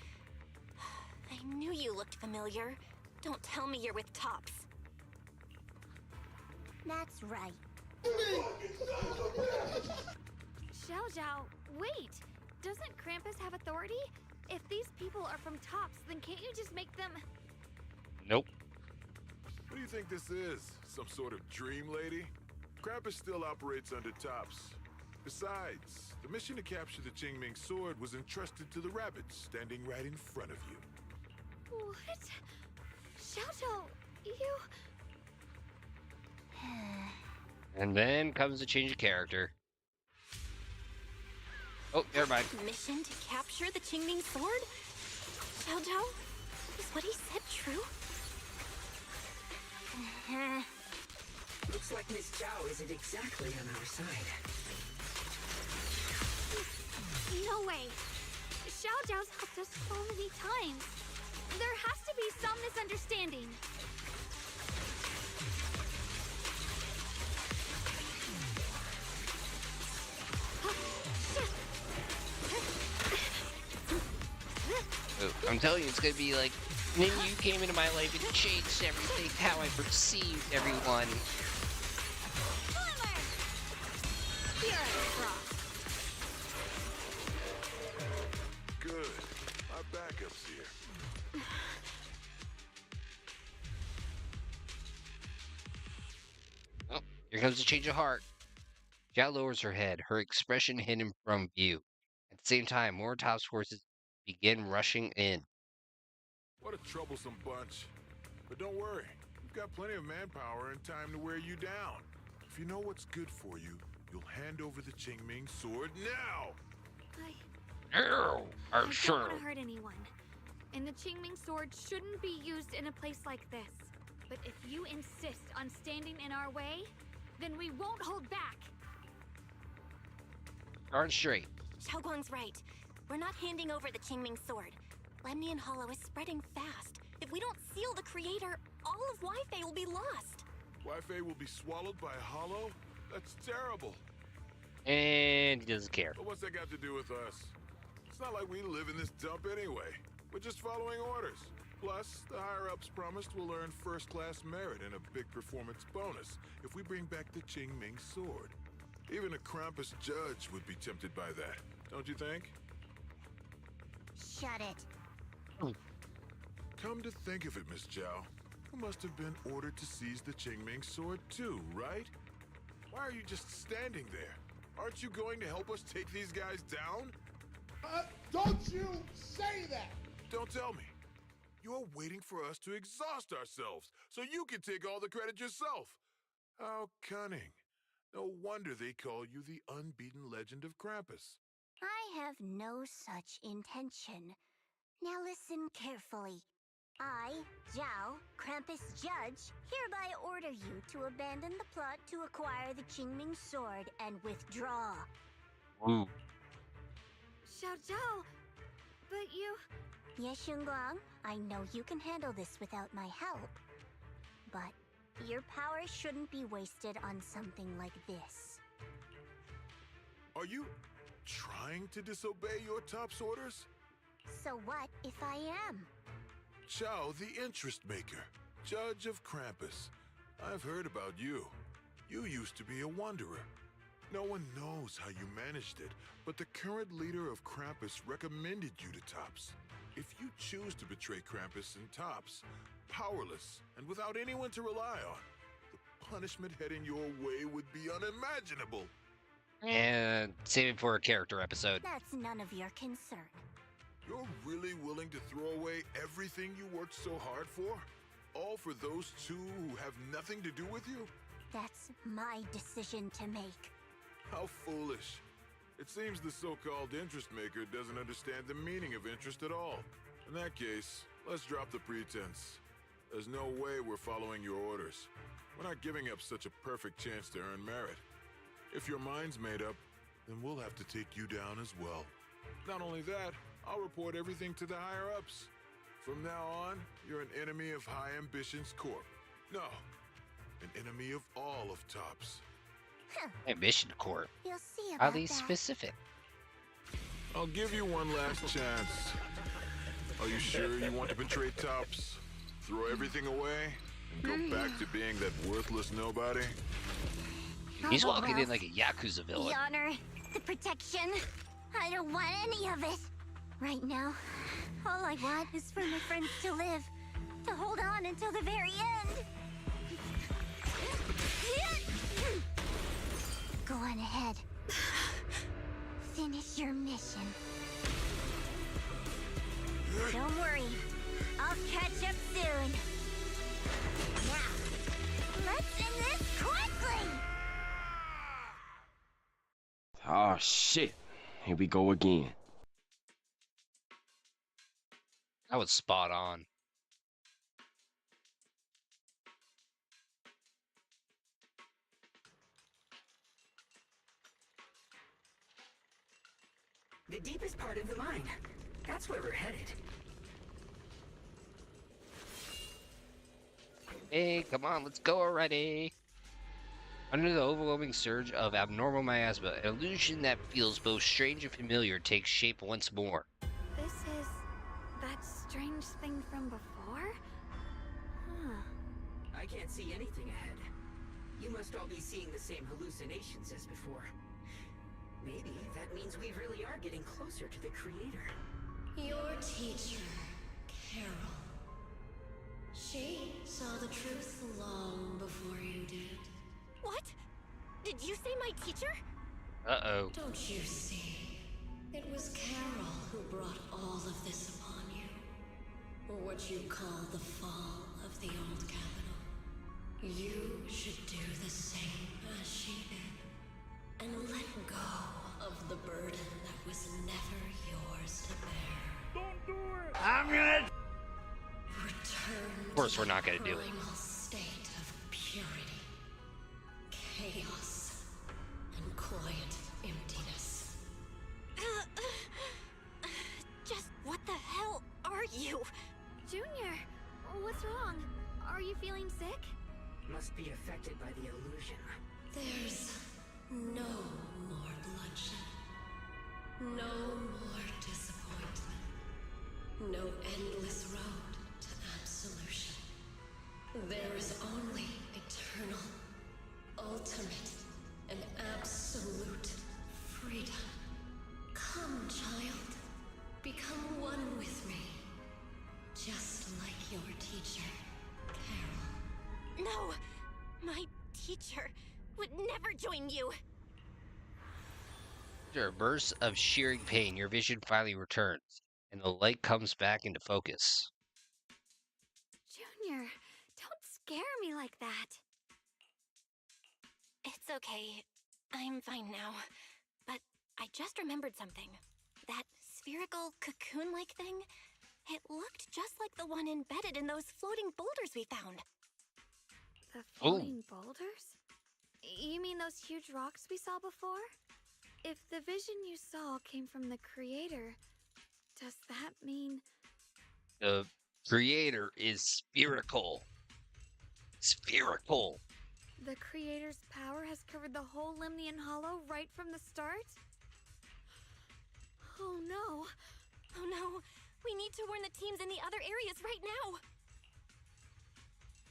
I knew you looked familiar. Don't tell me you're with Tops. That's right. Xiao, wait! Doesn't Krampus have authority? If these people are from Tops, then can't you just make them... Nope. What do you think this is? Some sort of dream lady? Krampus still operates under Tops. Besides, the mission to capture the Qingming sword was entrusted to the rabbits standing right in front of you. What? Xiao, you... And then comes a change of character. Oh, never mind. Mission to capture the Qingming sword? Xiao Zhao? Is what he said true? Looks like Miss Zhao isn't exactly on our side. No way! Xiao Zhao's helped us so many times. There has to be some misunderstanding. Oh, I'm telling you, it's gonna be like, then you came into my life and changed everything, how I perceived everyone. Good. Our backup's here. Oh, here comes a change of heart. Zhao lowers her head, her expression hidden from view. At the same time, more Tops forces begin rushing in. What a troublesome bunch. But don't worry. We've got plenty of manpower and time to wear you down. If you know what's good for you, you'll hand over the Qingming sword now! I don't sure. want to hurt anyone. And the Qingming sword shouldn't be used in a place like this. But if you insist on standing in our way, then we won't hold back. Darn straight. Xiao Guang's right. We're not handing over the Qingming sword. Lemnian Hollow is spreading fast. If we don't seal the Creator, all of Wi-Fi will be lost. Wi-Fi will be swallowed by a hollow? That's terrible. And he doesn't care. But what's that got to do with us? It's not like we live in this dump anyway. We're just following orders. Plus, the higher-ups promised we'll earn first-class merit and a big performance bonus if we bring back the Qingming sword. Even a Krampus judge would be tempted by that, don't you think? Shut it. Come to think of it, Miss Zhao, you must have been ordered to seize the Qingming sword too, right? Why are you just standing there? Aren't you going to help us take these guys down? Don't you say that! Don't tell me. You're waiting for us to exhaust ourselves so you can take all the credit yourself. How cunning. No wonder they call you the unbeaten legend of Krampus. I have no such intention. Now listen carefully. I, Zhao, Krampus Judge, hereby order you to abandon the plot to acquire the Qingming sword and withdraw. Ooh. Xiao Zhao, but you... Yes, Xunguang, I know you can handle this without my help. But your power shouldn't be wasted on something like this. Are you trying to disobey your top's orders? So what if I am? Zhao, the interest maker, Judge of Krampus. I've heard about you. You used to be a wanderer. No one knows how you managed it, but the current leader of Krampus recommended you to Tops. If you choose to betray Krampus and Tops, powerless and without anyone to rely on, the punishment heading your way would be unimaginable. And save it for a character episode. That's none of your concern. You're really willing to throw away everything you worked so hard for? All for those two who have nothing to do with you? That's my decision to make. How foolish. It seems the so-called interest maker doesn't understand the meaning of interest at all. In that case, let's drop the pretense. There's no way we're following your orders. We're not giving up such a perfect chance to earn merit. If your mind's made up, then we'll have to take you down as well. Not only that, I'll report everything to the higher-ups. From now on, you're an enemy of High Ambitions Corp. No, an enemy of all of Tops. Ambition Corp. You'll see about Highly that. specific. I'll give you one last chance. Are you sure you want to betray Tops? Throw everything away and go back to being that worthless nobody? He's walking in like a Yakuza villain. The honor, the protection. I don't want any of it. Right now, all I want is for my friends to live, to hold on until the very end. Go on ahead. Finish your mission. Don't worry, I'll catch up soon. Now, let's end this quickly! Oh shit. Here we go again. That was spot on. The deepest part of the mine. That's where we're headed. Hey, come on, let's go already. Under the overwhelming surge of abnormal miasma, an illusion that feels both strange and familiar takes shape once more. This is that strange thing from before? Huh. I can't see anything ahead. You must all be seeing the same hallucinations as before. Maybe that means we really are getting closer to the creator. Your teacher, Carol. She saw the truth long before you did. What? Did you say my teacher? Uh-oh. Don't you see? It was Carol who brought all of this upon you. Or what you call the fall of the old capital. You should do the same as she did. And let go of the burden that was never yours to bear. Don't do it! I'm gonna... Return Of course we're not gonna do it. primal state of purity, chaos, and quiet emptiness. Just what the hell are you? Junior, what's wrong? Are you feeling sick? Must be affected by the illusion. There's no more bloodshed, no more disappointment, no endless road to absolution. There is only eternal, ultimate, and absolute freedom. Come, child, become one with me. just like your teacher, Carol. No! My teacher would never join you! After a burst of shearing pain, your vision finally returns, and the light comes back into focus. Junior, don't scare me like that. It's okay. I'm fine now. But I just remembered something. That spherical cocoon-like thing, it looked just like the one embedded in those floating boulders we found. The floating boulders? You mean those huge rocks we saw before? If the vision you saw came from the creator, does that mean... The creator is spherical. Spherical. the creator's power has covered the whole Lemnian Hollow right from the start? Oh no. Oh no. We need to warn the teams in the other areas right now.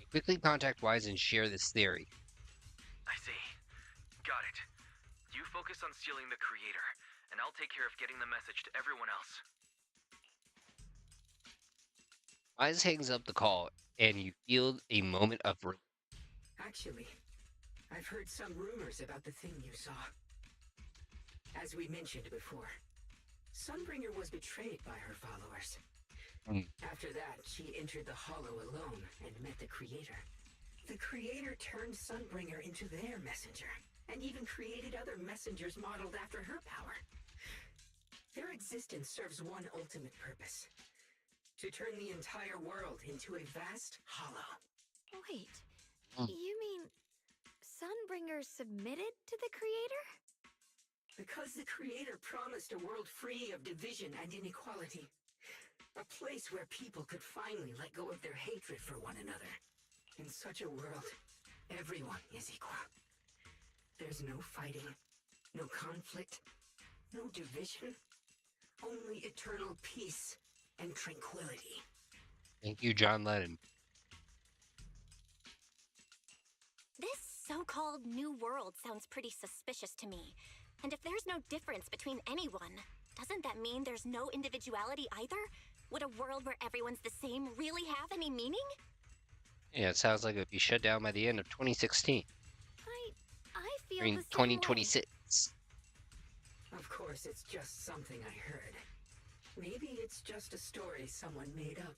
Quickly contact Wise and share this theory. I see. Got it. You focus on sealing the creator, and I'll take care of getting the message to everyone else. Wise hangs up the call, and you feel a moment of relief. Actually, I've heard some rumors about the thing you saw. As we mentioned before, Sunbringer was betrayed by her followers. After that, she entered the Hollow alone and met the Creator. The Creator turned Sunbringer into their messenger, and even created other messengers modeled after her power. Their existence serves one ultimate purpose: to turn the entire world into a vast hollow. Wait, you mean Sunbringer submitted to the Creator? Because the Creator promised a world free of division and inequality. A place where people could finally let go of their hatred for one another. In such a world, everyone is equal. There's no fighting, no conflict, no division, only eternal peace and tranquility. Thank you, John Lennon. This so-called new world sounds pretty suspicious to me. And if there's no difference between anyone, doesn't that mean there's no individuality either? Would a world where everyone's the same really have any meaning? Yeah, it sounds like it would be shut down by the end of 2016. I feel I mean, the same way. 2026. Of course, it's just something I heard. Maybe it's just a story someone made up.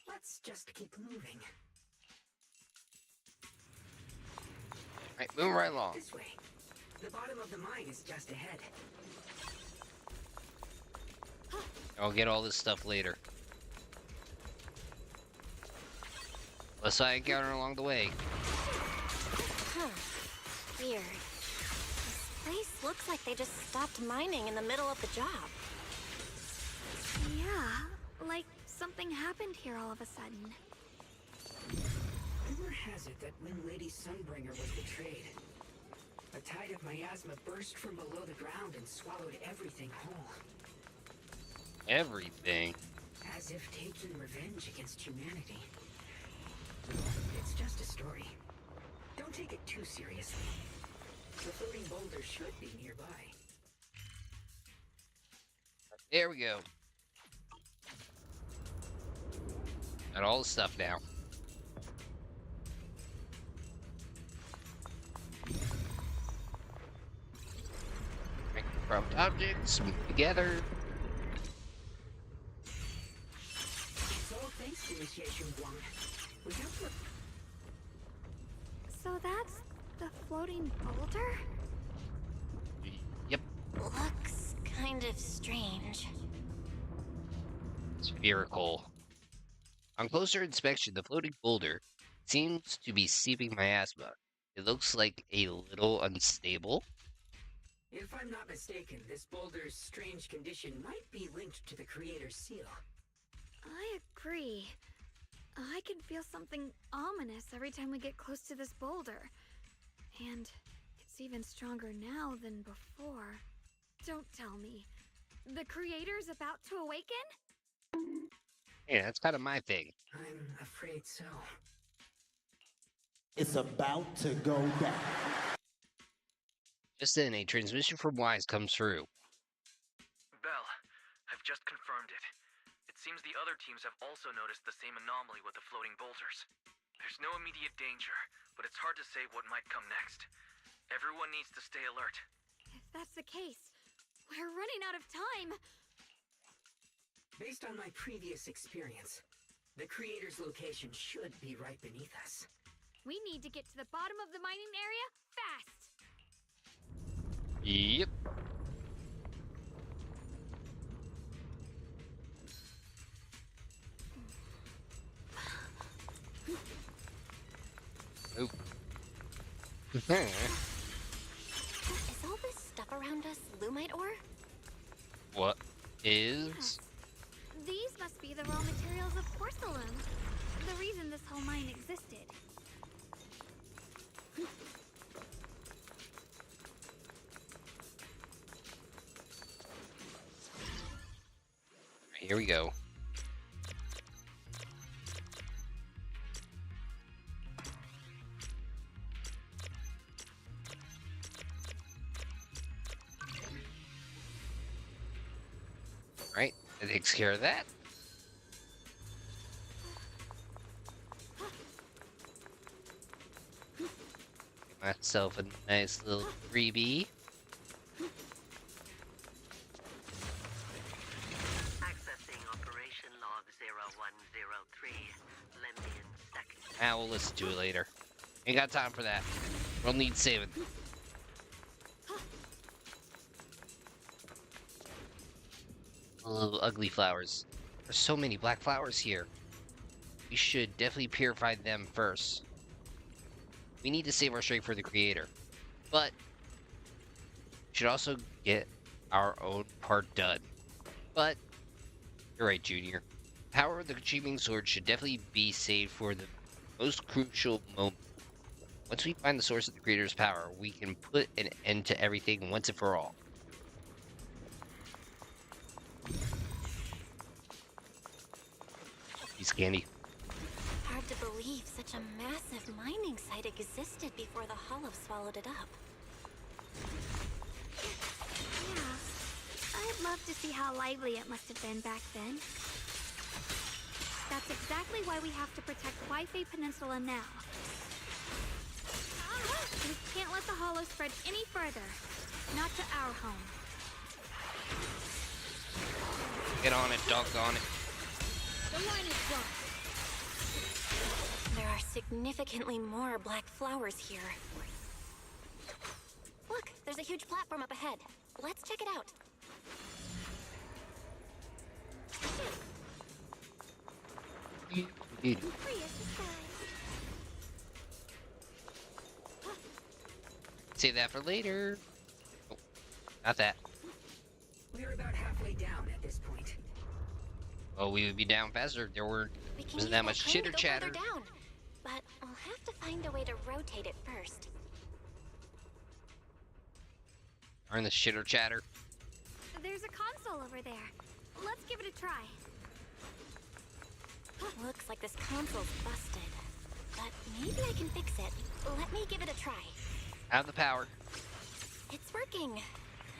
Let's just keep moving. Alright, moving right along. This way. The bottom of the mine is just ahead. I'll get all this stuff later. Unless I encounter along the way. Huh. Weird. This place looks like they just stopped mining in the middle of the job. Yeah, like something happened here all of a sudden. Rumor has it that when Lady Sunbringer was betrayed, a tide of miasma burst from below the ground and swallowed everything whole. Everything? As if taking revenge against humanity. It's just a story. Don't take it too seriously. The floating boulder should be nearby. There we go. Got all the stuff now. Make the prompt objects move together. It's all thanks to Initiation 1. We have to... So that's the floating boulder? Yep. Looks kind of strange. Spherical. On closer inspection, the floating boulder seems to be seeping miasma. It looks like a little unstable. If I'm not mistaken, this boulder's strange condition might be linked to the Creator's seal. I agree. I can feel something ominous every time we get close to this boulder. And it's even stronger now than before. Don't tell me. The Creator's about to awaken? Yeah, that's kind of my thing. I'm afraid so. It's about to go down. Just then, a transmission from Wise comes through. Bell, I've just confirmed it. It It seems the other teams have also noticed the same anomaly with the floating boulders. There's no immediate danger, but it's hard to say what might come next. Everyone needs to stay alert. If that's the case, we're running out of time. Based on my previous experience, the creator's location should be right beneath us. We need to get to the bottom of the mining area fast. Yep. Oop. Is all this stuff around us Lumite ore? What is? These must be the raw materials of porcelain. The reason this whole mine existed. Here we go. Right, that takes care of that. Get myself a nice little freebie. Accessing operation log 0103, Lemnian second. Ah, we'll listen to it later. Ain't got time for that. We'll need saving. Little ugly flowers. There's so many black flowers here. We should definitely purify them first. We need to save our strength for the creator. But we should also get our own part done. But you're right, Junior. The power of the achieving sword should definitely be saved for the most crucial moment. Once we find the source of the creator's power, we can put an end to everything once and for all. He's candy. Hard to believe such a massive mining site existed before the Hollow swallowed it up. Yeah, I'd love to see how lively it must have been back then. That's exactly why we have to protect Huaifei Peninsula now. We can't let the Hollow spread any further. Not to our home. Get on it, doggone it. The line is blocked. There are significantly more black flowers here. Look, there's a huge platform up ahead. Let's check it out. Save that for later. Oh, not that. We're about halfway down at this point. Well, we would be down faster if there wasn't that much chitter chatter. Down, but I'll have to find a way to rotate it first. Darn the chitter chatter. There's a console over there. Let's give it a try. Looks like this console's busted. But maybe I can fix it. Let me give it a try. Have the power. It's working.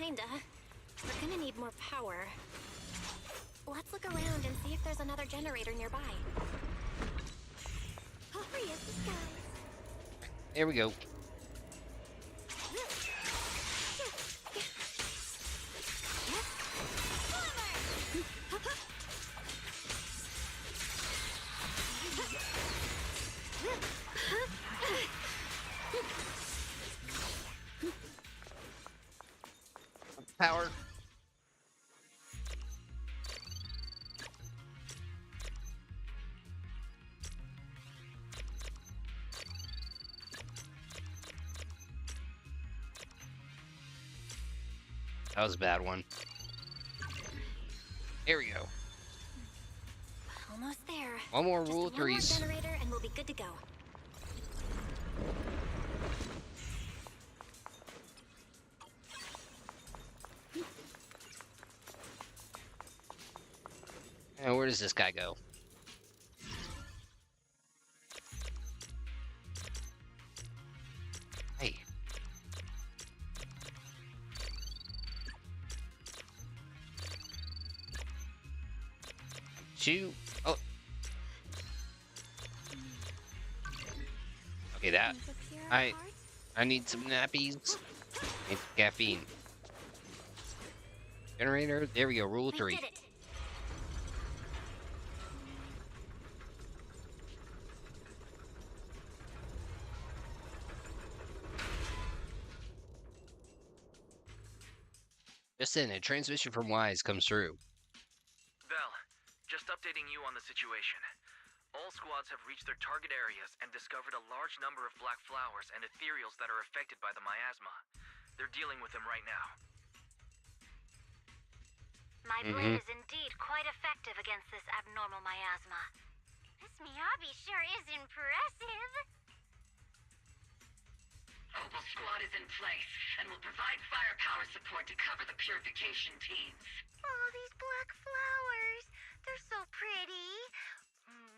Kinda. We're gonna need more power. Let's look around and see if there's another generator nearby. Free as the skies. There we go. Power. That was a bad one. Here we go. Almost there. One more Just rule of one more threes. generator and we'll be good to go. And where does this guy go? Hey. 2. Oh. Okay, that. I need some nappies. Need some caffeine. Generator. There we go. Rule 3. Did it. Just then, a transmission from Wise comes through. Val, just updating you on the situation. All squads have reached their target areas and discovered a large number of black flowers and ethereals that are affected by the miasma. They're dealing with them right now. My blade is indeed quite effective against this abnormal miasma. This Miyabi sure is impressive. Opal Squad is in place and will provide firepower support to cover the purification teams. Oh, these black flowers. They're so pretty.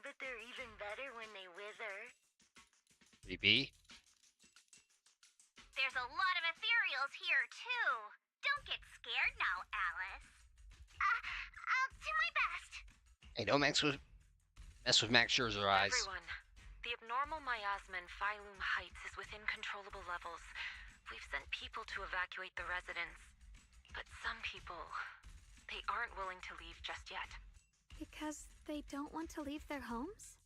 But they're even better when they wither. Creepy. There's a lot of ethereals here, too. Don't get scared now, Alice. I'll do my best. Hey, don't mess with Max Scherzer's eyes. Everyone, the abnormal miasma in Phylum Heights is within controllable levels. We've sent people to evacuate the residents. But some people, they aren't willing to leave just yet. Because they don't want to leave their homes?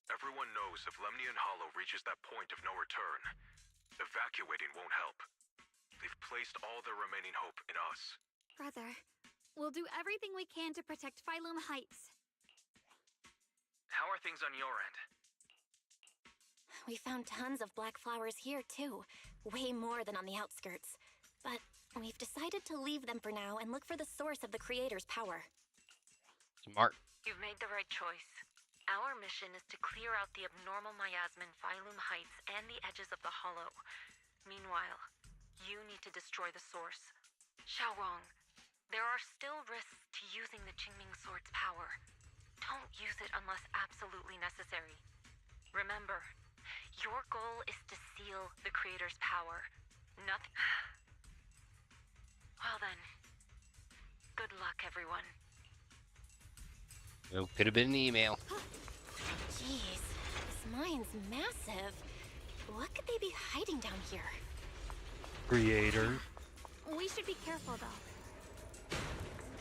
Everyone knows if Lemnian Hollow reaches that point of no return, evacuating won't help. They've placed all their remaining hope in us. Brother, we'll do everything we can to protect Phylum Heights. How are things on your end? We found tons of black flowers here, too. Way more than on the outskirts. But we've decided to leave them for now and look for the source of the Creator's power. Smart. You've made the right choice. Our mission is to clear out the abnormal miasma in Phylum Heights and the edges of the Hollow. Meanwhile, you need to destroy the source. Xiaowang, there are still risks to using the Qingming Sword's power. Don't use it unless absolutely necessary. Remember, your goal is to seal the Creator's power. Nothing. Well then, good luck, everyone. It could have been an email. Jeez, this mine's massive. What could they be hiding down here? Creator. We should be careful, though.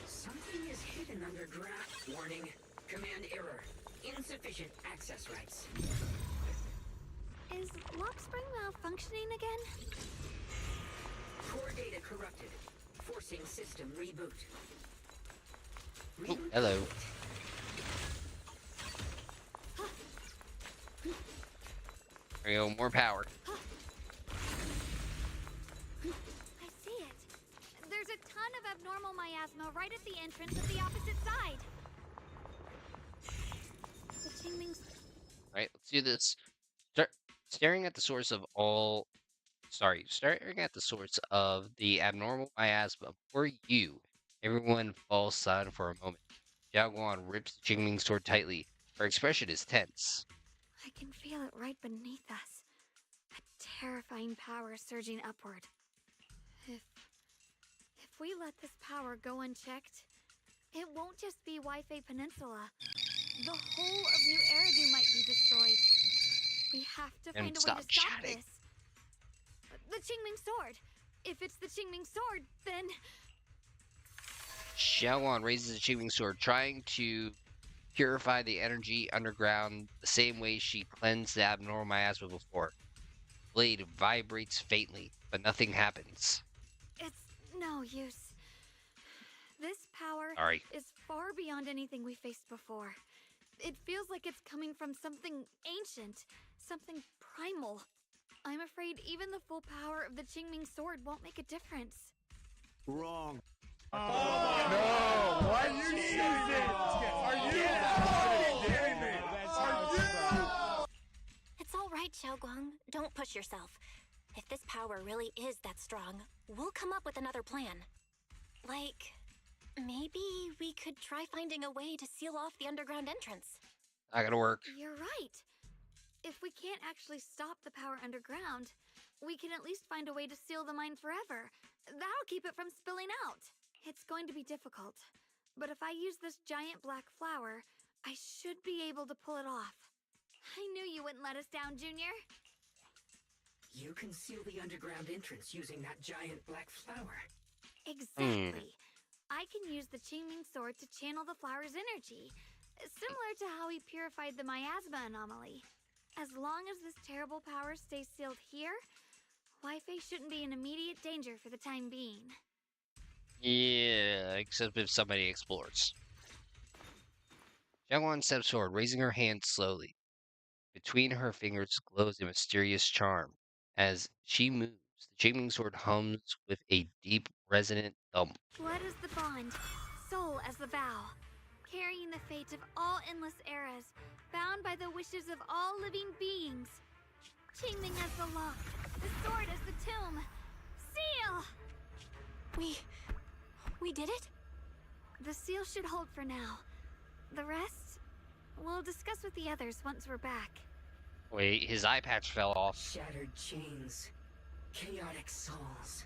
Something is hidden underground. Warning. Command error. Insufficient access rights. Is Lockspring malfunctioning again? Core data corrupted. Forcing system reboot. Oh, hello. There you go, more power. I see it. There's a ton of abnormal miasma right at the entrance of the opposite side. The Qingming's... Right, let's do this. Staring at the source of the abnormal miasma for you. Everyone falls silent for a moment. Xiaoguan rips the Qingming sword tightly. Her expression is tense. I can feel it right beneath us. A terrifying power surging upward. If we let this power go unchecked, it won't just be Wi-Fi Peninsula. The whole of New Eridu might be destroyed. We have to find a way to stop this. The Qingming sword. If it's the Qingming sword, then... Xiaoguan raises the Qingming sword, trying to purify the energy underground the same way she cleansed the abnormal miasma before. Blade vibrates faintly, but nothing happens. It's no use. This power is far beyond anything we faced before. It feels like it's coming from something ancient, something primal. I'm afraid even the full power of the Qingming sword won't make a difference. Wrong. No! Why you use it? Are you kidding me? It's all right, Xiaoguang. Don't push yourself. If this power really is that strong, we'll come up with another plan. Like, maybe we could try finding a way to seal off the underground entrance. Not gonna work. You're right. If we can't actually stop the power underground, we can at least find a way to seal the mine forever. That'll keep it from spilling out. It's going to be difficult, but if I use this giant black flower, I should be able to pull it off. I knew you wouldn't let us down, Junior. You can seal the underground entrance using that giant black flower. Exactly. I can use the Qingming sword to channel the flower's energy, similar to how he purified the miasma anomaly. As long as this terrible power stays sealed here, Wi-Fi shouldn't be in immediate danger for the time being. Yeah, except if somebody explores. Xiaoguan steps forward, raising her hand slowly. Between her fingers glows a mysterious charm. As she moves, the Qingming sword hums with a deep, resonant thump. Blood is the bond, soul as the vow, carrying the fate of all endless eras, bound by the wishes of all living beings. Qingming as the lock, the sword as the tomb. Seal! We did it? The seal should hold for now. The rest, we'll discuss with the others once we're back. Wait, his eye patch fell off. Shattered chains, chaotic souls.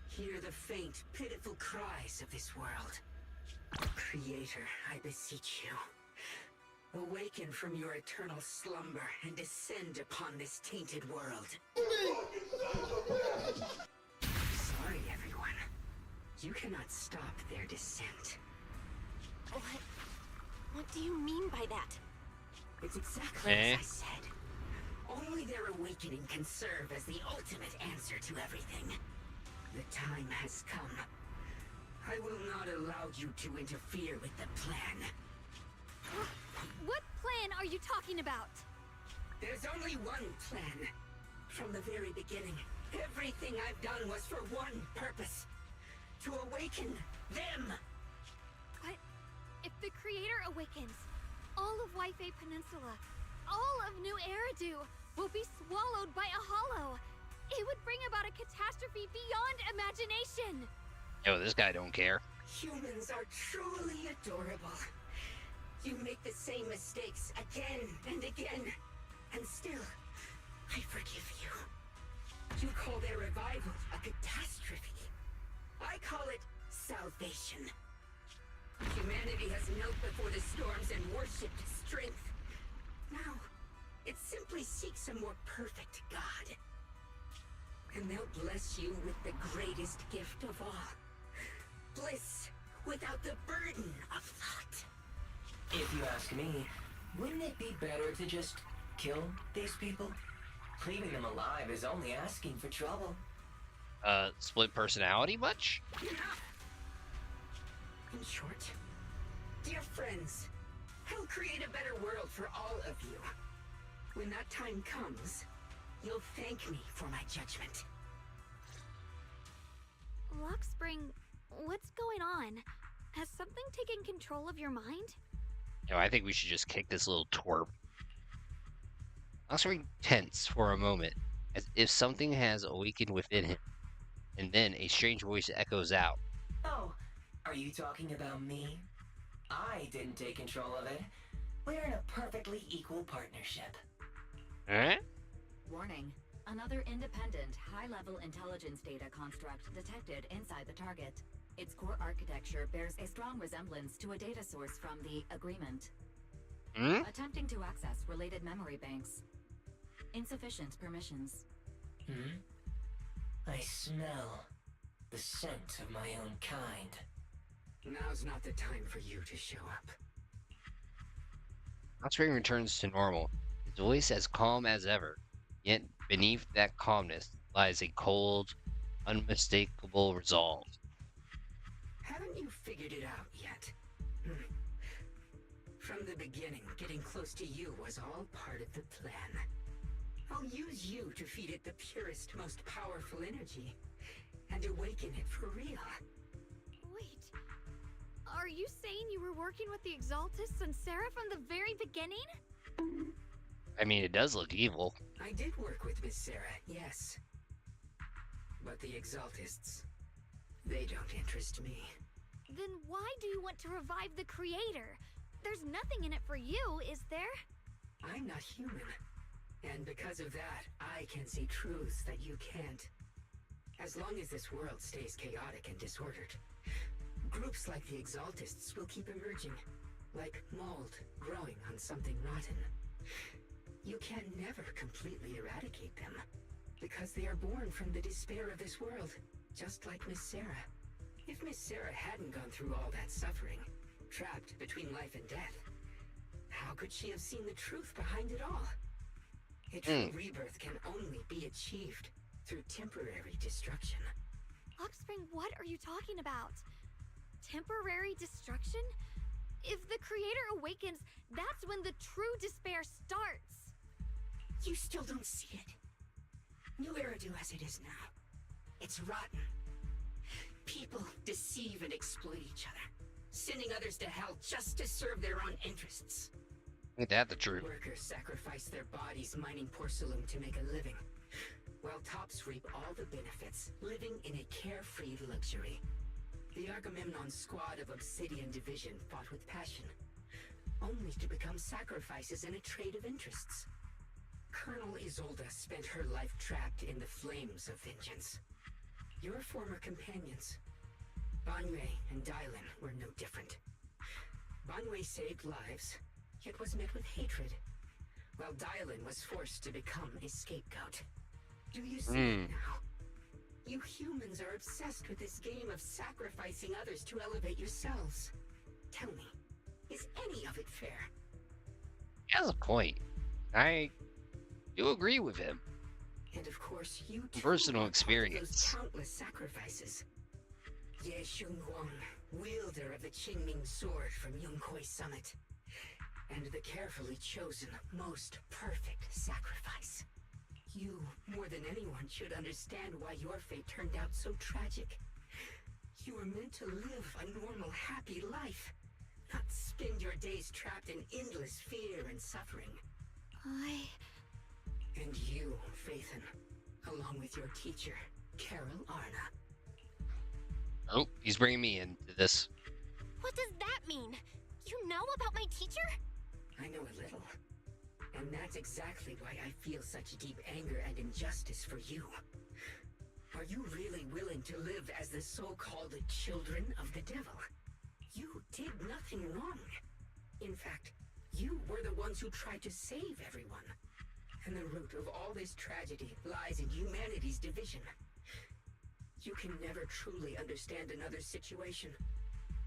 Hear the faint, pitiful cries of this world. Creator, I beseech you. Awaken from your eternal slumber and descend upon this tainted world. Sorry, everyone. You cannot stop their descent. What do you mean by that? It's exactly as I said. Only their awakening can serve as the ultimate answer to everything. The time has come. I will not allow you to interfere with the plan. What plan are you talking about? There's only one plan. From the very beginning, everything I've done was for one purpose. To awaken them. But if the Creator awakens, all of Wi-Fi Peninsula, all of New Eridu will be swallowed by a hollow. It would bring about a catastrophe beyond imagination. Yo, this guy don't care. Humans are truly adorable. You make the same mistakes again and again, and still, I forgive you. You call their revival a catastrophe. I call it salvation. Humanity has knelt before the storms and worshipped strength. Now, it simply seeks a more perfect God. And they'll bless you with the greatest gift of all. Bliss without the burden of thought. If you ask me, wouldn't it be better to just kill these people? Leaving them alive is only asking for trouble. Split personality much? In short, dear friends, I'll create a better world for all of you. When that time comes, you'll thank me for my judgment. Lockspring, what's going on? Has something taken control of your mind? No, I think we should just kick this little twerp. Lockspring tense for a moment, as if something has awakened within him. And then a strange voice echoes out. Oh, are you talking about me? I didn't take control of it. We're in a perfectly equal partnership. Huh? Warning. Another independent, high-level intelligence data construct detected inside the target. Its core architecture bears a strong resemblance to a data source from the Agreement. Attempting to access related memory banks. Insufficient permissions. I smell the scent of my own kind. Now's not the time for you to show up. Lockspring returns to normal, his voice as calm as ever. Yet beneath that calmness lies a cold, unmistakable resolve. Haven't you figured it out yet? From the beginning, getting close to you was all part of the plan. I'll use you to feed it the purest, most powerful energy, and awaken it for real. Wait, are you saying you were working with the Exaltists and Sarah from the very beginning? I mean, it does look evil. I did work with Miss Sarah, yes. But the Exaltists, they don't interest me. Then why do you want to revive the Creator? There's nothing in it for you, is there? I'm not human. And because of that, I can see truths that you can't. As long as this world stays chaotic and disordered, Groups like the Exaltists will keep emerging, like mold growing on something rotten. You can never completely eradicate them, because they are born from the despair of this world, just like Miss Sarah. If Miss Sarah hadn't gone through all that suffering, trapped between life and death, how could she have seen the truth behind it all? A true rebirth can only be achieved through temporary destruction. Lockspring, what are you talking about? Temporary destruction? If the creator awakens, that's when the true despair starts. You still don't see it. New Eridu as it is now. It's rotten. People deceive and exploit each other, sending others to hell just to serve their own interests. Ain't that the truth? Workers sacrifice their bodies mining porcelain to make a living, while tops reap all the benefits, living in a carefree luxury. The Agamemnon squad of Obsidian Division fought with passion, only to become sacrifices in a trade of interests. Colonel Isolda spent her life trapped in the flames of vengeance. Your former companions, Banwei and Dylan, were no different. Banwei saved lives, yet was met with hatred, while Dylan was forced to become a scapegoat. Do you see it now? You humans are obsessed with this game of sacrificing others to elevate yourselves. Tell me, is any of it fair? He has a point. I do agree with him. And of course, you too Personal are part of those experience. countless sacrifices. Ye Shunguang, wielder of the Qingming sword from Yongkoi Summit, and the carefully chosen, most perfect sacrifice. You, more than anyone, should understand why your fate turned out so tragic. You were meant to live a normal, happy life, not spend your days trapped in endless fear and suffering. And you, Phaethon, along with your teacher, Carol Arna. Oh, he's bringing me into this. What does that mean? You know about my teacher? I know a little. And that's exactly why I feel such deep anger and injustice for you. Are you really willing to live as the so-called children of the devil? You did nothing wrong. In fact, you were the ones who tried to save everyone. And the root of all this tragedy lies in humanity's division. You can never truly understand another's situation,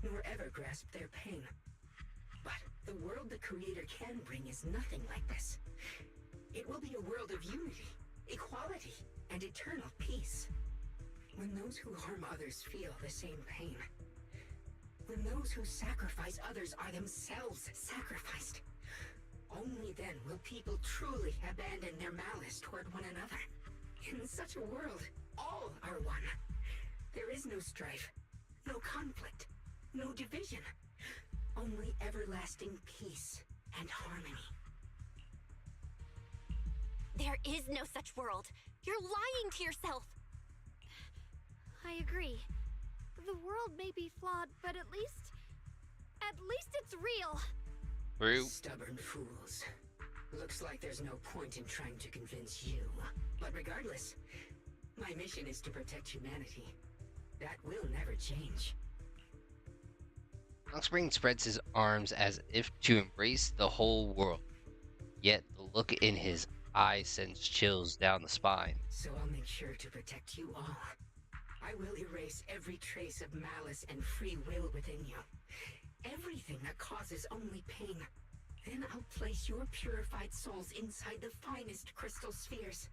nor ever grasp their pain. But the world the Creator can bring is nothing like this. It will be a world of unity, equality, and eternal peace. When those who harm others feel the same pain. When those who sacrifice others are themselves sacrificed. Only then will people truly abandon their malice toward one another. In such a world, all are one. There is no strife, no conflict, no division. Only everlasting peace and harmony. There is no such world. You're lying to yourself. I agree. The world may be flawed, but at least it's real. True. Stubborn fools. Looks like there's no point in trying to convince you. But regardless, my mission is to protect humanity. That will never change. Lockspring spreads his arms as if to embrace the whole world. Yet the look in his eye sends chills down the spine. So I'll make sure to protect you all. I will erase every trace of malice and free will within you. Everything that causes only pain. Then I'll place your purified souls inside the finest crystal spheres,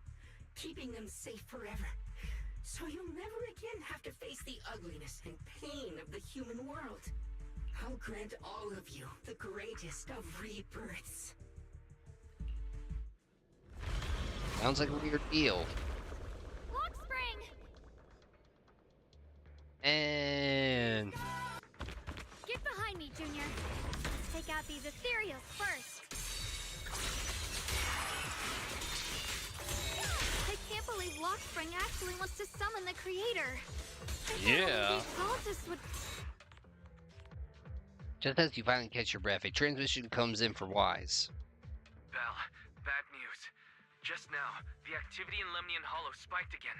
keeping them safe forever. So you'll never again have to face the ugliness and pain of the human world. I'll grant all of you the greatest of rebirths. Sounds like a weird deal. Lockspring! And Get behind me, Junior. Let's take out these ethereals first. I can't believe Lockspring actually wants to summon the Creator. yeah. These cultists would... Just as you finally catch your breath, a transmission comes in for Wise. Bell, bad news. Just now, the activity in Lemnian Hollow spiked again.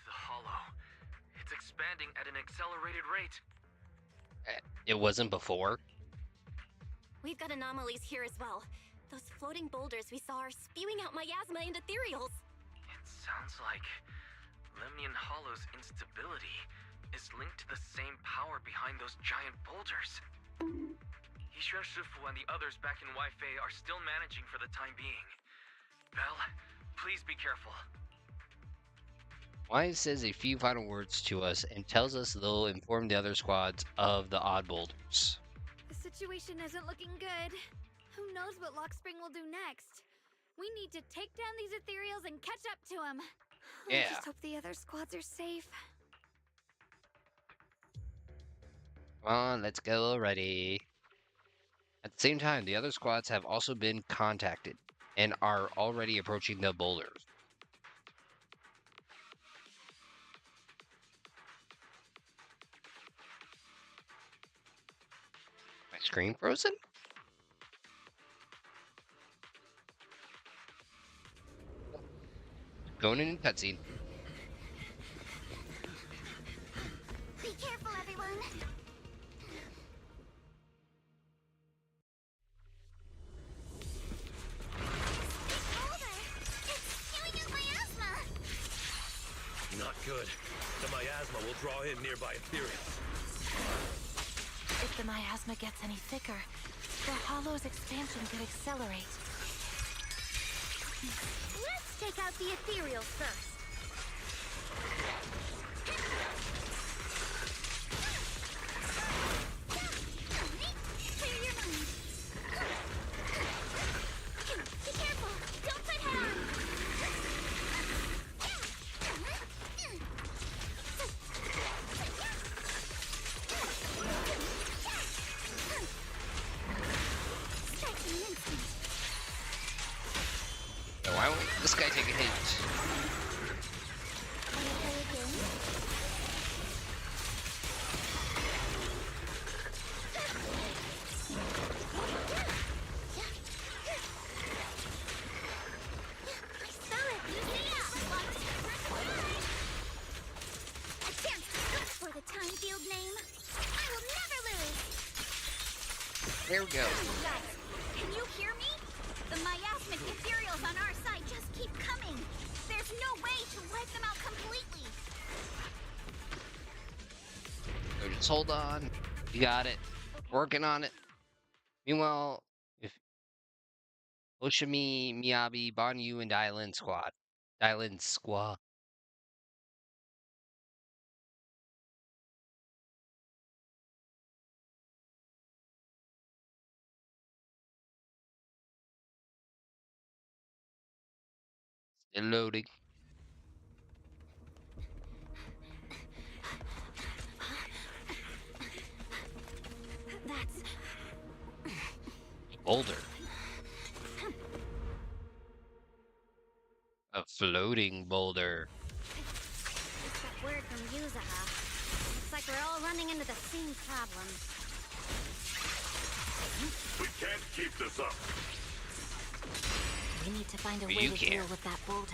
The Hollow. It's expanding at an accelerated rate. It wasn't before. We've got anomalies here as well. Those floating boulders we saw are spewing out miasma and ethereals. It sounds like Lemnian Hollow's instability is linked to the same power behind those giant boulders. Yixuan Shifu and the others back in Wi-Fi are still managing for the time being. Belle, please be careful. Wise says a few final words to us and tells us they'll inform the other squads of the odd boulders. The situation isn't looking good. Who knows what Lockspring will do next? We need to take down these ethereals and catch up to him. Yeah. I just hope the other squads are safe. Come on, let's go already. At the same time, the other squads have also been contacted and are already approaching the boulders. My screen frozen? Going in cutscene. Be careful, everyone. Not good. The miasma will draw in nearby ethereals. If the miasma gets any thicker, the Hollow's expansion could accelerate. Let's take out the ethereals first. Clear your mind. Be careful. Don't put head on. So why won't this guy take a hit? For the time field name, I will never lose. There we go. Guys, can you hear me? The miasmic ethereals on our side just keep coming. There's no way to wipe them out completely. So just hold on. You got it. Working on it. Meanwhile, if Oshimi, Miyabi, Banyu, and Dylan squad. Dylan squad. Still loading. That's Boulder. A floating boulder. just got word from Yuzaha. Looks like we're all running into the same problem. We can't keep this up. We need to find a But way you to can't. deal with that boulder.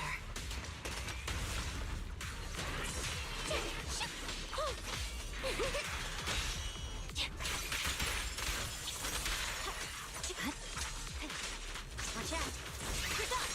Watch out. Quick up.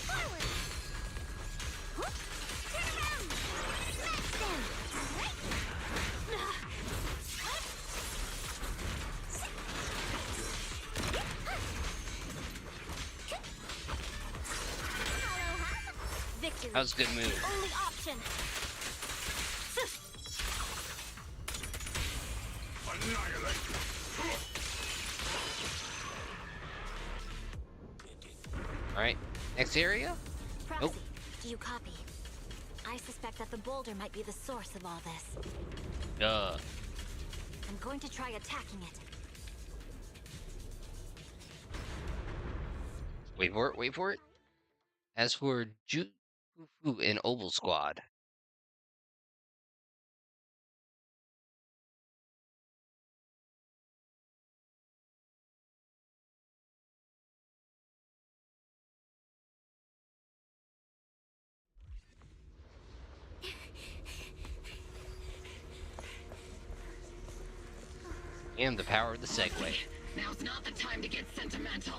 Forward. Turn around. Smash them. Victory. That was a good move. Only option. Alright. Next area? Proxy, Nope. do you copy? I suspect that the boulder might be the source of all this. Duh. I'm going to try attacking it. Wait for it, wait for it. As for Jufu and Oval Squad, And the power of the Segway. Now's not the time to get sentimental.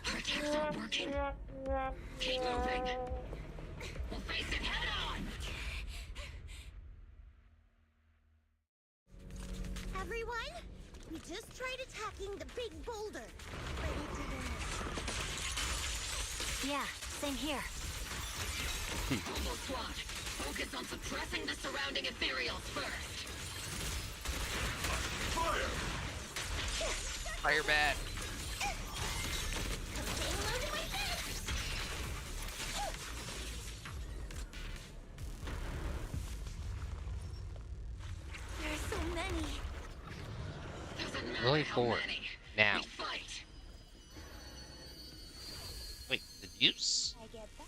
Our attacks aren't working. Keep moving. We'll face it head on. Everyone, we just tried attacking the big boulder, but it didn't. Yeah, same here. Hobo Squad, focus on suppressing the surrounding ethereals first. Fire! Fire bad. There's so many. There's only 4 now. Fight. Wait, the juice? I get that.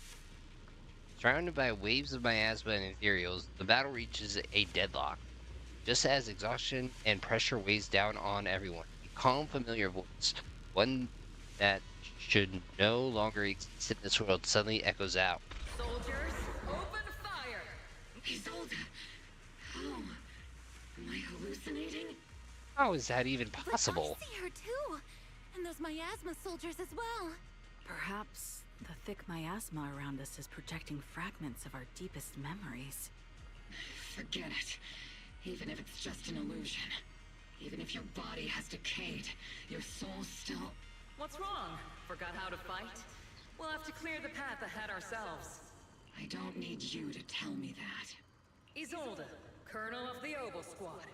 Surrounded by waves of miasma and ethereals, the battle reaches a deadlock. Just as exhaustion and pressure weighs down on everyone, a calm, familiar voice, one that should no longer exist in this world, suddenly echoes out. Soldiers, open fire! Isolde, how? Am I hallucinating? How is that even possible? I see her too, and those miasma soldiers as well. Perhaps the thick miasma around us is projecting fragments of our deepest memories. Forget it. Even if it's just an illusion. Even if your body has decayed, your soul still... What's wrong? Forgot how to fight? We'll have to clear the path ahead ourselves. I don't need you to tell me that. Isolde, Colonel of the Oboe Squad.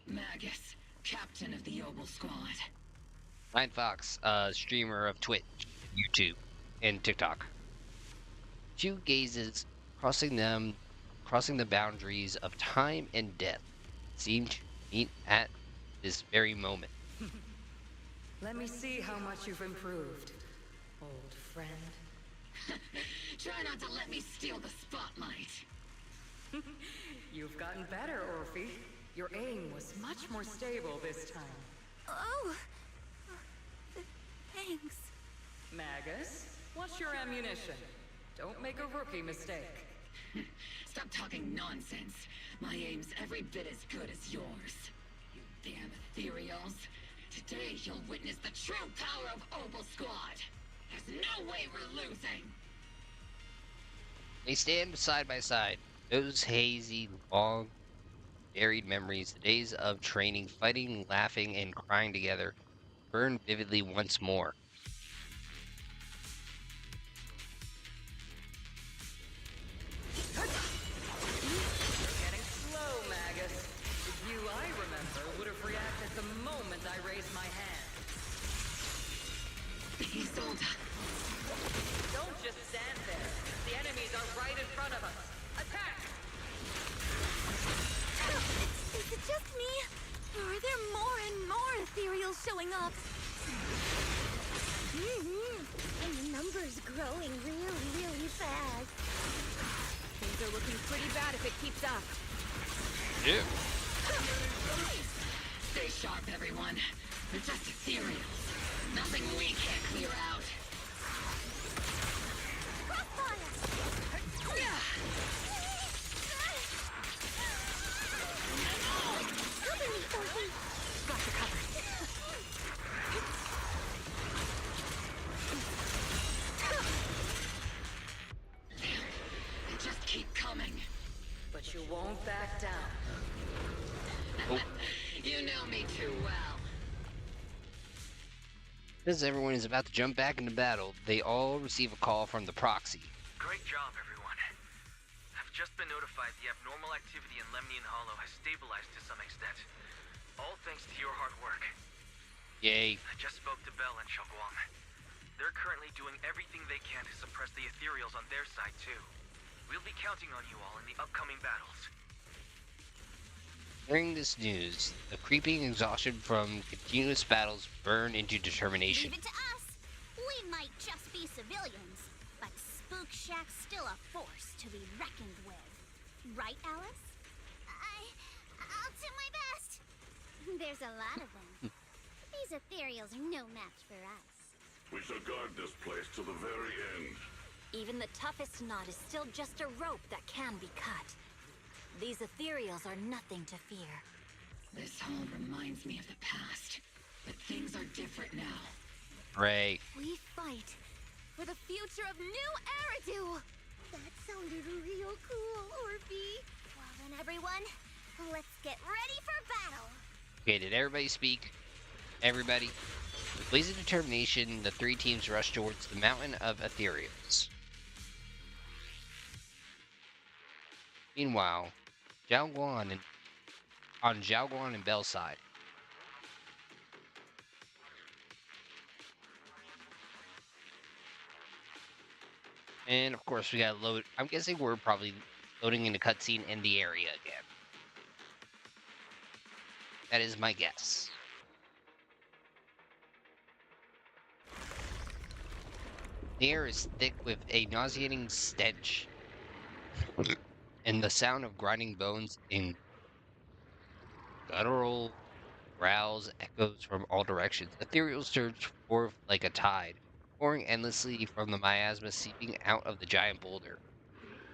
Magus, Captain of the Oboe Squad. Ryan Fox, streamer of Twitch, YouTube, and TikTok. Two gazes crossing the boundaries of time and death seem to meet at this very moment. Let me see how much you've improved, old friend. Try not to let me steal the spotlight. You've gotten better, Orphe. Your aim was much more stable this time. Oh, thanks. Magus, what's your ammunition? Don't make a rookie mistake. Stop talking nonsense. My aim's every bit as good as yours. You damn ethereals. Today you'll witness the true power of Oboe Squad. There's no way we're losing. They stand side by side. Those hazy, long, buried memories, the days of training, fighting, laughing, and crying together, burn vividly once more. You're getting slow, Magus. The you I remember would have reacted the moment I raised my hand. Isolde. Don't just stand there. The enemies are right in front of us. Attack! Is it just me? Or are there more and more ethereals showing up? And the number's growing really, really fast. Things are looking pretty bad if it keeps up. Yeah. Stay sharp, everyone. They're just ethereals. Nothing we can't clear out. They just keep coming. But you won't back down. You know me too well. As everyone is about to jump back into battle, they all receive a call from the proxy. Great job, everyone. I've just been notified the abnormal activity in Lemnian Hollow has stabilized to some extent. All thanks to your hard work. Yay. I just spoke to Bell and Shaguang. They're currently doing everything they can to suppress the ethereals on their side, too. We'll be counting on you all in the upcoming battles. Hearing this news, the creeping exhaustion from continuous battles burn into determination. Leave it to us. We might just be civilians, but Spook Shack's still a force to be reckoned with. Right, Alice? I'll do my best. There's a lot of them. These ethereals are no match for us. We shall guard this place to the very end. Even the toughest knot is still just a rope that can be cut. These ethereals are nothing to fear. This all reminds me of the past, but things are different now. Right. We fight for the future of New Eridu! That sounded real cool, Orphe. Well then, everyone, let's get ready for battle. Okay, did everybody speak? Everybody? With blazing determination, the three teams rush towards the mountain of ethereals. Meanwhile, on Xiaoguan and Bell's side. And of course, we gotta load. I'm guessing we're probably loading in a cutscene in the area again. That is my guess. The air is thick with a nauseating stench, and the sound of grinding bones in guttural growls echoes from all directions. Ethereal surge forth like a tide, pouring endlessly from the miasma seeping out of the giant boulder.